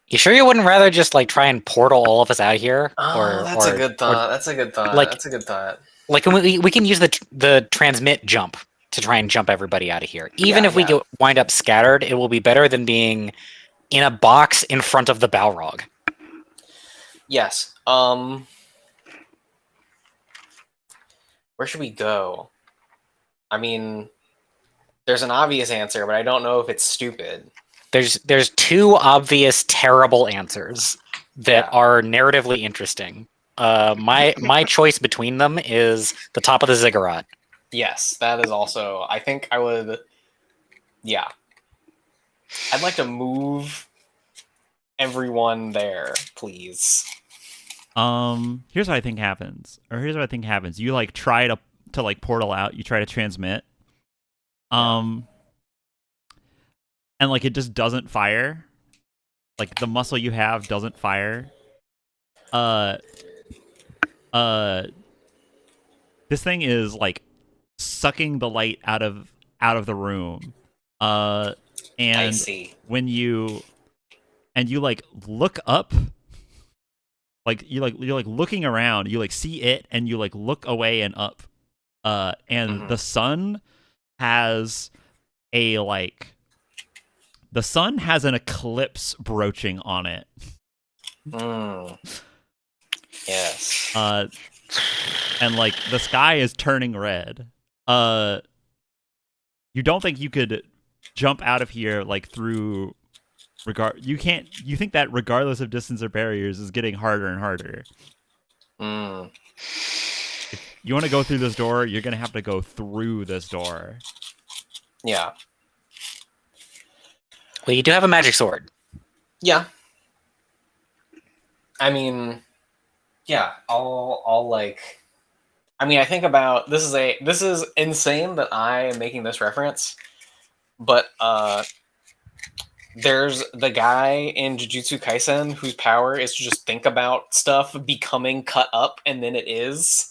You sure you wouldn't rather just like try and portal all of us out here? Oh, that's a good thought. That's a good thought. Like, that's a good thought. Like we can use the transmit jump to try and jump everybody out of here. Even Yeah, if we yeah. wind up scattered, it will be better than being in a box in front of the Balrog. Yes. Where should we go? I mean, there's an obvious answer, but I don't know if it's stupid. There's two obvious terrible answers that are narratively interesting. My choice between them is the top of the ziggurat. Yes, that is also. I think I would. Yeah, I'd like to move everyone there, please. Here's what I think happens. You like try to like portal out. You try to transmit. And like it just doesn't fire. Like the muscle you have doesn't fire. This thing is like sucking the light out of the room. And I see. when you like look up, like you're like looking around, you like see it, and you like look away and up. And the sun has an eclipse broaching on it. Yes. And like the sky is turning red. You don't think you could jump out of here like through you can't. You think that regardless of distance or barriers is getting harder and harder. If you want to go through this door, you're gonna have to go through this door. Yeah. Well, you do have a magic sword. Yeah. I mean, yeah, I'll like. I mean, I think about this is insane that I am making this reference, but there's the guy in Jujutsu Kaisen whose power is to just think about stuff becoming cut up, and then it is.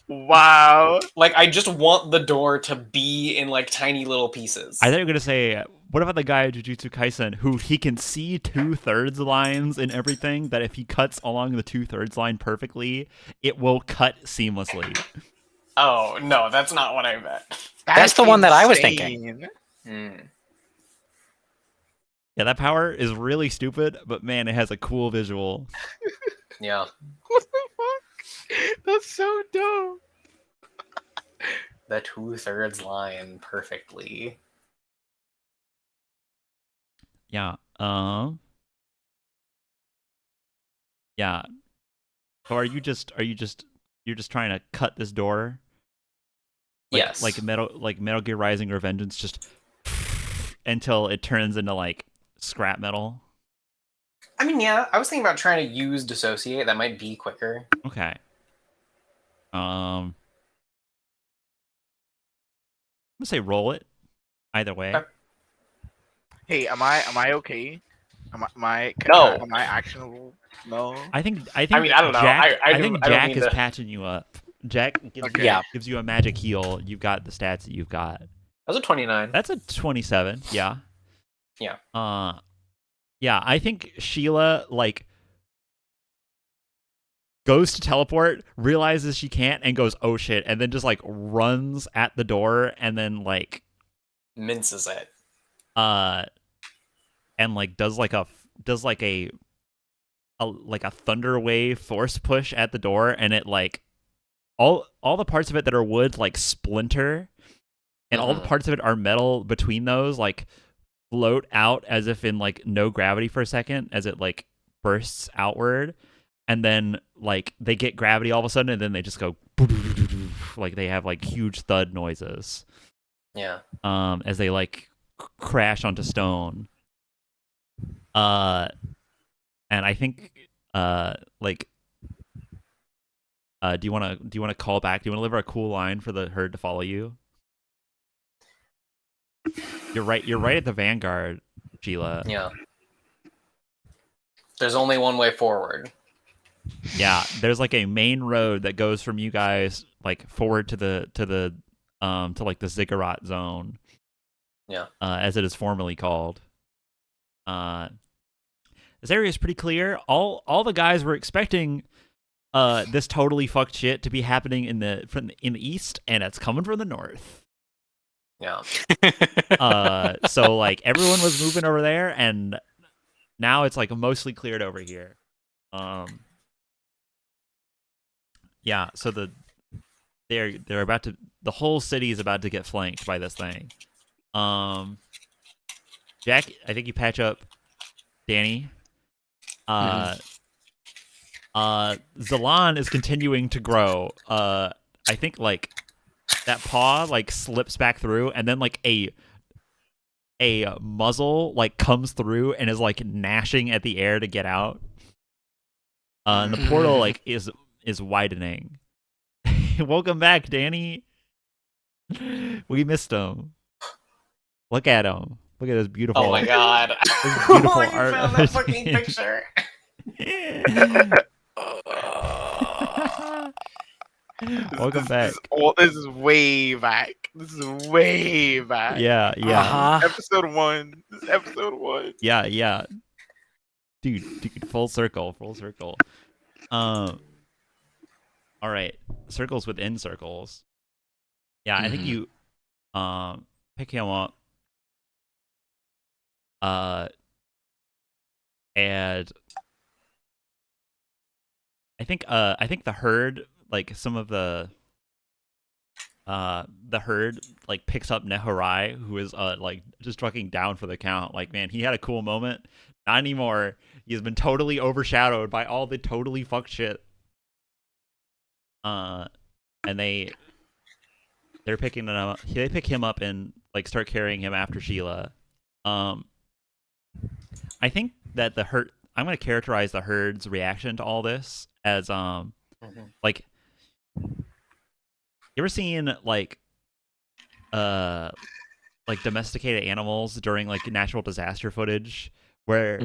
Wow. Like, I just want the door to be in like tiny little pieces. I thought you were gonna say, what about the guy in Jujutsu Kaisen who he can see 2/3 lines and everything? That if he cuts along the 2/3 line perfectly, it will cut seamlessly. Oh no, that's not what I meant. That's the one that I was thinking. insane. Hmm. Yeah, that power is really stupid, but man, it has a cool visual. Yeah. What the fuck? That's so dope. The 2/3 line perfectly. Yeah. Yeah. So you're just trying to cut this door? Yes. Like Metal Gear Rising Revengeance, just until it turns into like scrap metal. I mean, yeah, I was thinking about trying to use dissociate. That might be quicker. Okay. I'm gonna say roll it. Either way. Okay. Hey, am I okay? No. Am I actionable? No. I think I mean, I don't know. Jack, I think don't Jack mean is to- patching you up. Jack Okay. Yeah. gives you a magic heal. You've got the stats that you've got. That was a 29. That's a 27. Yeah. Yeah. Yeah, I think Sheila like goes to teleport, realizes she can't, and goes, "Oh shit!" and then just like runs at the door, and then like Minces it. and like does like a thunder wave force push at the door, and it like all the parts of it that are wood like splinter, and all the parts of it are metal between those like float out as if in like no gravity for a second as it like bursts outward, and then like they get gravity all of a sudden, and then they just go like they have like huge thud noises Yeah. as they like crash onto stone. And I think like do you want to call back? Do you want to deliver a cool line for the herd to follow you? You're right at the vanguard, Sheila. Yeah. There's only one way forward. Yeah, there's like a main road that goes from you guys like forward to the to like the ziggurat zone. Yeah. As it is formally called. This area is pretty clear. All the guys were expecting this totally fucked shit to be happening in the east, and it's coming from the north. Yeah. So like everyone was moving over there, and now it's like mostly cleared over here. Yeah, so they're about to, the whole city is about to get flanked by this thing. Jack, I think you patch up Danny. Zalan is continuing to grow. I think like that paw like slips back through, and then like a muzzle like comes through and is like gnashing at the air to get out. And the portal like is widening. Welcome back, Danny. We missed him. Look at him. Look at this beautiful. Oh my god. This beautiful You art. found that fucking picture. Welcome back. This is way back. This is way back. Yeah. Episode 1. This is episode 1. Yeah. Dude, full circle. All right, circles within circles. Yeah, I think you pick him up. And I think the herd, like some of the herd like picks up Neharai, who is like just fucking down for the count. Like, man, he had a cool moment. Not anymore. He has been totally overshadowed by all the totally fucked shit. And they're picking him up. They pick him up and like start carrying him after Sheila. I think that the herd. I'm going to characterize the herd's reaction to all this as like, you ever seen like domesticated animals during like natural disaster footage where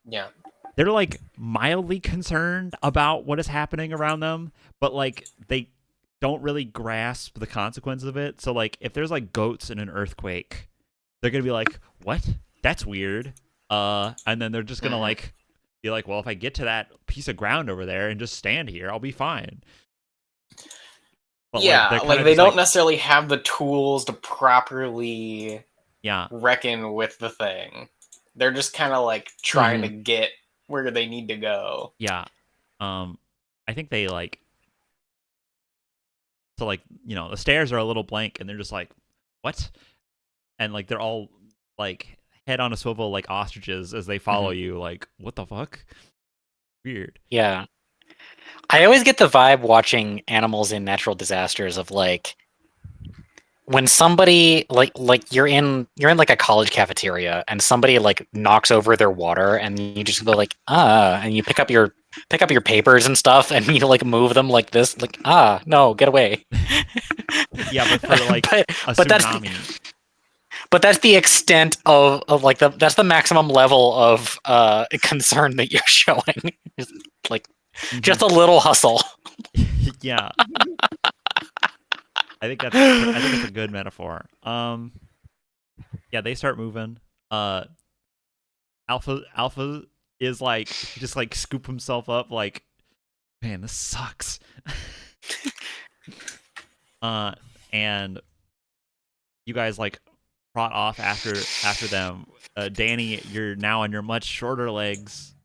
Yeah. they're like mildly concerned about what is happening around them, but like they don't really grasp the consequence of it. So like if there's like goats in an earthquake, they're gonna be like, "What? That's weird." And then they're just gonna like be like, "Well, if I get to that piece of ground over there and just stand here, I'll be fine." But yeah, they're like kinda they just, don't necessarily have the tools to properly yeah, reckon with the thing. They're just kind of like trying to get where they need to go. yeah. I think they like so like the stairs are a little blank and they're just like, "What?" And like they're all like head on a swivel like ostriches as they follow you. Like, what the fuck? Weird. Yeah. I always get the vibe watching animals in natural disasters of like when somebody like you're in like a college cafeteria and somebody like knocks over their water and you just go like and you pick up your papers and stuff and you like move them like this like no, get away. Yeah, but for like but, a but tsunami. that's the extent of like that's the maximum level of concern that you're showing. Like just a little hustle. Yeah. I think it's a good metaphor. Yeah, they start moving. Alpha is like he just like scoop himself up like, man, this sucks. And you guys like trot off after them. Danny, you're now on your much shorter legs,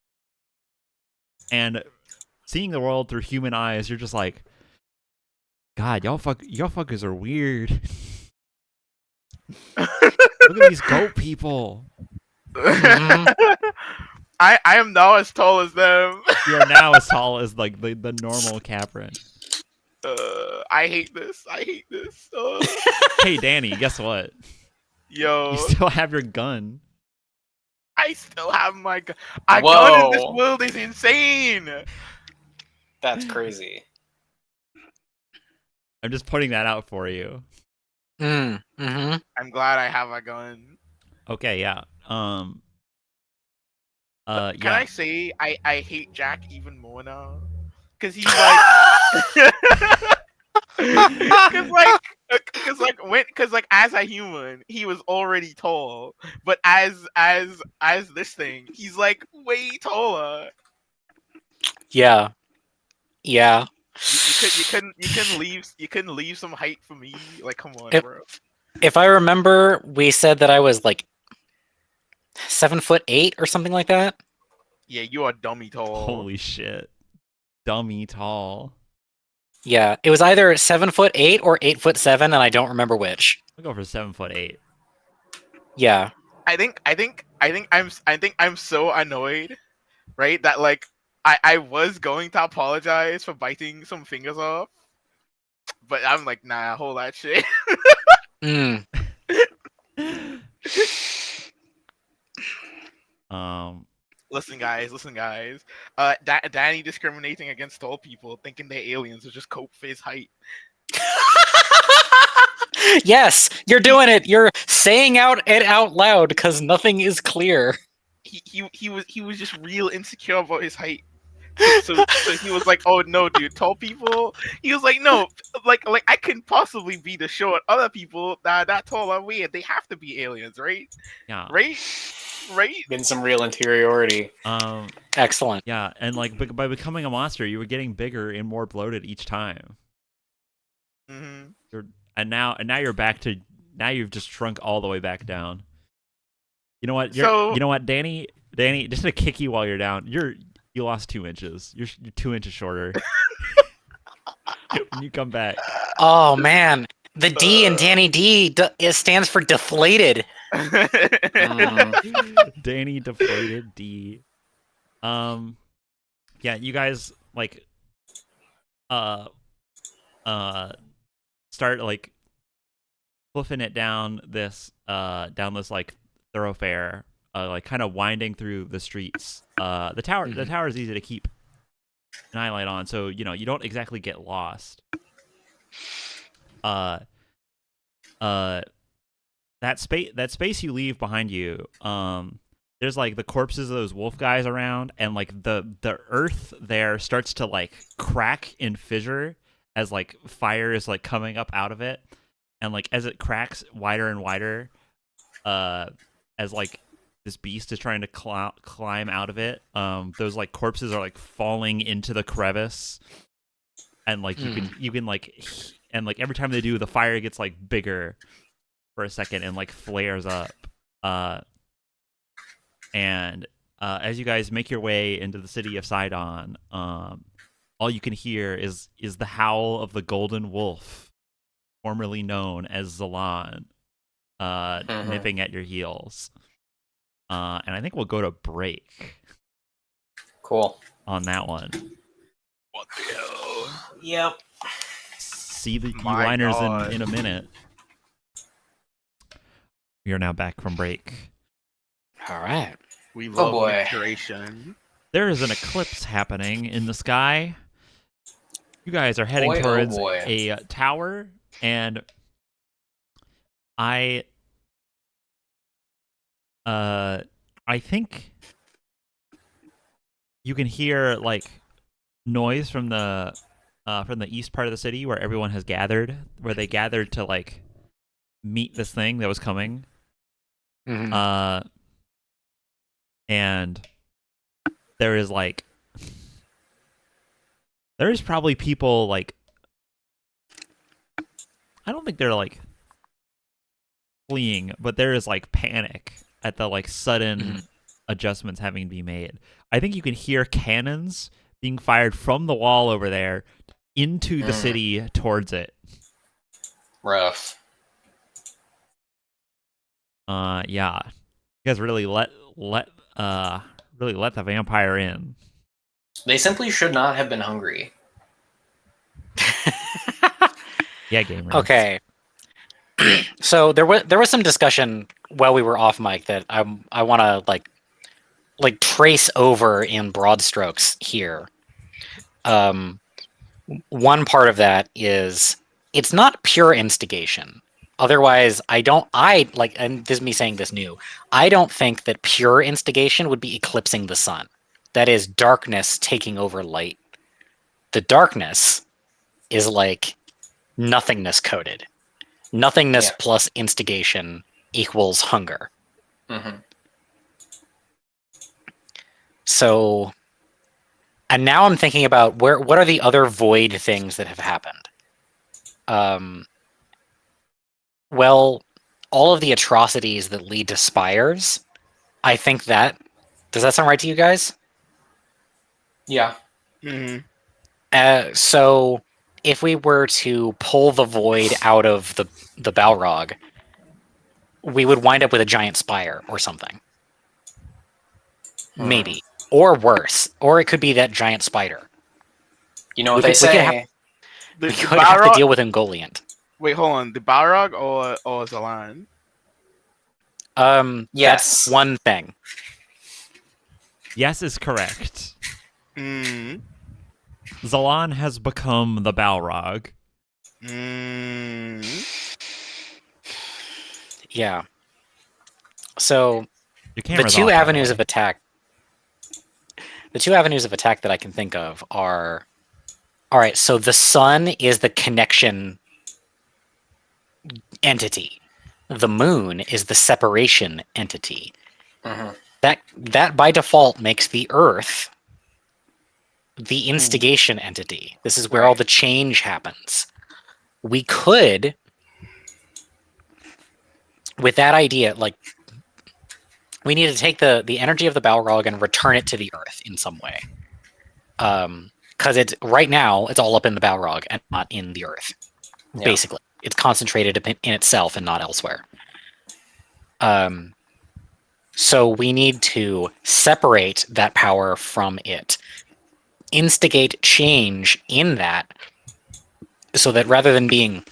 and seeing the world through human eyes, you're just like, God, y'all fuckers are weird. Look at these goat people. I am now as tall as them. You are now as tall as like the normal Caprin. I hate this. I hate this. Hey, Danny, guess what? Yo, You still have your gun. I still have my gun. A gun in this world is insane. That's crazy. I'm just putting that out for you. I'm glad I have a gun. Okay, yeah. Can Yeah. I say I hate Jack even more now? Because he's like, because like as a human he was already tall, but as this thing he's like way taller. Yeah. You couldn't leave some height for me. Like, come on, bro. If I remember, we said that I was like 7'8" or something like that. Yeah, you are dummy tall. Holy shit. Dummy tall. Yeah, it was either 7'8" or 8'7", and I don't remember which. I'll go for 7'8". Yeah. I think I'm so annoyed, right? That like I was going to apologize for biting some fingers off, but I'm like, nah, hold that shit. Listen, guys. Danny discriminating against tall people, thinking they're aliens, is just cope for his height. Yes, you're doing it. You're saying it out loud because nothing is clear. He was just real insecure about his height. So he was like, "Oh no, dude, tall people." He was like, "No, like I couldn't possibly be the short. Other people that tall are weird. They have to be aliens, right? Yeah. Right." Getting some real interiority. Excellent. Yeah, and like by becoming a monster, you were getting bigger and more bloated each time. And now you're back to you've just shrunk all the way back down. You know what? You know what, Danny, just to kick you while you're down, you lost 2 inches. You're 2 inches shorter. When you come back. Oh man, the D in Danny D it stands for deflated. Danny deflated D. Yeah, you guys like start like flipping it down this like thoroughfare, like kind of winding through the streets. The tower is easy to keep an eye light on, so you don't exactly get lost. That space you leave behind you, there's like the corpses of those wolf guys around, and like the earth there starts to like crack and fissure as like fire is like coming up out of it, and like as it cracks wider and wider, as like this beast is trying to climb out of it, those like corpses are like falling into the crevice, and like you can like, and like every time they do, the fire gets like bigger for a second and like flares up, and as you guys make your way into the city of Sidon, all you can hear is the howl of the golden wolf, formerly known as Zalan, nipping at your heels. And I think we'll go to break Cool. on that one. What the hell? Yep. See the My liners God. in a minute. We are now back from break. All right. We love boy. iteration. There is an eclipse happening in the sky. You guys are heading Boy, oh towards boy. a tower, and I think you can hear like noise from the east part of the city where everyone has gathered, where they gathered to like meet this thing that was coming. Mhm. And there is probably people like, I don't think they're like fleeing, but there is like panic at the like sudden adjustments having to be made. I think you can hear cannons being fired from the wall over there into the city towards it. Rough. Yeah. You guys really let the vampire in. They simply should not have been hungry. Yeah, gamer. Okay. So there was some discussion while we were off mic that I want to like trace over in broad strokes here. One part of that is it's not pure instigation. Otherwise, and this is me saying this new. I don't think that pure instigation would be eclipsing the sun. That is darkness taking over light. The darkness is like nothingness coded. Nothingness plus instigation equals hunger. Mm-hmm. So, and now I'm thinking about what are the other void things that have happened? Well, all of the atrocities that lead to spires, I think that, does that sound right to you guys? Yeah. Mm-hmm. So if we were to pull the void out of the Balrog, we would wind up with a giant spire or something. Maybe. Or worse. Or it could be that giant spider. You know what they say? We could have to deal with Ungoliant. Wait, hold on. The Balrog or Zalan? Yes. That's one thing. Yes is correct. Mm. Zalan has become the Balrog. Mm. Yeah. So Your the camera's two off, by the avenues way. of attack that I can think of are, all right, so the sun is the connection entity. The moon is the separation entity. Mm-hmm. That by default makes the earth the instigation entity. This is where all the change happens. We could, with that idea, like, we need to take the energy of the Balrog and return it to the earth in some way. Because it's right now it's all up in the Balrog and not in the earth. Yeah. Basically, it's concentrated in itself and not elsewhere. So we need to separate that power from it, instigate change in that, so that rather than being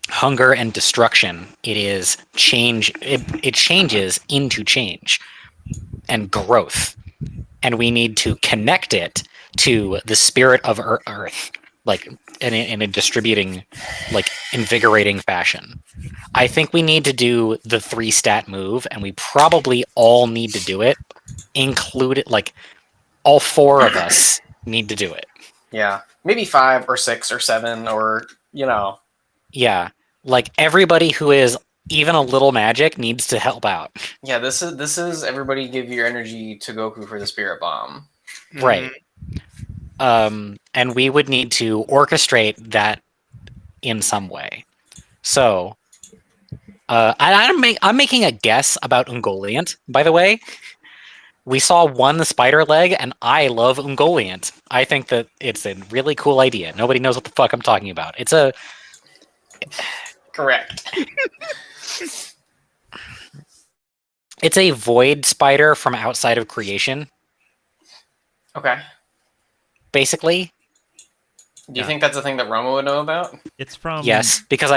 hunger and destruction, it is change. It changes into change and growth, and we need to connect it to the spirit of Earth, like in a distributing, like invigorating fashion. I think we need to do the 3-stat move, and we probably all need to do it. Include it, like all 4 of us need to do it. Yeah. maybe 5 or 6 or 7 or Yeah, like everybody who is even a little magic needs to help out. Yeah, this is everybody give your energy to Goku for the spirit bomb. Right. And we would need to orchestrate that in some way. So, I'm making a guess about Ungoliant, by the way. We saw one spider leg, and I love Ungoliant. I think that it's a really cool idea. Nobody knows what the fuck I'm talking about. Correct. It's a void spider from outside of creation, Okay. basically. Do you think that's a thing that Roma would know about? It's from Yes, because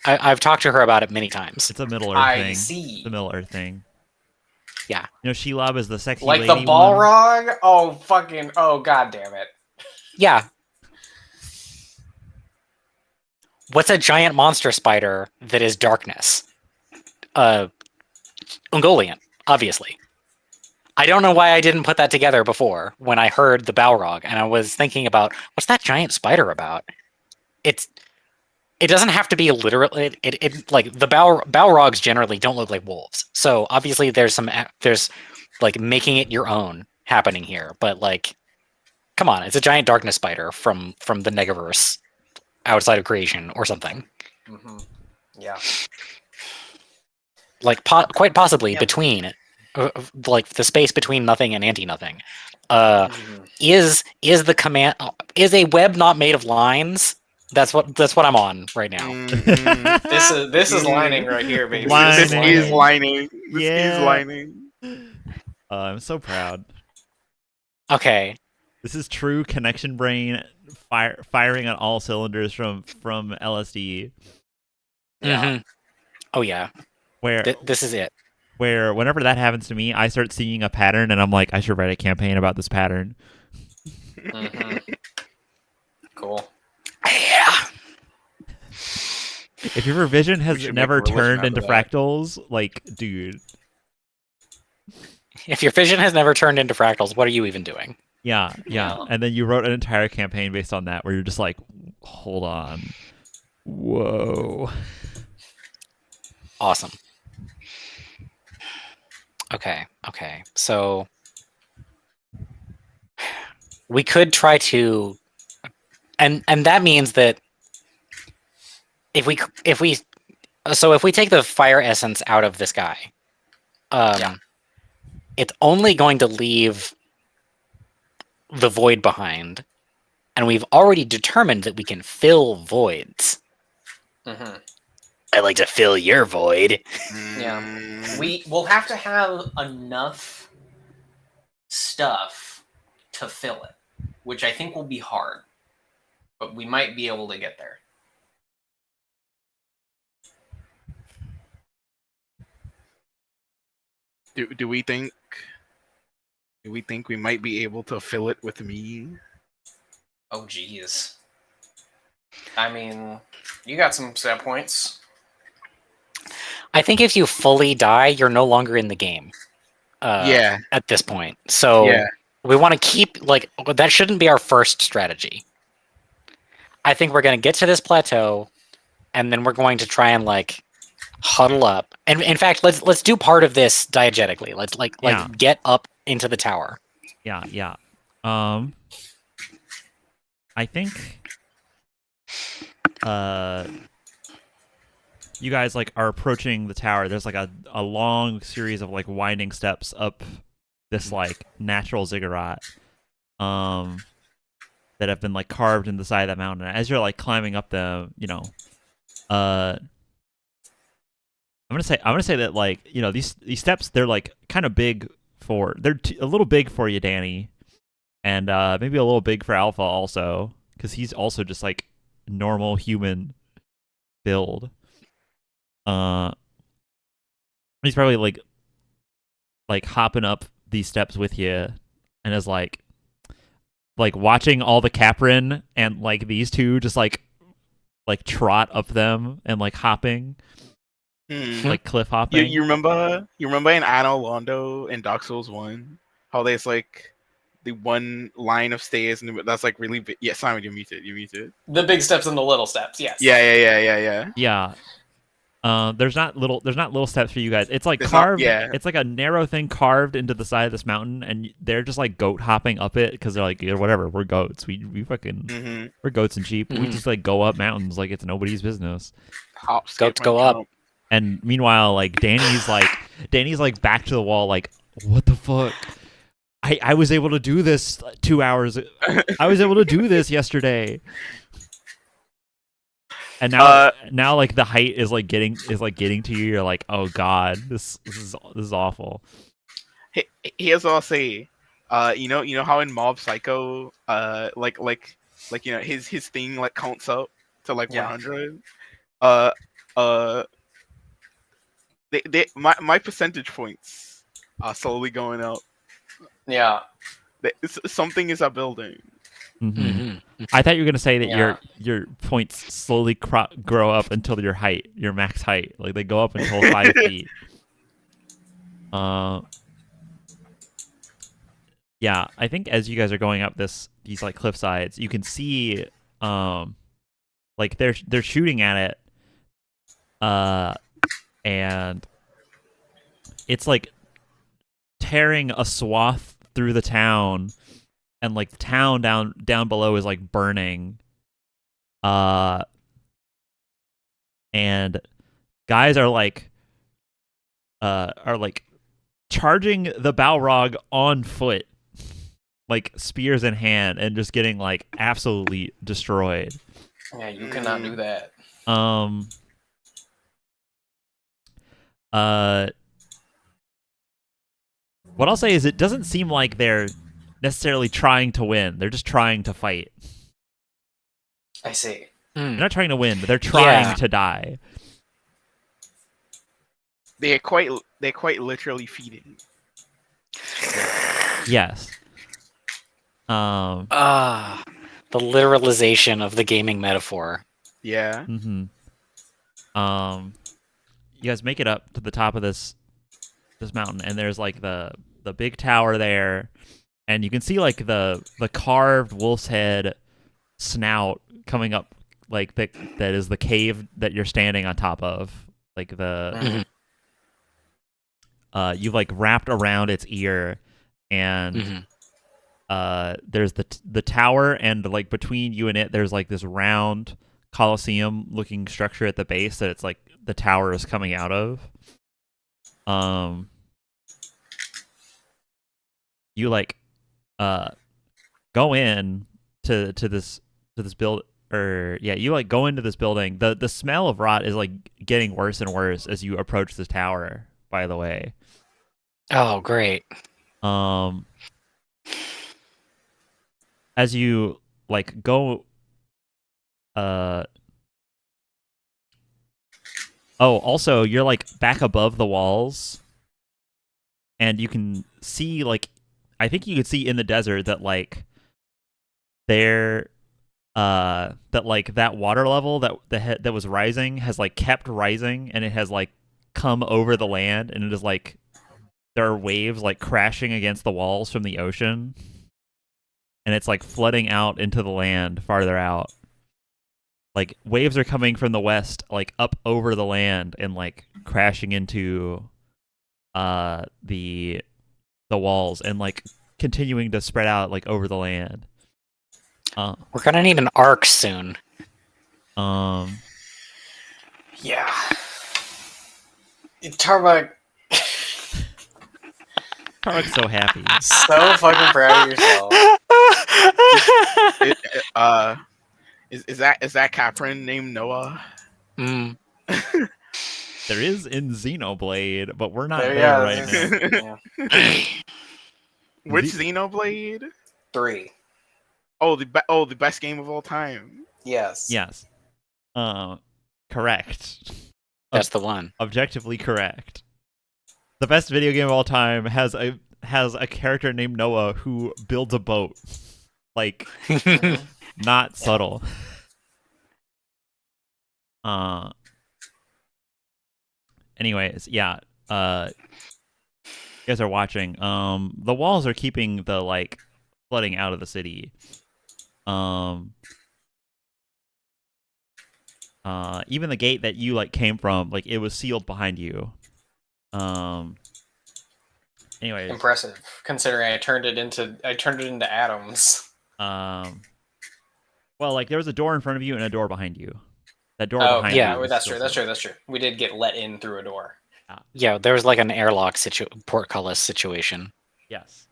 I've talked to her about it many times. It's a Middle Earth I thing. see. The Middle Earth thing. Yeah. You know, Shelob is the sexy Like lady the one. Balrog? Oh god damn it. Yeah. What's a giant monster spider that is darkness? Ungoliant, obviously. I don't know why I didn't put that together before when I heard the Balrog, and I was thinking about what's that giant spider about? It doesn't have to be literally. It like the Balrogs generally don't look like wolves, so obviously there's like making it your own happening here. But like, come on, it's a giant darkness spider from the Negaverse, outside of creation or something. Mm-hmm. Yeah. Like quite possibly Yep. between like the space between nothing and anti-nothing Mhm. is the command is a web not made of lines. That's what I'm on right now. This is lining right here, baby. Lining. This is lining. This Yeah. is lining. I'm so proud. Okay, This is true connection brain firing on all cylinders from LSD. Yeah. mhm. Oh yeah, Where this is it. where whenever that happens to me, I start seeing a pattern and I'm like, I should write a campaign about this pattern. Mhm. Cool. Yeah. If your revision has should never make a religion turned out into of that. fractals, like, dude. If your vision has never turned into fractals, what are you even doing? Yeah. Yeah. And then you wrote an entire campaign based on that where you're just like, hold on. Whoa. Awesome. Okay. So we could try to, and that means that if we take the fire essence out of this guy, Yeah. it's only going to leave the void behind, and we've already determined that we can fill voids. Mm-hmm. I like to fill your void. Yeah. We will have to have enough stuff to fill it, which I think will be hard, but we might be able to get there. Do we think we might be able to fill it with me? Oh, geez. I mean, you got some set points. I think if you fully die, you're no longer in the game. Yeah. At this point, so Yeah. we want to keep that shouldn't be our first strategy. I think we're going to get to this plateau, and then we're going to try and huddle up. And in fact, let's do part of this diegetically. Let's Yeah. get up into the tower. Yeah. I think you guys are approaching the tower. There's a long series of winding steps up this natural ziggurat that have been carved in the side of that mountain. As you're climbing up them, I'm gonna say that these steps, they're kind of big they're a little big for you, Danny, and maybe a little big for Alpha also, because he's also just normal human build. He's probably hopping up these steps with you, and is watching all the Caprin and these two just trot up them and hopping, cliff hopping. You remember in Anno Londo in Dark Souls 1 how there's the one line of stairs that's like really big. Yeah, Simon, you're muted. You're muted. The big steps and the little steps. Yes. Yeah. Yeah. There's not little steps for you guys. It's like There's not- carved. yeah. It's like a narrow thing carved into the side of this mountain, and they're just like goat hopping up it because they're like, yeah, whatever. We're goats. We fucking Mm-hmm. we're goats and sheep. We Mhm. just like go up mountains like it's nobody's business. Hop, Goats skip, go and up. jump. And meanwhile, like Danny's like back to the wall. Like, what the fuck? I was able to do this 2 hours. I was able to do this yesterday. And now like the height is like getting to you. You're like, oh god, this is awful. Here's what I'll say. You know how in Mob Psycho, like you know his thing like counts up to like Yeah. 100. My percentage points are slowly going up. Yeah. Something is a building. Mm-hmm. I thought you were gonna say that Yeah. your points slowly grow up until your height, your max height. Like they go up until 5 feet. Yeah, I think as you guys are going up these like cliff sides, you can see like they're shooting at it, and it's like tearing a swath through the town, and like the town down below is like burning, and guys are like charging the Balrog on foot, like spears in hand, and just getting like absolutely destroyed. Yeah, you cannot do that. What I'll say is it doesn't seem like they're necessarily trying to win. They're just trying to fight. I see. They're not trying to win, but they're trying Yeah. to die. They're quite literally feeding. Yes. The literalization of the gaming metaphor. Yeah. Mm-hmm. You guys make it up to the top of this mountain, and there's like the big tower there, and you can see like the carved wolf's head snout coming up, like that is the cave that you're standing on top of. Like the you've like wrapped around its ear, and there's the tower, and like between you and it there's like this round Colosseum looking structure at the base that it's like the tower is coming out of. You like go in to this build, or yeah, you like go into this building. The smell of rot is like getting worse and worse as you approach this tower, by the way. Oh, great. As you like go also you're like back above the walls, and you can see like, I think you could see in the desert that like there that like that water level that was rising has like kept rising, and it has like come over the land, and it is like there are waves like crashing against the walls from the ocean, and it's like flooding out into the land farther out. Like waves are coming from the west, like up over the land, and like crashing into the walls, and like continuing to spread out like over the land. We're gonna need an arc soon. Yeah. Tarmac, Tarmak's so happy. so fucking proud of yourself. Is that Caprin named Noah? Mm. There is in Xenoblade, but we're not there yeah, right now. Yeah. Which Xenoblade? 3. Oh, the best game of all time. Yes. Yes. Correct. That's the one. Objectively correct. The best video game of all time has a character named Noah who builds a boat. Like, not subtle. Anyways, yeah. You guys are watching. The walls are keeping the like flooding out of the city. Even the gate that you like came from, like it was sealed behind you. Anyways, Impressive, considering I turned it into atoms. well, like there was a door in front of you and a door behind you. That door Oh, behind okay, Yeah. you. yeah, Was that's still true. That's sealed. true. That's true. We did get let in through a door. Yeah, there was like an airlock portcullis situation. Yes.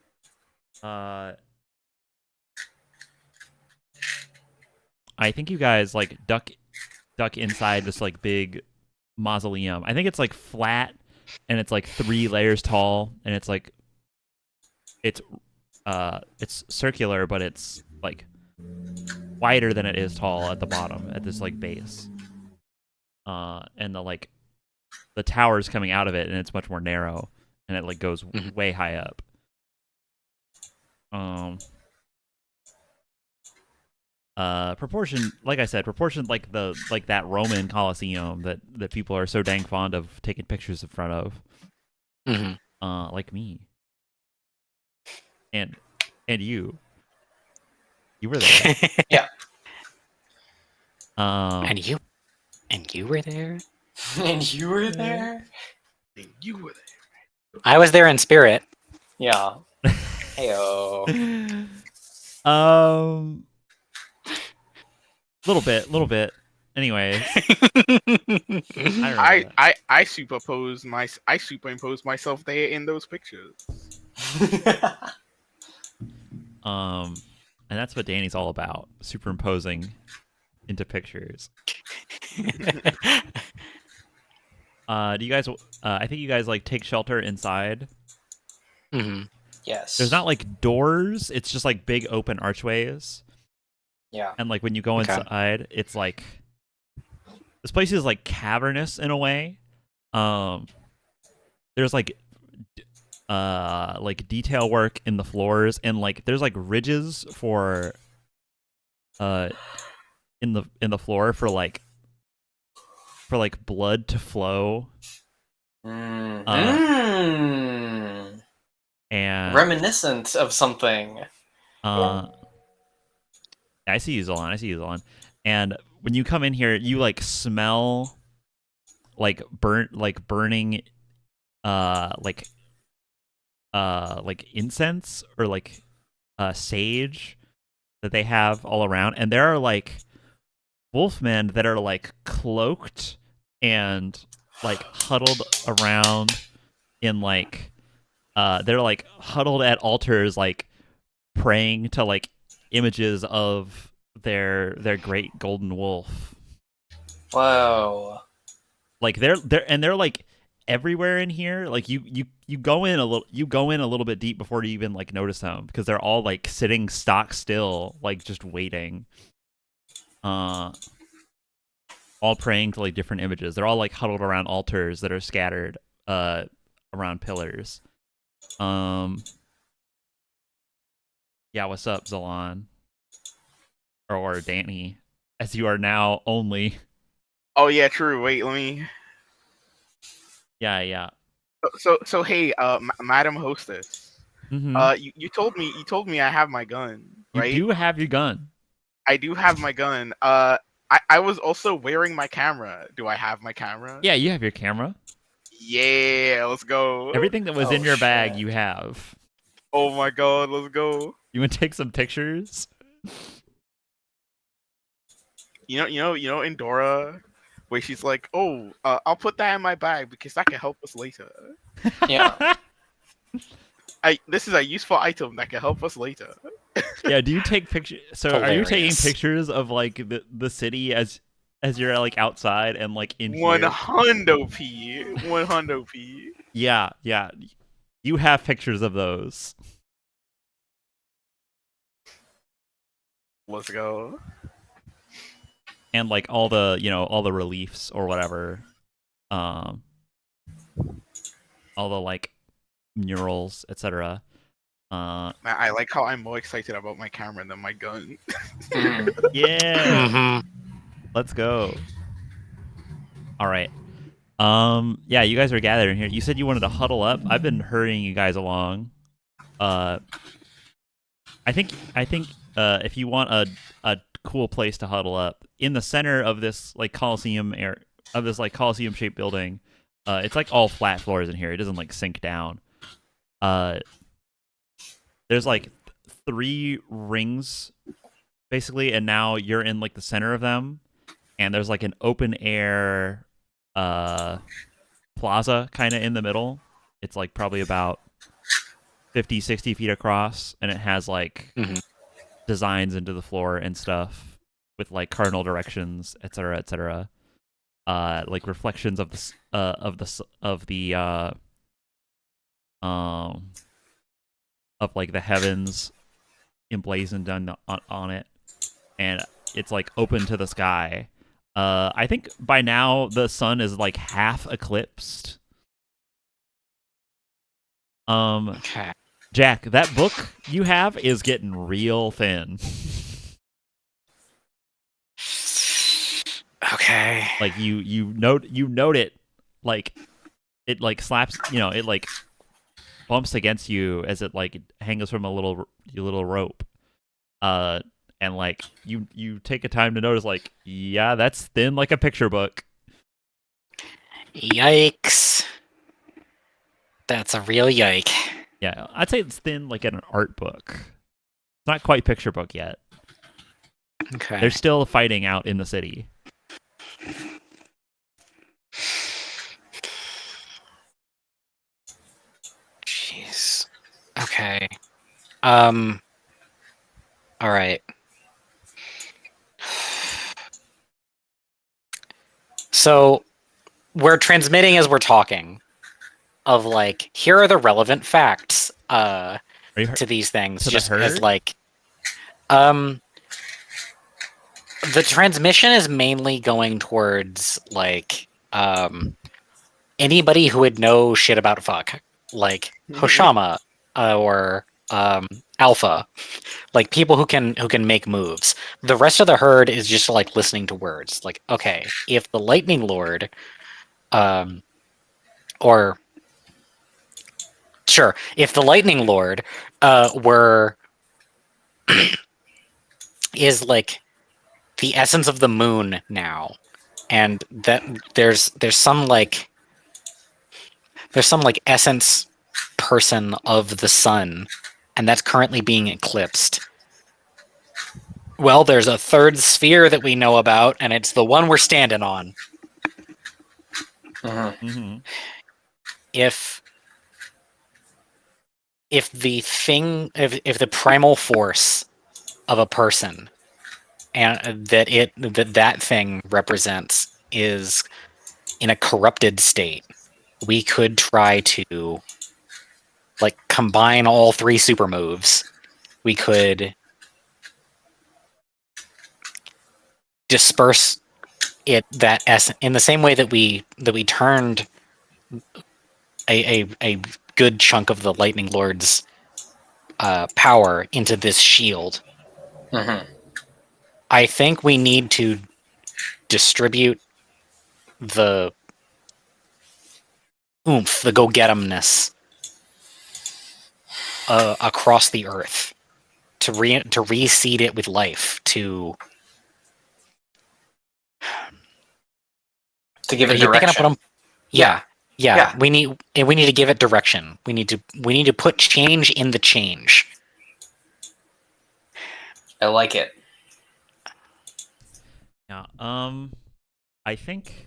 I think you guys like duck inside this like big mausoleum. I think it's like flat and it's like 3 layers tall and it's like it's circular but it's like wider than it is tall at the bottom at this like base. And the tower's coming out of it and it's much more narrow and it like goes way high up. Proportion, like I said, proportion like that Roman Colosseum that people are so dang fond of taking pictures in front of. Like me. And you were there. Yeah. And you were there? And you were there? You were there. I was there in spirit. Yeah. Heyo. Little bit. Anyways, I I superimpose myself there in those pictures. and that's what Danny's all about, superimposing into pictures. Do you guys? I think you guys like take shelter inside. Yes. There's not like doors; it's just like big open archways. Yeah. And like when you go inside, it's like this place is like cavernous in a way. There's like detail work in the floors and like there's like ridges for in the floor for like blood to flow. And reminiscent of something. I see you, Zolan. And when you come in here, you like smell like burning like incense or like sage that they have all around, and there are like wolfmen that are like cloaked and like huddled around in like they're like huddled at altars like praying to like images of their great golden wolf. Whoa. Like they're like everywhere in here. Like you go in a little bit deep before you even like notice them because they're all like sitting stock still, like just waiting. All praying to like different images. They're all like huddled around altars that are scattered around pillars. Yeah, what's up, Zolan? Or Danny, as you are now only. Oh yeah, true. Wait, let me. Yeah. So hey, Madam Hostess. Mm-hmm. You told me I have my gun, right? You do have your gun. I do have my gun. I was also wearing my camera. Do I have my camera? Yeah, you have your camera. Yeah, let's go. Everything that was in your bag, you have. Oh my god, let's go. You want to take some pictures? You know, in Dora, where she's like, "Oh, I'll put that in my bag because that can help us later." Yeah. This is a useful item that can help us later. Yeah. Do you take pictures? So, Hilarious. are you taking pictures of like the city as you're like outside and like in here? 100p. Yeah. You have pictures of those. Let's go. And like all the all the reliefs or whatever, all the like murals, etc. Man, I like how I'm more excited about my camera than my gun. Yeah. Let's go. All right. Yeah, you guys are gathered in here. You said you wanted to huddle up. I've been hurrying you guys along. think if you want a cool place to huddle up in the center of this like Coliseum Coliseum shaped building, it's like all flat floors in here. It doesn't like sink down. There's like 3 rings basically, and now you're in like the center of them, and there's like an open air plaza kind of in the middle. It's like probably about 50, 60 feet across, and it has like designs into the floor and stuff with like cardinal directions, etc., etc. Like reflections of the of like the heavens emblazoned on it, and it's like open to the sky. I think by now the sun is like half eclipsed. Okay. Jack, that book you have is getting real thin. Okay. Like you note it, like it like slaps, it like bumps against you as it like hangs from a little rope. And like you take a time to notice, like, yeah, that's thin like a picture book. Yikes. That's a real yike. Yeah, I'd say it's thin like an art book. It's not quite picture book yet. Okay. They're still fighting out in the city. Jeez. Okay. All right. So we're transmitting as we're talking of like, here are the relevant facts Are you to these things, to the just as herd? like the transmission is mainly going towards like anybody who would know shit about fuck, like Hoshama or Alpha, like people who can make moves. The rest of the herd is just like listening to words. Like, okay, if the Lightning Lord, or sure, if the Lightning Lord were is like the essence of the moon now, and that there's some like essence person of the sun, and that's currently being eclipsed. Well, there's a third sphere that we know about, and it's the one we're standing on. Mm-hmm. If the thing, if the primal force of a person, and that thing represents, is in a corrupted state, we could try to like combine all 3 super moves. We could disperse it, that essence, in the same way that we turned a good chunk of the Lightning Lord's power into this shield. I think we need to distribute the oomph, the go-get-emness across the earth to reseed it with life, to give it Are you picking up direction. what I'm? Yeah. Yeah. We need to give it direction. We need to put change in the change. I like it. Yeah. I think.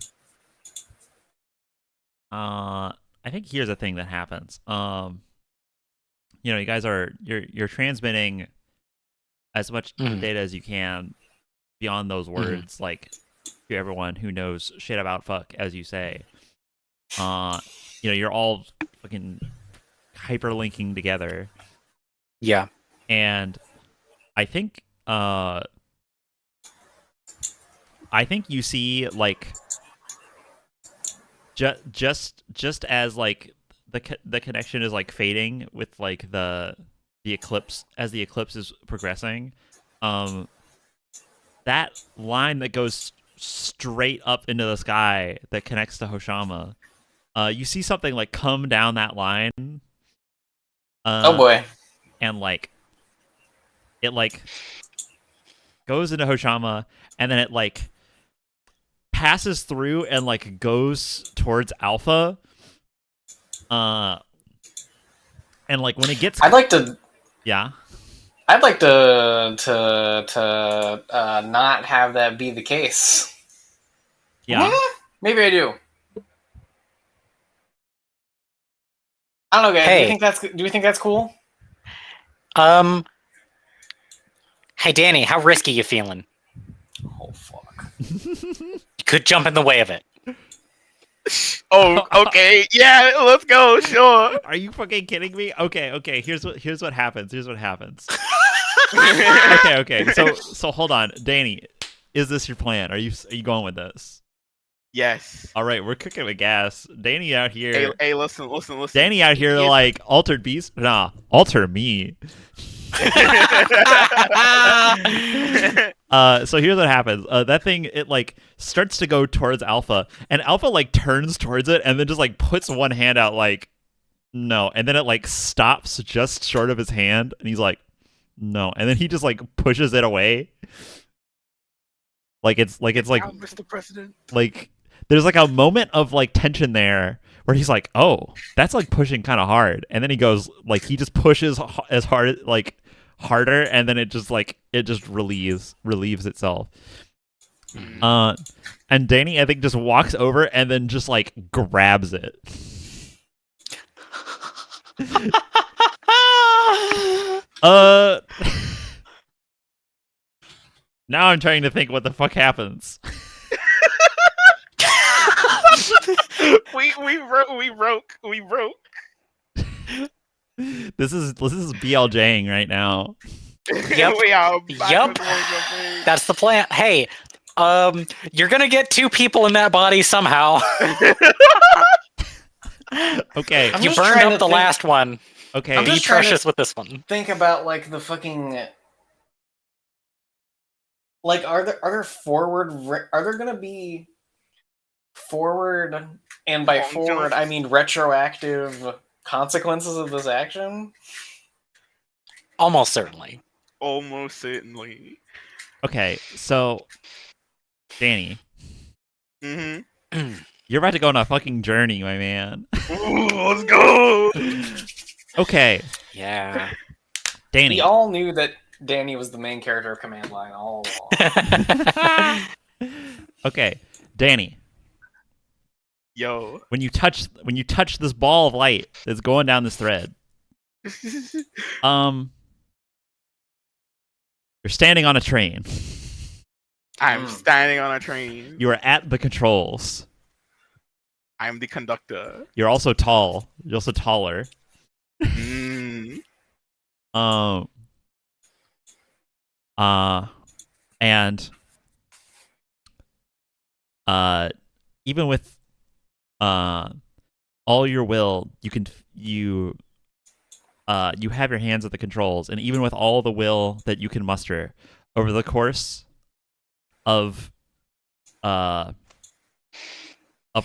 I think here's a thing that happens. You guys you're transmitting as much data as you can beyond those words, like to everyone who knows shit about fuck, as you say. You're all fucking hyperlinking together. Yeah. And I think you see like just as like the connection is like fading with like the eclipse, as the eclipse is progressing, that line that goes straight up into the sky that connects to Hoshama, you see something like come down that line. Oh boy. And like it like goes into Hoshama, and then it like passes through and like goes towards Alpha. And like when it gets, I'd like to yeah, not have that be the case. yeah. Maybe I do. I don't know, guys. Hey. Do we think that's cool? Hey Danny, how risky you feeling? Oh fuck. You could jump in the way of it. Oh, okay. Yeah, let's go. Sure. Are you fucking kidding me? Okay. Here's what happens. Okay. So hold on, Danny. Is this your plan? Are you going with this? Yes. All right, we're cooking with gas. Danny out here. Hey, listen. Danny out here, Yes. like altered beast. Nah, alter me. So here's what happens. That thing, it like starts to go towards Alpha, and Alpha like turns towards it, and then just like puts one hand out, like no, and then it like stops just short of his hand, and he's like no, and then he just like pushes it away. Like it's like Mr. President. like there's like a moment of like tension there where he's like, oh, that's like pushing kind of hard, and then he goes like he just pushes as hard, like harder, and then it just relieves itself. And Danny, I think, just walks over and then just like grabs it. Now I'm trying to think what the fuck happens. we broke. This is BLJing right now. Yep. We are Yup. That's the plan. Hey, you're gonna get 2 people in that body somehow. Okay. I'm You just burned trying up to the think- last one. Okay. I'm Be just trying to precious with this one. think about like the fucking like are there gonna be forward, and by Long forward jumps? I mean retroactive consequences of this action? Almost certainly. Almost certainly. Okay. So, Danny, Mm-hmm. you're about to go on a fucking journey, my man. Ooh, let's go. Okay, Yeah. Danny. We all knew that Danny was the main character of Command Line all along. Okay, Danny. Yo. When you touch this ball of light that's going down this thread, you're standing on a train. I'm standing on a train. You are at the controls. I'm the conductor. You're also tall. You're also taller. Mm. And even with all your will, you have your hands at the controls, and even with all the will that you can muster over the course of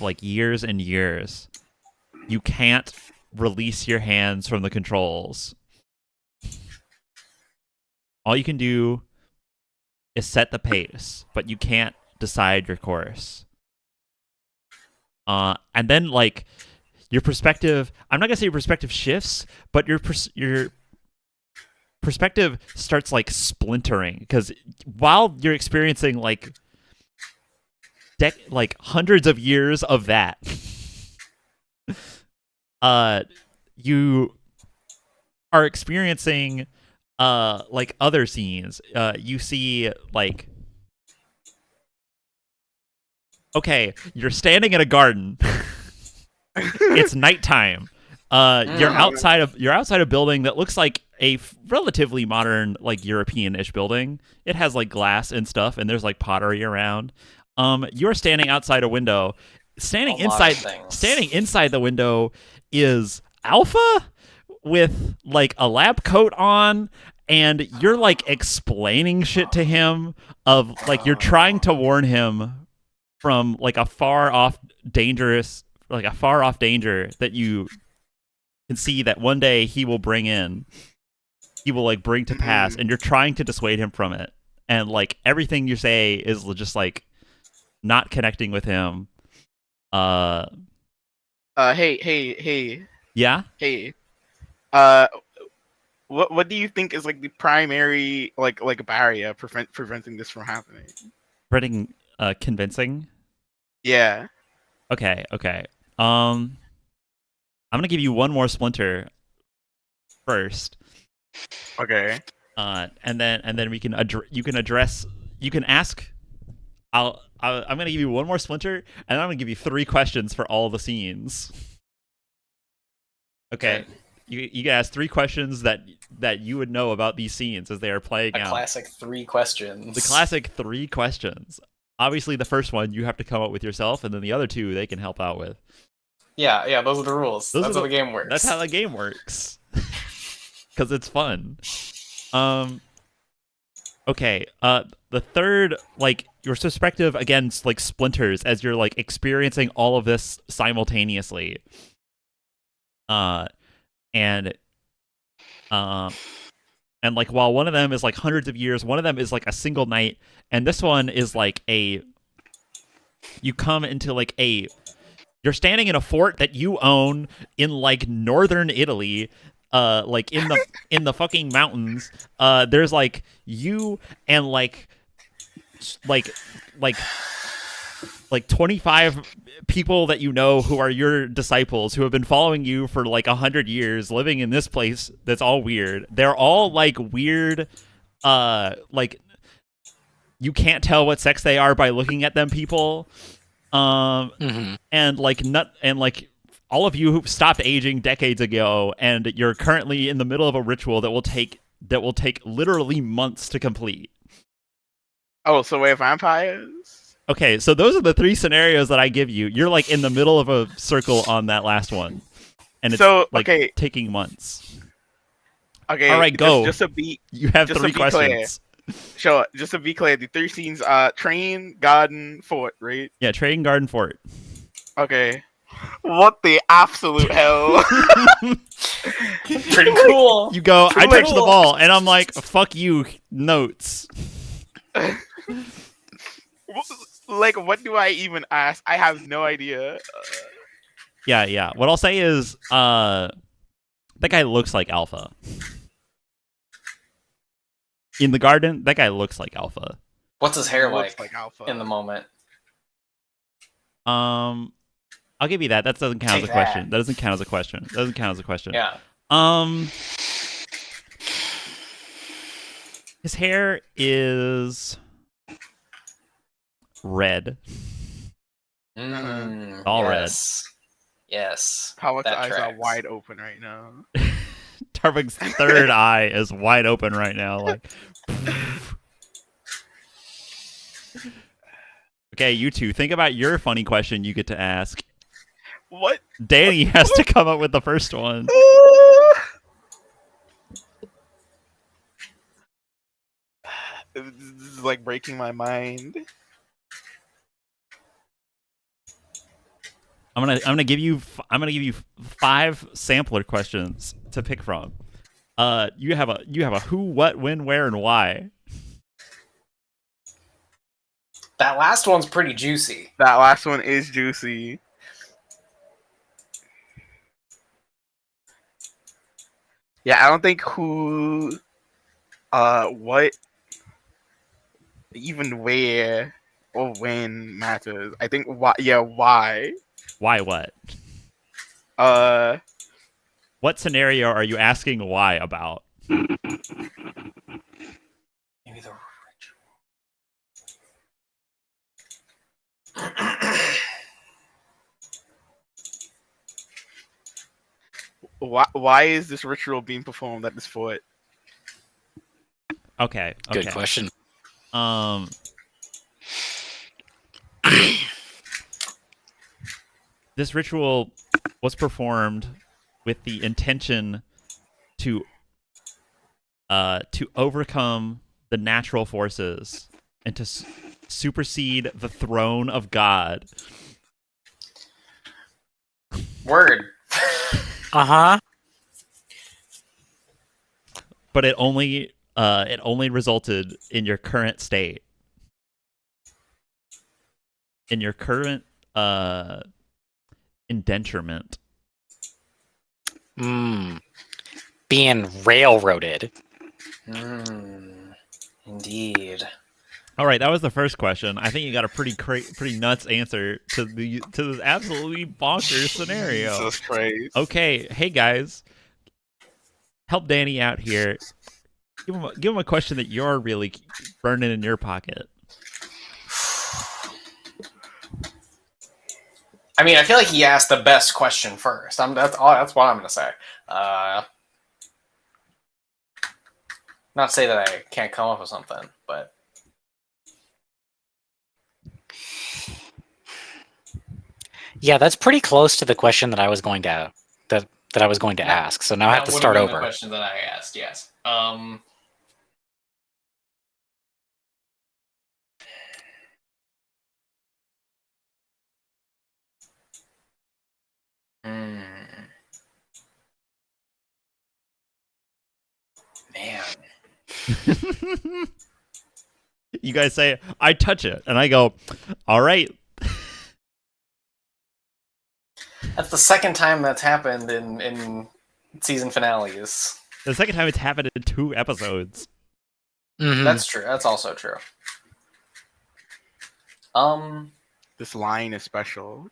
like years and years, you can't release your hands from the controls. All you can do is set the pace, but you can't decide your course. And then like your perspective, I'm not gonna say your perspective shifts, but your perspective starts like splintering, because while you're experiencing like hundreds of years of that, you are experiencing like other scenes. You see like, okay, you're standing in a garden. It's nighttime. You're outside a building that looks like a relatively modern, like European-ish building. It has like glass and stuff, and there's like pottery around. You're standing outside a window. Standing inside the window is Alpha with like a lab coat on, and you're like explaining shit to him of like you're trying to warn him from like a far off danger that you can see that one day he will bring in. he will like bring to pass, and you're trying to dissuade him from it, and like everything you say is just like not connecting with him. Hey. Yeah. Hey. What do you think is like the primary like barrier preventing this from happening? Pretty convincing. Yeah. Okay. I'm gonna give you one more splinter first. Okay. And then we can you can address, you can ask. I'm gonna give you one more splinter, and I'm gonna give you 3 questions for all the scenes. Okay. Good. You can ask 3 questions that you would know about these scenes as they are playing A out. classic 3 questions. The classic 3 questions. Obviously, the first one you have to come up with yourself, and then the other 2 they can help out with. Yeah, those are the rules. Those That's are how the game works. That's how the game works. Because it's fun. Okay. The third, like, your perspective against like splinters as you're like experiencing all of this simultaneously. And like while one of them is like hundreds of years, one of them is like a single night, and this one is like you come into like you're standing in a fort that you own in like northern Italy, like in the fucking mountains. There's like you and like 25 people that you know who are your disciples, who have been following you for like 100 years, living in this place that's all weird. They're all like weird, like you can't tell what sex they are by looking at them people. And like all of you who stopped aging decades ago, and you're currently in the middle of a ritual that will take literally months to complete. Oh, so we're vampires? Okay, so those are the 3 scenarios that I give you. You're like in the middle of a circle on that last one, and it's So, like okay. taking months. Okay. All right, go. Just to be You have just 3 to be clear. questions. Sure. Just to be clear, the 3 scenes are train, garden, fort, right? Yeah, Trading Garden Fort. Okay. What the absolute hell? Pretty cool. You go, I Pretty touch the cool. ball, and I'm like, fuck you, notes. Like, what do I even ask? I have no idea. Yeah. What I'll say is, that guy looks like Alpha. In the garden, that guy looks like Alpha. What's his hair Looks like Alpha. in the moment? I'll give you that. That doesn't count as a Take question. that. That doesn't count as a question. That doesn't count as a question. Yeah. His hair is red. All red. Yes. Power's that eyes are tracks. wide open right now. Tarvik's third eye is wide open right now. Like, okay, you two, think about your funny question you get to ask. What? Danny has to come up with the first one. This is like breaking my mind. I'm gonna give you 5 sampler questions to pick from. You have a who, what, when, where, and why. That last one's pretty juicy. That last one is juicy. Yeah, I don't think who, what, even where or when matters. I think why. Yeah, why? Why what? Uh, What scenario are you asking why about? Maybe the why is this ritual being performed at this fort? Okay. Good question. This ritual was performed with the intention to overcome the natural forces and to supersede the throne of God. Word. Uh huh. but it only resulted in your current state. In your current indenturement. Being railroaded. Indeed. All right, that was the first question. I think you got a pretty nuts answer to this absolutely bonkers scenario. Jesus Christ. Okay, hey guys, help Danny out here. Give him a question that you're really burning in your pocket. I mean, I feel like he asked the best question first. That's what I'm gonna say. Not to say that I can't come up with something, but yeah, that's pretty close to the question that I was going to ask. So now I have to start over. The question that I asked, yes. Man. You guys say, I touch it. And I go, all right. That's the second time that's happened in season finales. The second time it's happened in 2 episodes. Mm-hmm. That's true. That's also true. This line is special.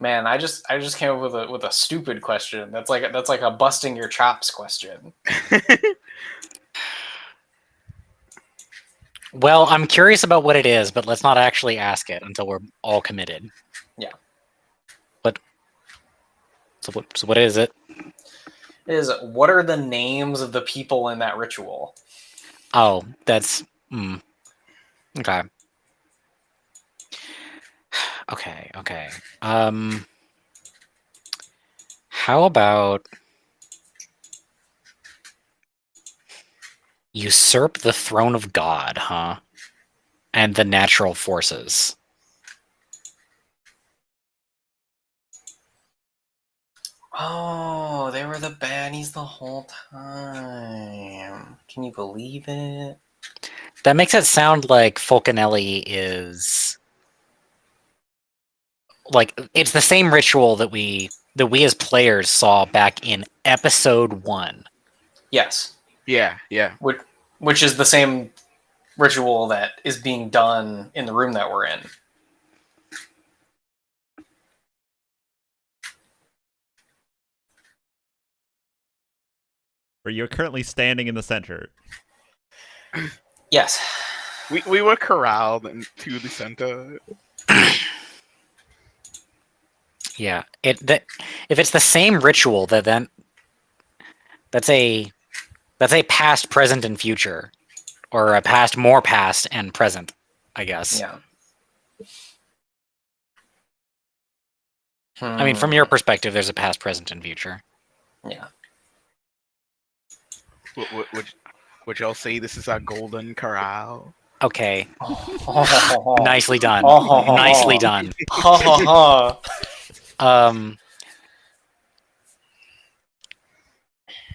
Man, I just came up with a stupid question. That's like a busting your chops question. Well, I'm curious about what it is, but let's not actually ask it until we're all committed. Yeah. But so what is it? What are the names of the people in that ritual? Oh, that's okay. Okay. How about usurp the throne of God, huh? And the natural forces. Oh, they were the baddies the whole time. Can you believe it? That makes it sound like Fulcanelli is like it's the same ritual that we as players saw back in episode 1. Yes. Yeah. Which is the same ritual that is being done in the room that we're in. Where you're currently standing in the center. Yes. We were corralled into the center. Yeah. If it's the same ritual, then that's a past, present, and future. Or a past, more past, and present, I guess. Yeah. I mean, from your perspective, there's a past, present, and future. Yeah. Would y'all say this is our golden corral? Okay. Oh. Nicely done. Oh. Nicely done.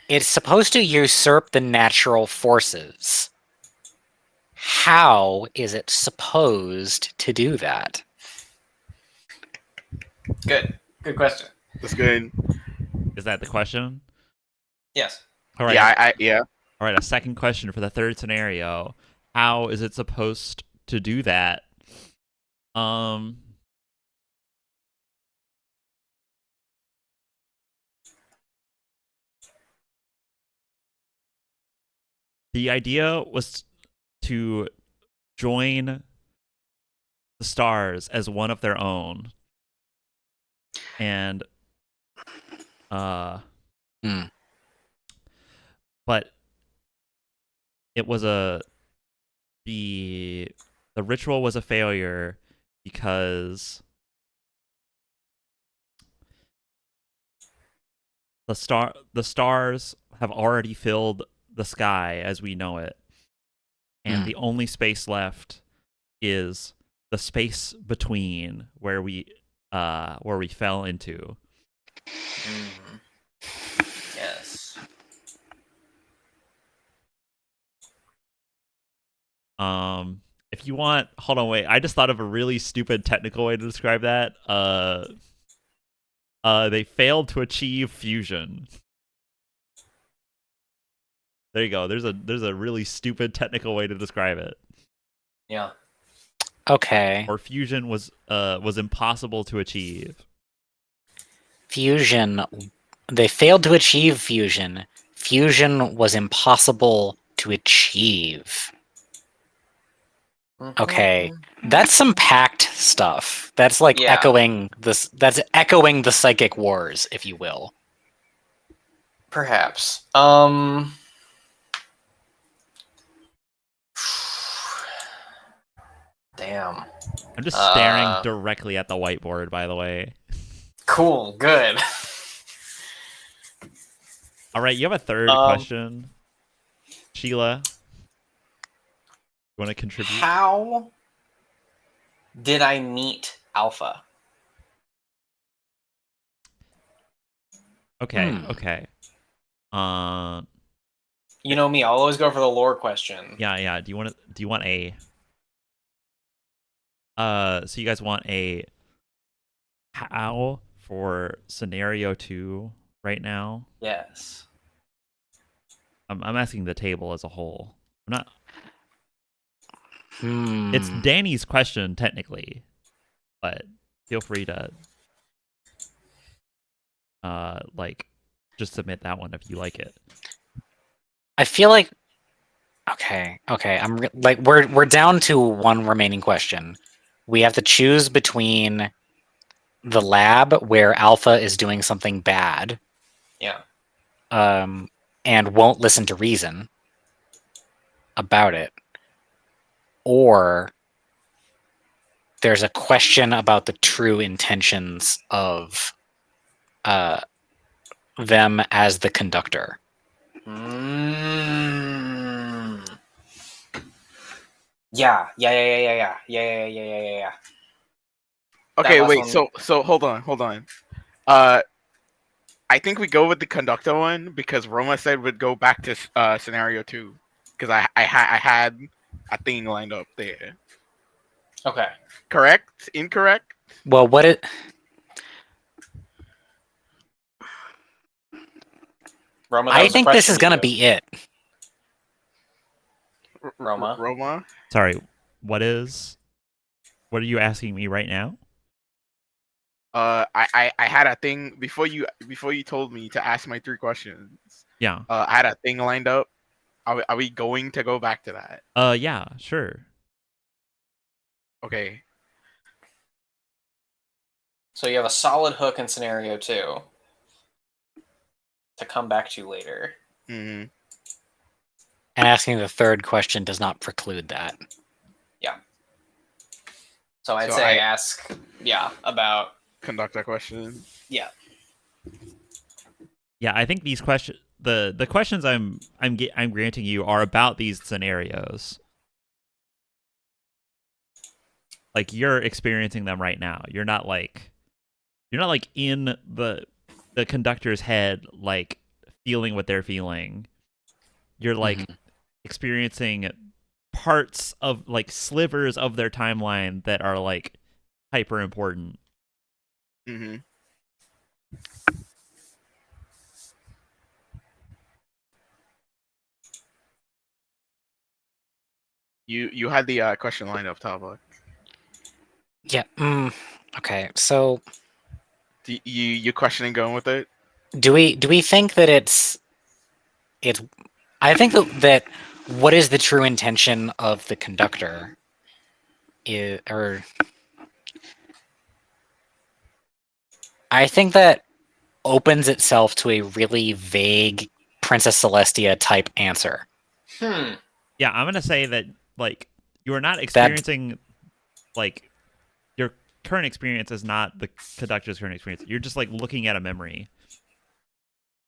It's supposed to usurp the natural forces. How is it supposed to do that? Good question. That's good. Is that the question? Yes. All right. Yeah. All right, a second question for the third scenario. How is it supposed to do that? The idea was to join the stars as one of their own. And but it was the ritual was a failure because the stars have already filled the sky as we know it, and the only space left is the space between where we where we fell into. Yes. If you want, hold on, wait. I just thought of a really stupid technical way to describe that. They failed to achieve fusion. There you go. There's a really stupid technical way to describe it. Yeah. Okay. Or fusion was impossible to achieve. Fusion. They failed to achieve fusion. Fusion was impossible to achieve. Okay. That's some packed stuff. That's like Yeah. echoing this. That's echoing the psychic wars, if you will. Perhaps. Damn. I'm just staring directly at the whiteboard, by the way. Cool. Good. All right, you have a third question, Sheila. You want to contribute? How did I meet Alpha? Okay. Okay. You know me. I'll always go for the lore question. Yeah. Do you want a? So you guys want a how for scenario 2 right now? Yes. I'm asking the table as a whole. I'm not. Hmm. It's Danny's question technically, but feel free to like just submit that one if you like it. I feel like okay. Like we're down to one remaining question. We have to choose between the lab where Alpha is doing something bad, Yeah. and won't listen to reason about it, or there's a question about the true intentions of them as the conductor. Yeah. Okay, last wait. one- So hold on. I think we go with the conductor one because Roma said we'd go back to scenario 2 because I had a thing lined up there. Okay. Correct? Incorrect? Well, what it Roma, that I was a think this question is to gonna you. be it. Roma. Roma? Sorry, what are you asking me right now? I had a thing before you told me to ask my 3 questions. Yeah. I had a thing lined up. Are we going to go back to that? Yeah, sure. Okay. So you have a solid hook in scenario 2 to come back to later. Mm-hmm. And asking the third question does not preclude that. Yeah. So I'd say ask, about conductor question. Yeah. Yeah, I think these questions, the questions I'm granting you are about these scenarios. Like you're experiencing them right now. You're not like in the conductor's head, like feeling what they're feeling. You're like experiencing parts of like slivers of their timeline that are like hyper important. Mm-hmm. You had the question lined up, Tava. Yeah. Okay. So You questioning going with it? do we think that it's I think that what is the true intention of the conductor or I think that opens itself to a really vague Princess Celestia type answer. Yeah, I'm gonna say that like you are not experiencing like your current experience is not the conductor's current experience. You're just like looking at a memory.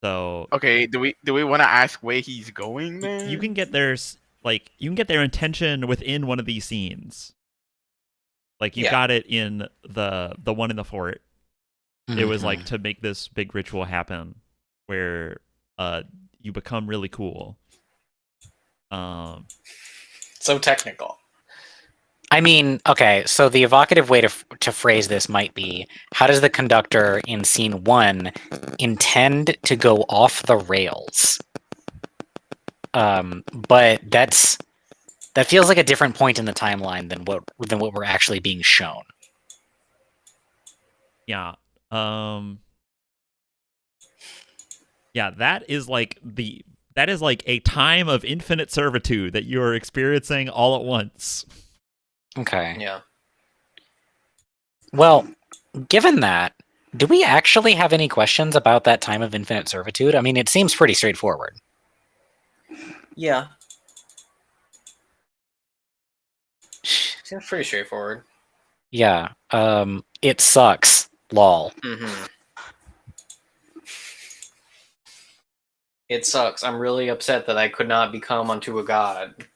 So okay, do we want to ask where he's going then? You can get their intention within one of these scenes. Like you Yeah. got it in the one in the fort. It was like Mhm. to make this big ritual happen where you become really cool. So technical. I mean, okay, so the evocative way to phrase this might be, how does the conductor in scene 1 intend to go off the rails? But that feels like a different point in the timeline than what we're actually being shown. Yeah. Yeah, that is like a time of infinite servitude that you're experiencing all at once. Okay. Yeah. Well, given that, do we actually have any questions about that time of infinite servitude? I mean, it seems pretty straightforward. Yeah. Seems pretty straightforward. Yeah. It sucks. Lol. Mm-hmm. It sucks. I'm really upset that I could not become unto a god.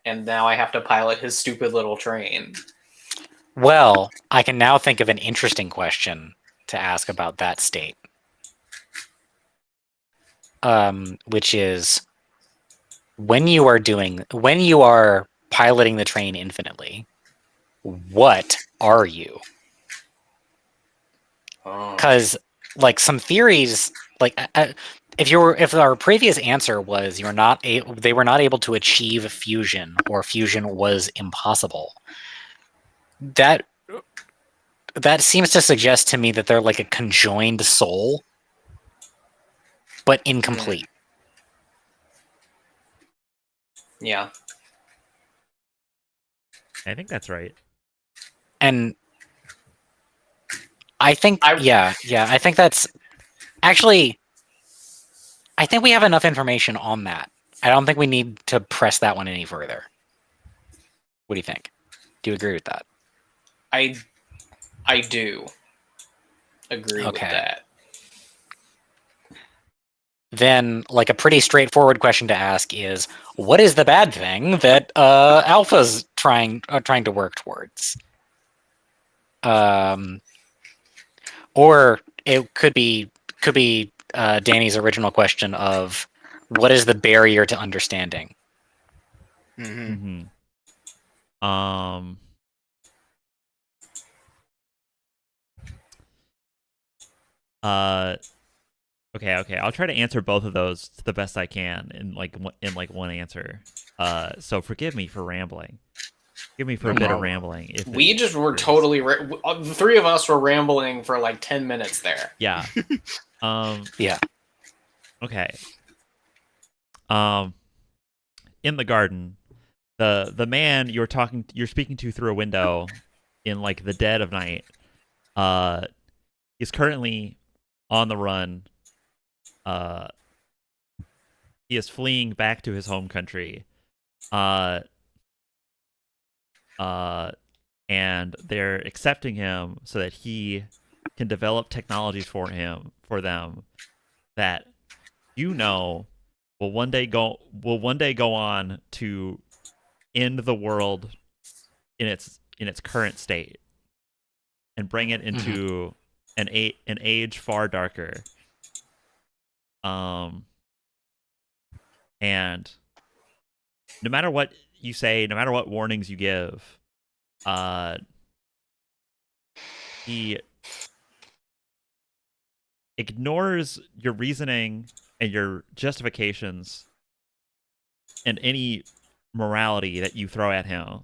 And now I have to pilot his stupid little train. Well, I can now think of an interesting question to ask about that state. Which is when you are piloting the train infinitely, what are you? Because like some theories, like if our previous answer was they were not able to achieve fusion, or fusion was impossible, that seems to suggest to me that they're like a conjoined soul, but incomplete. Yeah. I think that's right. And I think, I I think that's actually, I think we have enough information on that. I don't think we need to press that one any further. What do you think? Do you agree with that? I do agree with Okay. that. Then, like, a pretty straightforward question to ask is, what is the bad thing that Alpha's trying to work towards? Or it could be Danny's original question of, what is the barrier to understanding? Mm-hmm. Okay. I'll try to answer both of those to the best I can in one answer. So forgive me for rambling. Forgive me for a bit of rambling. We just were totally the three of us were rambling for like 10 minutes there. Yeah. Yeah. Okay. In the garden, the man you're speaking to through a window in like the dead of night, is currently on the run. He is fleeing back to his home country. And they're accepting him so that he can develop technologies for them that will one day go on to end the world in its current state and bring it into an age far darker. And no matter what you say, no matter what warnings you give, he ignores your reasoning and your justifications and any morality that you throw at him.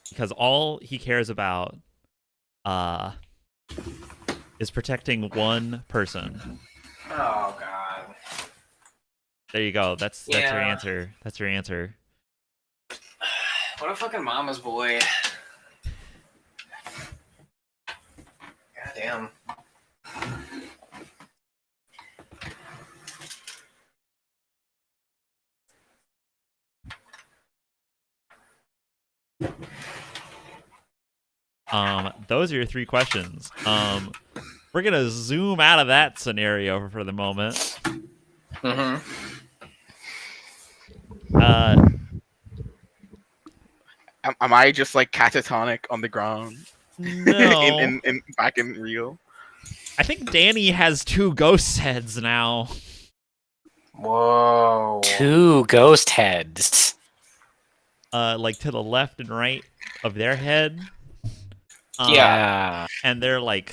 Because all he cares about is protecting one person. Oh god. There you go. That's your Yeah. answer. That's your answer. What a fucking mama's boy. Goddamn. Those are your three questions. We're gonna zoom out of that scenario for the moment. Mm-hmm. Am I just like catatonic on the ground No. in back in real? I think Danny has 2 ghost heads now. Whoa. 2 ghost heads. Like to the left and right of their head. Yeah. And they're like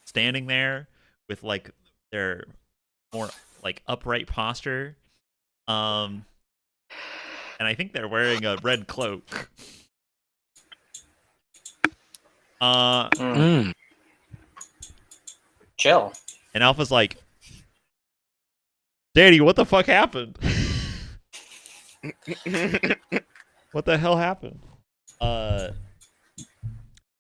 standing there with like their more like upright posture. And I think they're wearing a red cloak. Mm. Chill. And Alpha's like, Danny, what the fuck happened? What the hell happened?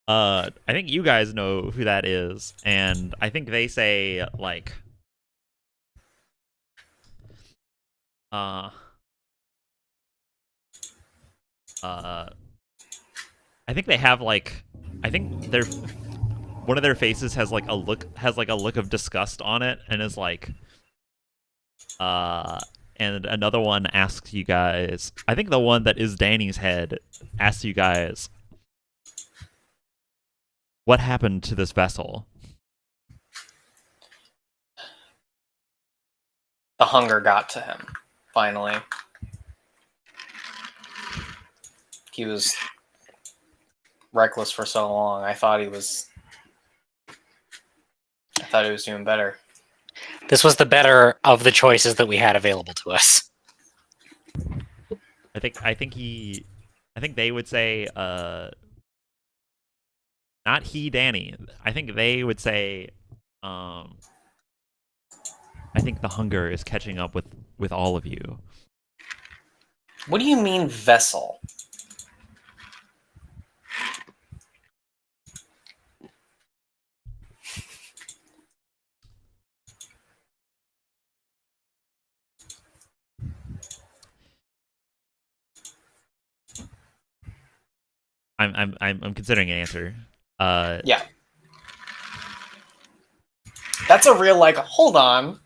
I think you guys know who that is, and I think they say like, I think they have like, I think their one of their faces has like a look of disgust on it, and is like, and another one asks you guys. I think the one that is Danny's head asks you guys, what happened to this vessel? The hunger got to him, finally. He was reckless for so long. I thought he was doing better. This was the better of the choices that we had available to us. I think they would say, not he, Danny. I think they would say, I think the hunger is catching up with all of you. What do you mean vessel? I'm considering an answer. Yeah. That's a real, like, hold on.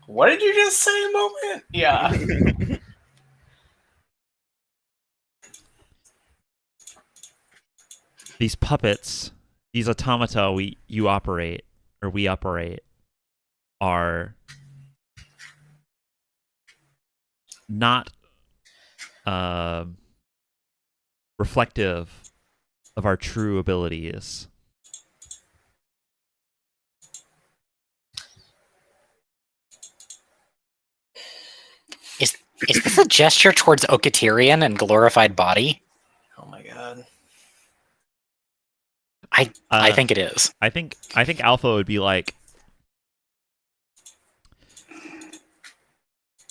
What did you just say a moment? Yeah. These puppets, these automata we operate, are not reflective of our true abilities. Is this a gesture towards Okaterian and glorified body? Oh my god. I think it is. I think Alpha would be like,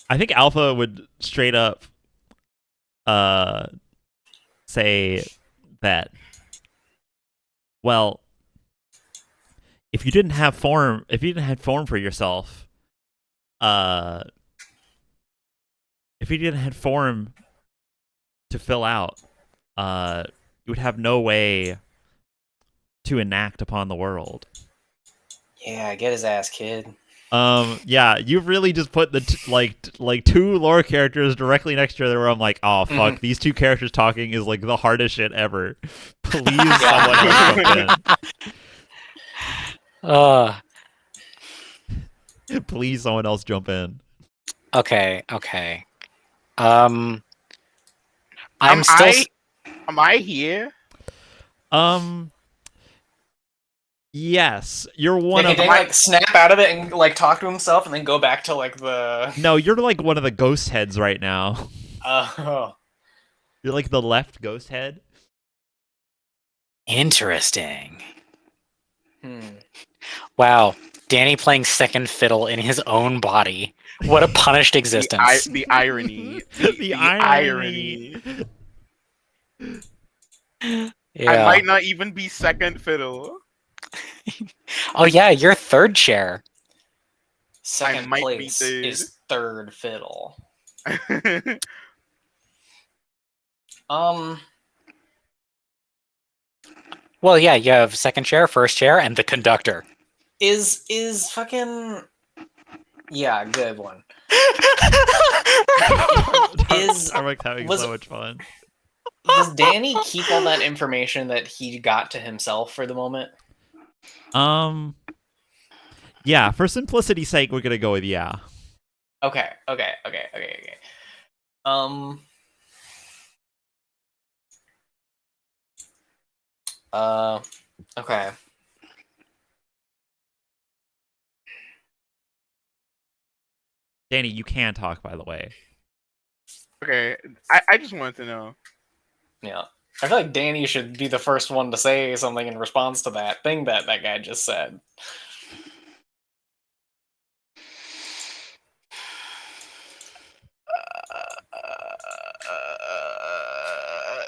I think Alpha would straight up say that, well, if you didn't have form for yourself, if you didn't have form to fill out, you would have no way to enact upon the world. Yeah, get his ass, kid. Yeah, you really just put the like 2 lore characters directly next to each other where I'm like, oh fuck, these 2 characters talking is like the hardest shit ever. Please someone else jump in. Please someone else jump in. Okay. Am I here? Yes, you're one Yeah, of can they like snap out of it and like talk to himself and then go back to like the No, you're like one of the ghost heads right now. You're like the left ghost head. Interesting. Wow, Danny playing second fiddle in his own body. What a punished existence. The irony. The irony. Yeah. I might not even be second fiddle. Oh yeah, you're third chair. second might be place third. is third fiddle. Well, yeah, you have second chair, first chair, and the conductor. Is fucking yeah, good one. Tarmak's having was- so much fun. Does Danny keep all that information that he got to himself for the moment? Yeah, for simplicity's sake, we're gonna go with yeah. Okay. Um. Okay. Danny, you can talk, by the way. Okay, I just wanted to know. Yeah. I feel like Danny should be the first one to say something in response to that thing that guy just said.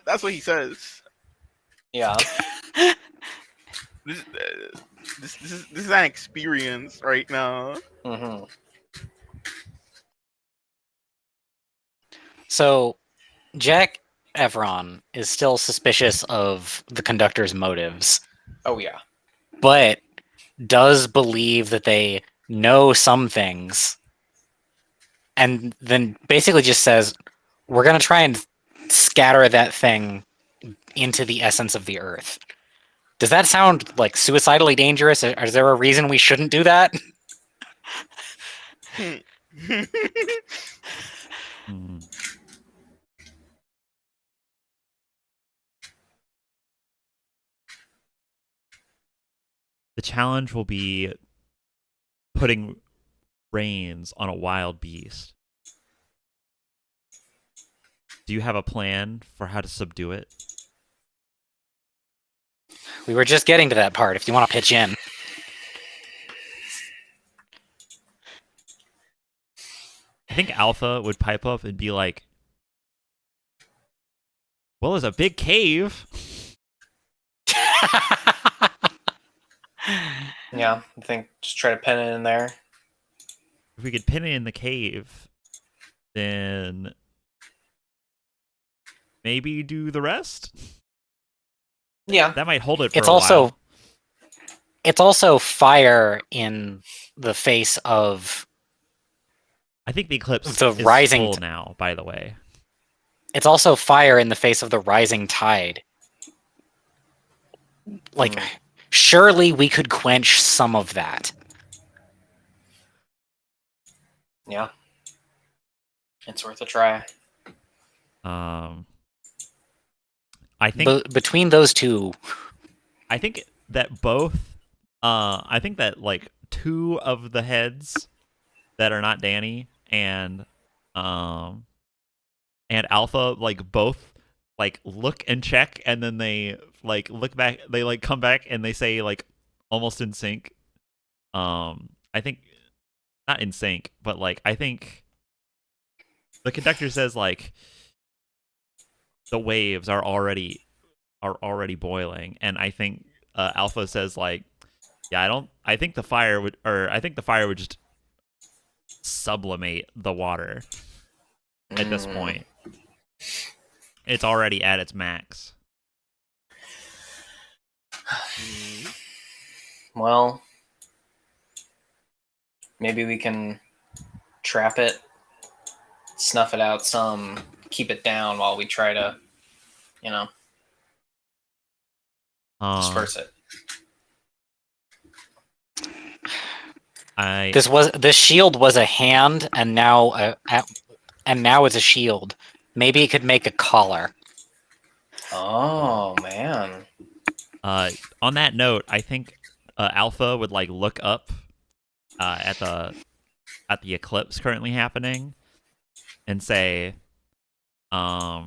That's what he says. Yeah. This, this is an experience right now. Mm-hmm. So, Jack Efron is still suspicious of the conductor's motives, Oh yeah. but does believe that they know some things, and then basically just says, "We're gonna try and scatter that thing into the essence of the earth." Does that sound like suicidally dangerous? Is there a reason we shouldn't do that? Hmm. The challenge will be putting reins on a wild beast. Do you have a plan for how to subdue it? We were just getting to that part. If you want to pitch in. I think Alpha would pipe up and be like, well, there's a big cave. Yeah. I think just try to pin it in there. If we could pin it in the cave, then maybe do the rest? Yeah. That might hold it for It's a also while. it's also fire in the face of I think the eclipse the is rising full now, by the way. it's also fire in the face of the rising tide. Like, surely we could quench some of that. Yeah. It's worth a try. I think Between those two, I think that both I think that like two of the heads that are not Danny and Alpha like both like look and check and then they like look back, they like come back and they say like almost in sync. I think not in sync, but like I think the conductor says like the waves are already boiling, and I think Alpha says like, yeah, I think the fire would just sublimate the water at this point. It's already at its max. Well, maybe we can trap it, snuff it out some, keep it down while we try to, disperse it. this shield was a hand, and now it's a shield. Maybe it could make a collar. Oh man. On that note, I think Alpha would like look up at the eclipse currently happening and say, I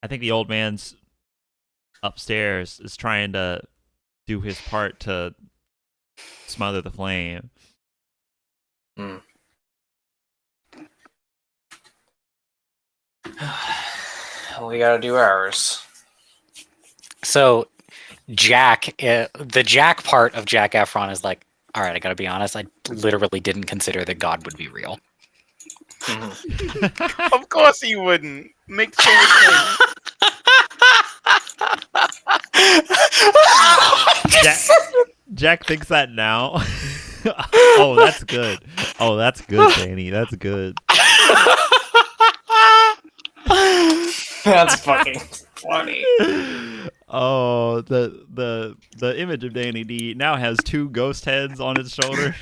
think the old man's upstairs is trying to do his part to smother the flame. We gotta do ours. So, the Jack part of Jack Efron is like, all right, I gotta be honest, I literally didn't consider that God would be real. Of course he wouldn't. Makes so much sense. Jack thinks that now. Oh, that's good. Oh, that's good, Danny. That's good. That's fucking funny. Oh, the image of Danny D now has 2 ghost heads on its shoulders.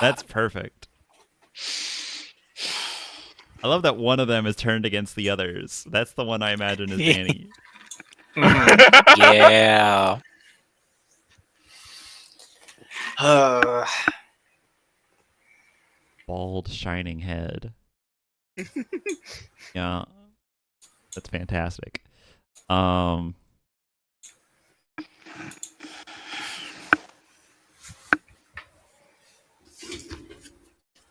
That's perfect. I love that one of them is turned against the others. That's the one I imagine is Danny. Yeah. Bald, shining head. Yeah, that's fantastic. All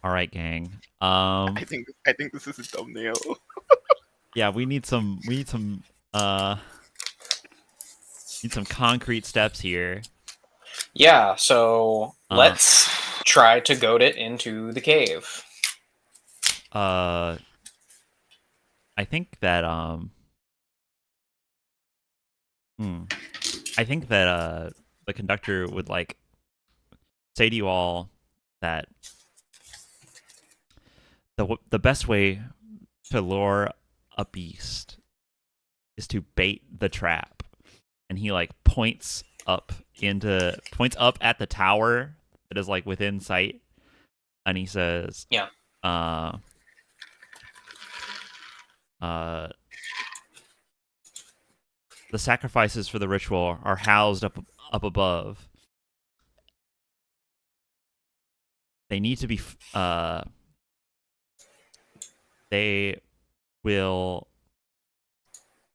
right, gang. I think this is a thumbnail. Yeah, we need some concrete steps here. Yeah, so Uh. let's try to goad it into the cave. I think that I think that the conductor would like say to you all that the best way to lure a beast is to bait the trap. And he like points up at the tower that is like within sight, and he says, Yeah. The sacrifices for the ritual are housed up above. They need to be they will.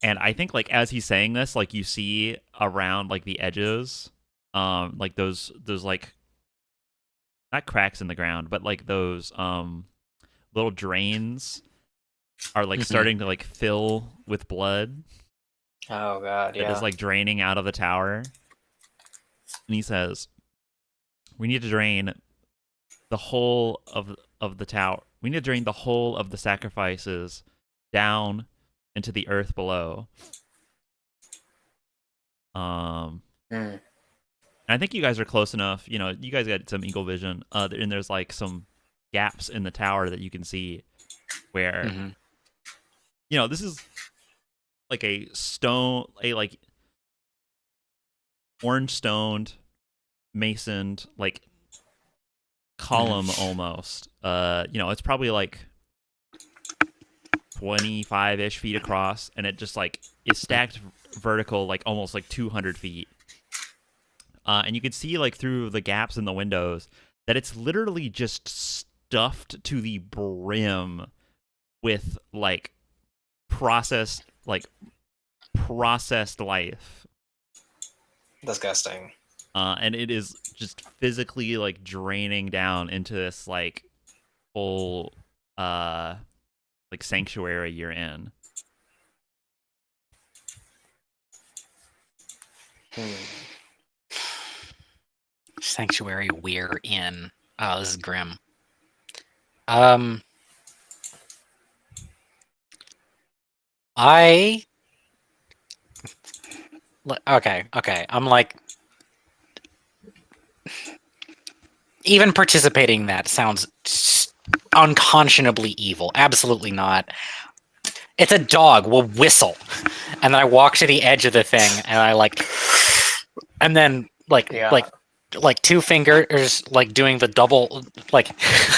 And I think like as he's saying this, like you see around like the edges, like those like not cracks in the ground, but like those little drains are like starting to like fill with blood. Oh god, That is like draining out of the tower. And he says, "We need to drain the whole of the tower. We need to drain the whole of the sacrifices down into the earth below." And I think you guys are close enough. You know, you guys got some eagle vision. And there's like some gaps in the tower that you can see where, you know, this is like a like orange stoned, masoned, like column almost. You know, it's probably like 25-ish feet across, and it just like is stacked vertical, like almost like 200 feet. And you can see like through the gaps in the windows that it's literally just stuffed to the brim with like processed life. disgusting. And it is just physically like draining down into this like whole like sanctuary you're in. Sanctuary we're in. Oh, this is grim. Okay. I'm like, even participating in that sounds unconscionably evil. Absolutely not. It's a dog. We'll whistle, and then I walk to the edge of the thing, and I like, and then like 2 fingers, like doing the double, like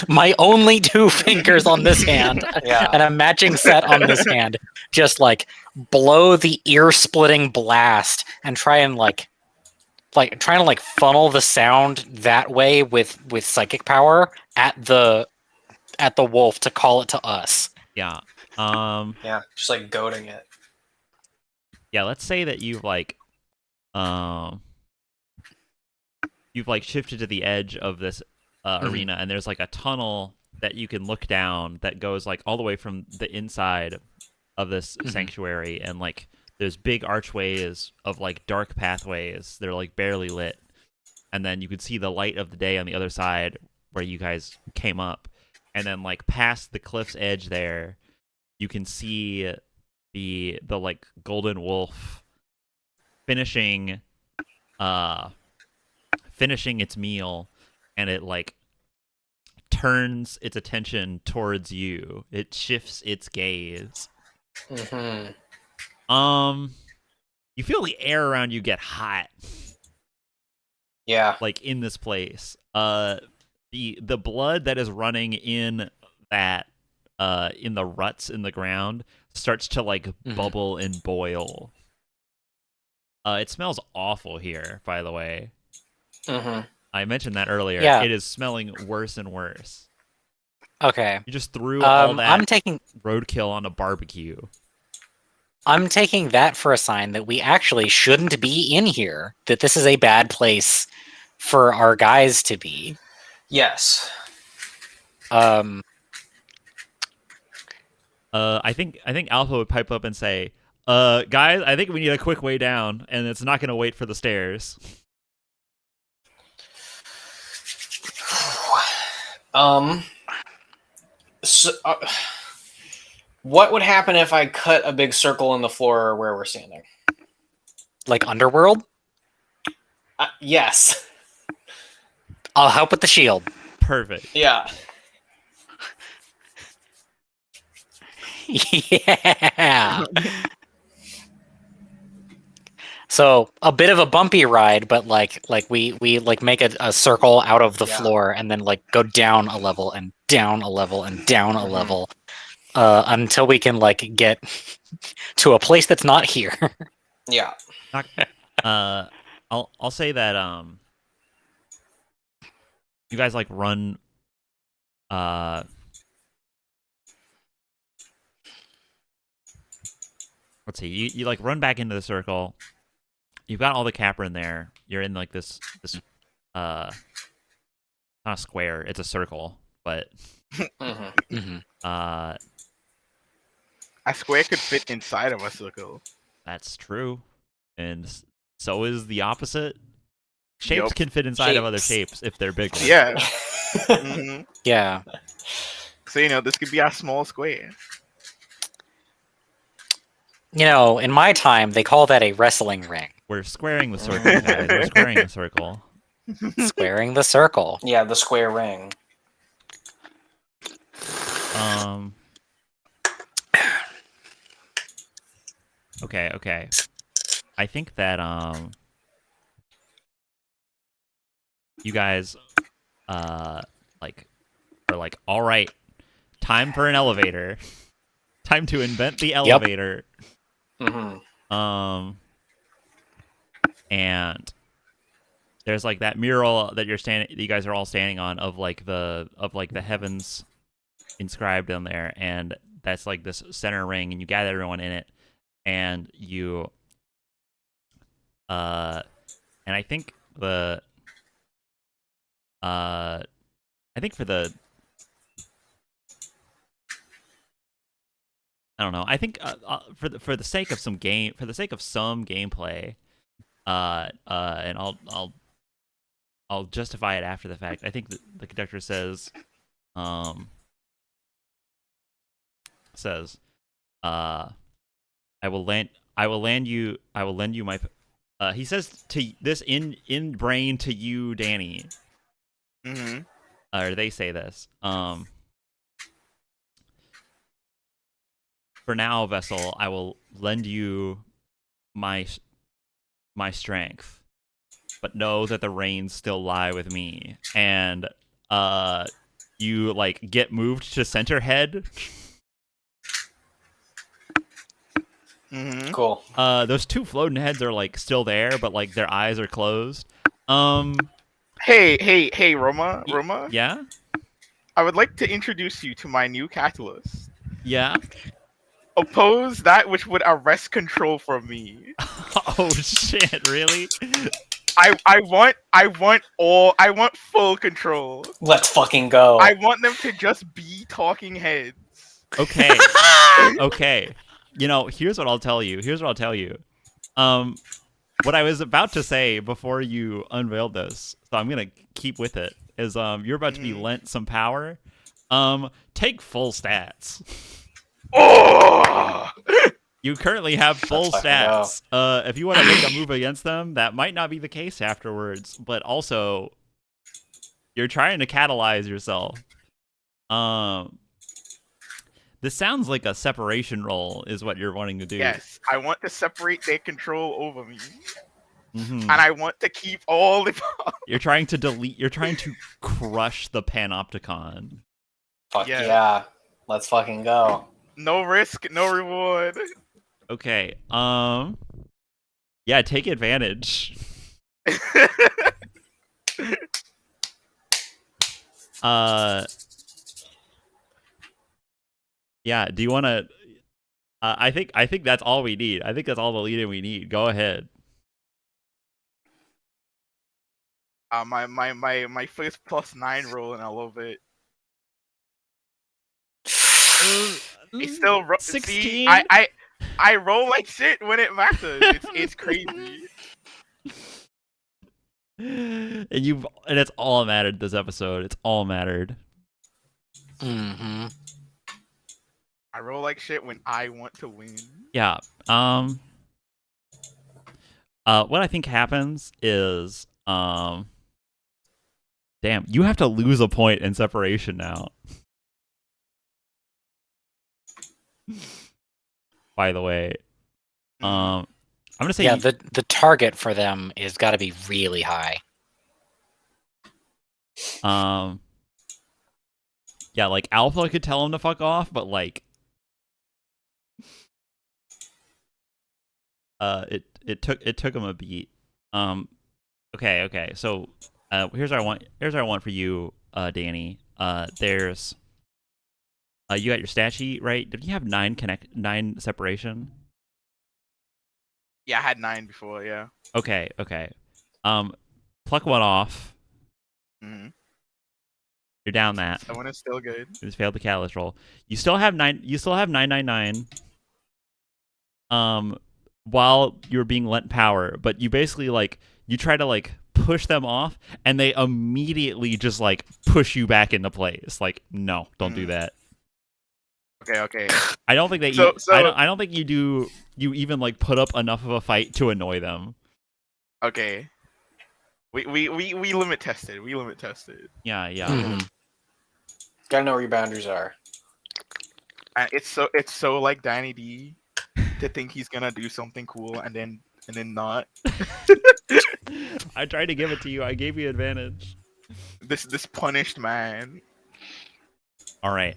my only 2 fingers on this hand, and a matching set on this hand, just like blow the ear-splitting blast and try and trying to like funnel the sound that way with psychic power at the wolf to call it to us. Yeah. Yeah, just like goading it. Yeah, let's say that you've like shifted to the edge of this arena, and there's like a tunnel that you can look down that goes like all the way from the inside of this sanctuary, and like there's big archways of like dark pathways. They're like barely lit, and then you can see the light of the day on the other side where you guys came up, and then like past the cliff's edge there, you can see the like golden wolf finishing finishing its meal, and it like turns its attention towards you. It shifts its gaze. Mm-hmm. You feel the air around you get hot, Yeah. like in this place. The blood that is running in that in the ruts in the ground starts to like bubble and boil. It smells awful here, by the way. Mm-hmm. I mentioned that earlier. Yeah. It is smelling worse and worse. Okay. You just threw all that I'm taking roadkill on a barbecue. that for a sign that we actually shouldn't be in here. That this is a bad place for our guys to be. Yes. I think Alpha would pipe up and say, guys, I think we need a quick way down, and it's not going to wait for the stairs. So, what would happen if I cut a big circle in the floor where we're standing? Like Underworld? Yes. I'll help with the shield. Perfect. Yeah. Yeah. So a bit of a bumpy ride, but like we like make a circle out of the floor and then like go down a level and down a level and down a level until we can like get to a place that's not here. Yeah. I'll say that you guys like run let's see, you like run back into the circle. You've got all the capper in there. You're in like this not a square, it's a circle, but A square could fit inside of a circle. that's true. And so is the opposite. Shapes Yup. can fit inside of other shapes if they're bigger. Yeah. Yeah. So this could be a small square. You know, in my time, they call that a wrestling ring. We're squaring the circle, guys. We're squaring the circle. Squaring the circle. Yeah, the square ring. Okay. I think that you guys like are like, all right, time for an elevator. Time to invent the elevator. And there's like that mural that you guys are all standing on of like the heavens inscribed on there, and that's like this center ring, and you gather everyone in it, and you and I think for I don't know. I think for the sake of some gameplay, and I'll justify it after the fact. I think the conductor says, I will lend you my. He says to this in brain to you, Danny. Or they say this. For now, Vessel, I will lend you my strength, but know that the reins still lie with me. And you like get moved to center head. Cool. Those two floating heads are like still there, but like their eyes are closed. Hey, Roma. Yeah. I would like to introduce you to my new catalyst. Yeah. Oppose that which would arrest control from me. Oh shit! Really? I want full control. Let's fucking go. I want them to just be talking heads. Okay. Okay. Here's what I'll tell you. What I was about to say before you unveiled this, so I'm gonna keep with it, is you're about to be lent some power. Take full stats. Oh! You currently have full Let's fucking go. stats. If you want to make a move against them, that might not be the case afterwards. But also, you're trying to catalyze yourself. This sounds like a separation roll, is what you're wanting to do. Yes, I want to separate their control over me, Mhm. and I want to keep all the. You're trying to delete. You're trying to crush the Panopticon. Fuck Yeah. yeah. Let's fucking go. No risk, no reward. Okay. Yeah, take advantage. Yeah. Do you want to? I think that's all we need. I think that's all the lead-in we need. Go ahead. My first +9 roll, and I love it. It's still see. 16. I roll like shit when it matters. It's crazy. And it's all mattered this episode. It's all mattered. Mm-hmm. I roll like shit when I want to win. Yeah. What I think happens is damn, you have to lose a point in separation now. By the way. I'm gonna say Yeah, the target for them is got to be really high. Yeah, like Alpha could tell him to fuck off, but like it took him a beat. Okay. So here's what I want for you, Danny. There's you got your stat sheet, right? Did you have 9 separation? Yeah, I had 9 before. Yeah. Okay. Pluck one off. Mm-hmm. You're down that. Someone is still good. You just failed the catalyst roll. You still have 999. While you're being lent power, but you basically like you try to like push them off, and they immediately just like push you back into place. Like, no, don't do that. Okay. I don't think that So- I don't think you do. You even like put up enough of a fight to annoy them. Okay. We limit tested. Yeah. Mhm. Gotta know where your boundaries are. And it's so like Danny D to think he's gonna do something cool and then not. I tried to give it to you. I gave you advantage. This punished man. All right.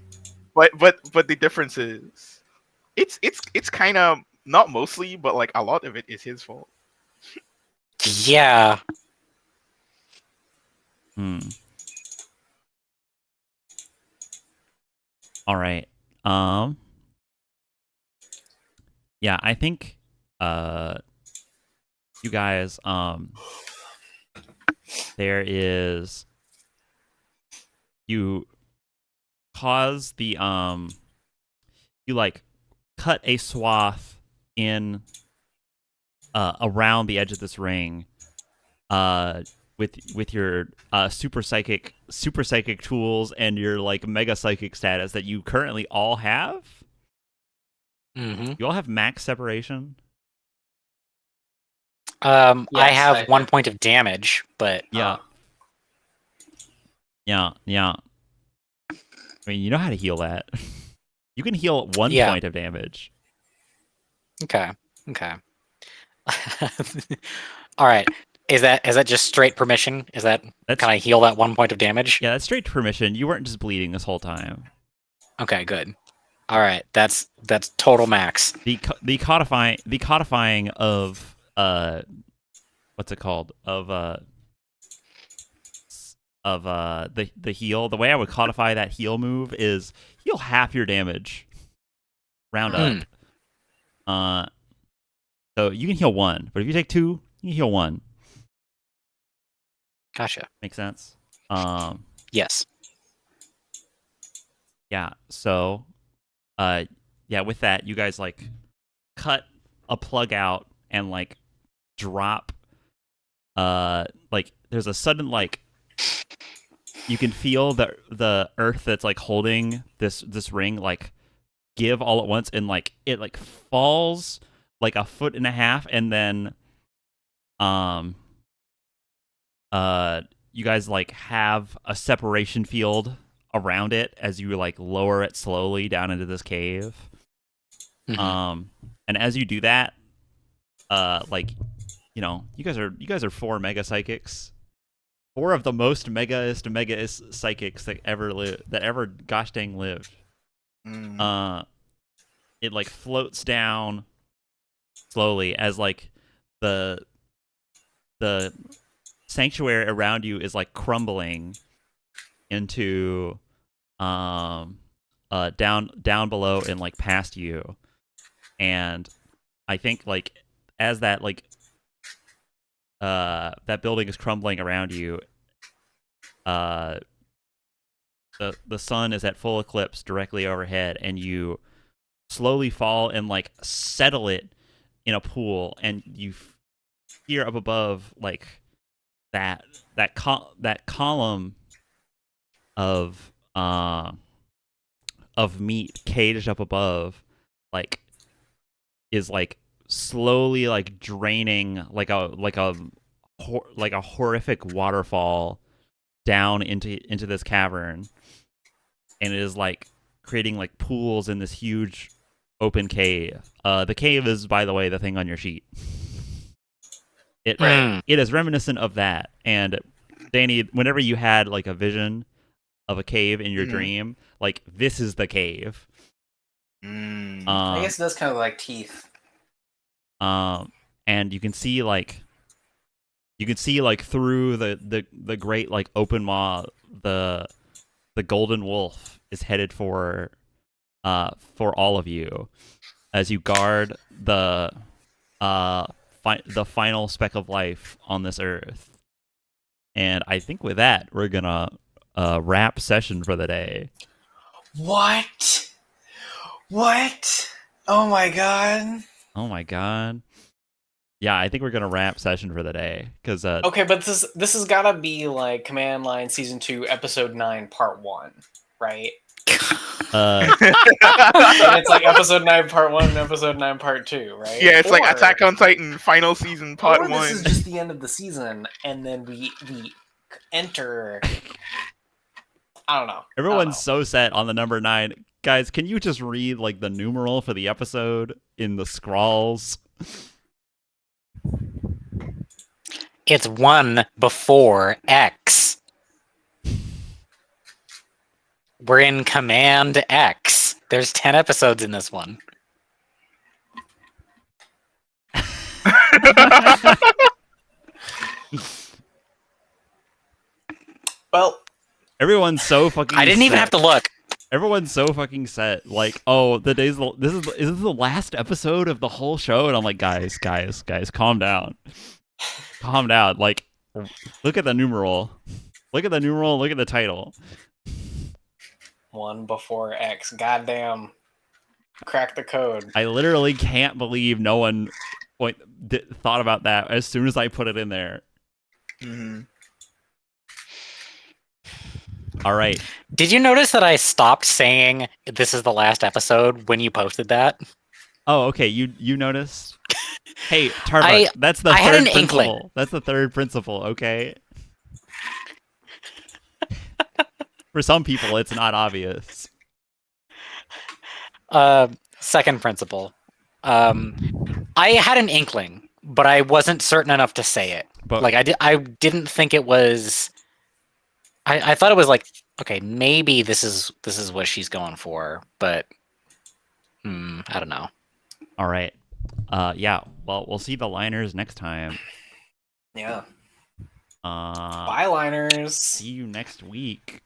But the difference is, it's kind of not mostly, but like a lot of it is his fault. Yeah. All right. Yeah, I think you guys there is you cause the you like cut a swath in around the edge of this ring with your super psychic tools and your like mega psychic status that you currently all have. Mm-hmm. You all have max separation. I Yes, have I 1 have. point of damage, but Yeah. Yeah. I mean, you know how to heal that. You can heal 1 Yeah. point of damage. okay. All right. Is that just straight permission? That's Can I heal that 1 point of damage? yeah, that's straight to permission. You weren't just bleeding this whole time. Okay, good. All right, that's total max. The codifying of what's it called of the heal. The way I would codify that heal move is heal half your damage. Round up. So you can heal 1, but if you take 2, you can heal 1. Gotcha. Makes sense. Yes. Yeah. So, yeah. With that, you guys like cut a plug out and like drop. Like there's a sudden like you can feel the earth that's like holding this ring like give all at once, and like it like falls like a foot and a half, and then you guys like have a separation field around it as you like lower it slowly down into this cave. Mhm. And as you do that, like, you know, you guys are 4 mega psychics, 4 of the most megaist psychics that ever gosh dang lived. It like floats down slowly as like the sanctuary around you is like crumbling into down below and like past you. And I think like as that like that building is crumbling around you, the sun is at full eclipse directly overhead, and you slowly fall and like settle it in a pool, and you hear up above like that column of meat caged up above, like is like slowly like draining like a horrific waterfall down into this cavern, and it is like creating like pools in this huge open cave. The cave is, by the way, the thing on your sheet. Right. It is reminiscent of that. And Danny, whenever you had like a vision of a cave in your dream, like this is the cave. I guess it does kind of like teeth. And you can see like through the great like open maw, the golden wolf is headed for all of you as you guard the final speck of life on this earth. And I think with that, we're gonna wrap session for the day. What? Oh my god. Oh my god. Yeah, I think we're gonna wrap session for the day because Okay, but this has gotta be like Command Line Season 2, Episode 9, Part 1, right? And it's like Episode 9, Part 1, and Episode 9, Part 2, right? Yeah, it's like Attack on Titan final season part or 1. this is just the end of the season, and then we enter. I don't know. everyone's so set on the number 9. Guys, can you just read like the numeral for the episode in the scrawls? It's 1 before X. We're in Command X. There's 10 episodes in this one. Well, Everyone's so fucking I didn't even set. have to look. Everyone's so fucking set. Like, oh, this is the last episode of the whole show, and I'm like, guys, calm down, calm down. Like, look at the numeral, look at the title. 1 before X. Goddamn. Crack the code. I literally can't believe no one thought about that as soon as I put it in there. All right. Did you notice that I stopped saying this is the last episode when you posted that? Oh, okay. You noticed? Hey, Tarbuck, that's the I had third an principle. inkling. That's the third principle, okay? For some people, it's not obvious. Second principle. I had an inkling, but I wasn't certain enough to say it. But Like I didn't think it was. I thought it was like, okay, maybe this is what she's going for, but I don't know. all right. Yeah. Well, we'll see the liners next time. Yeah. Uh, Bye, liners. see you next week.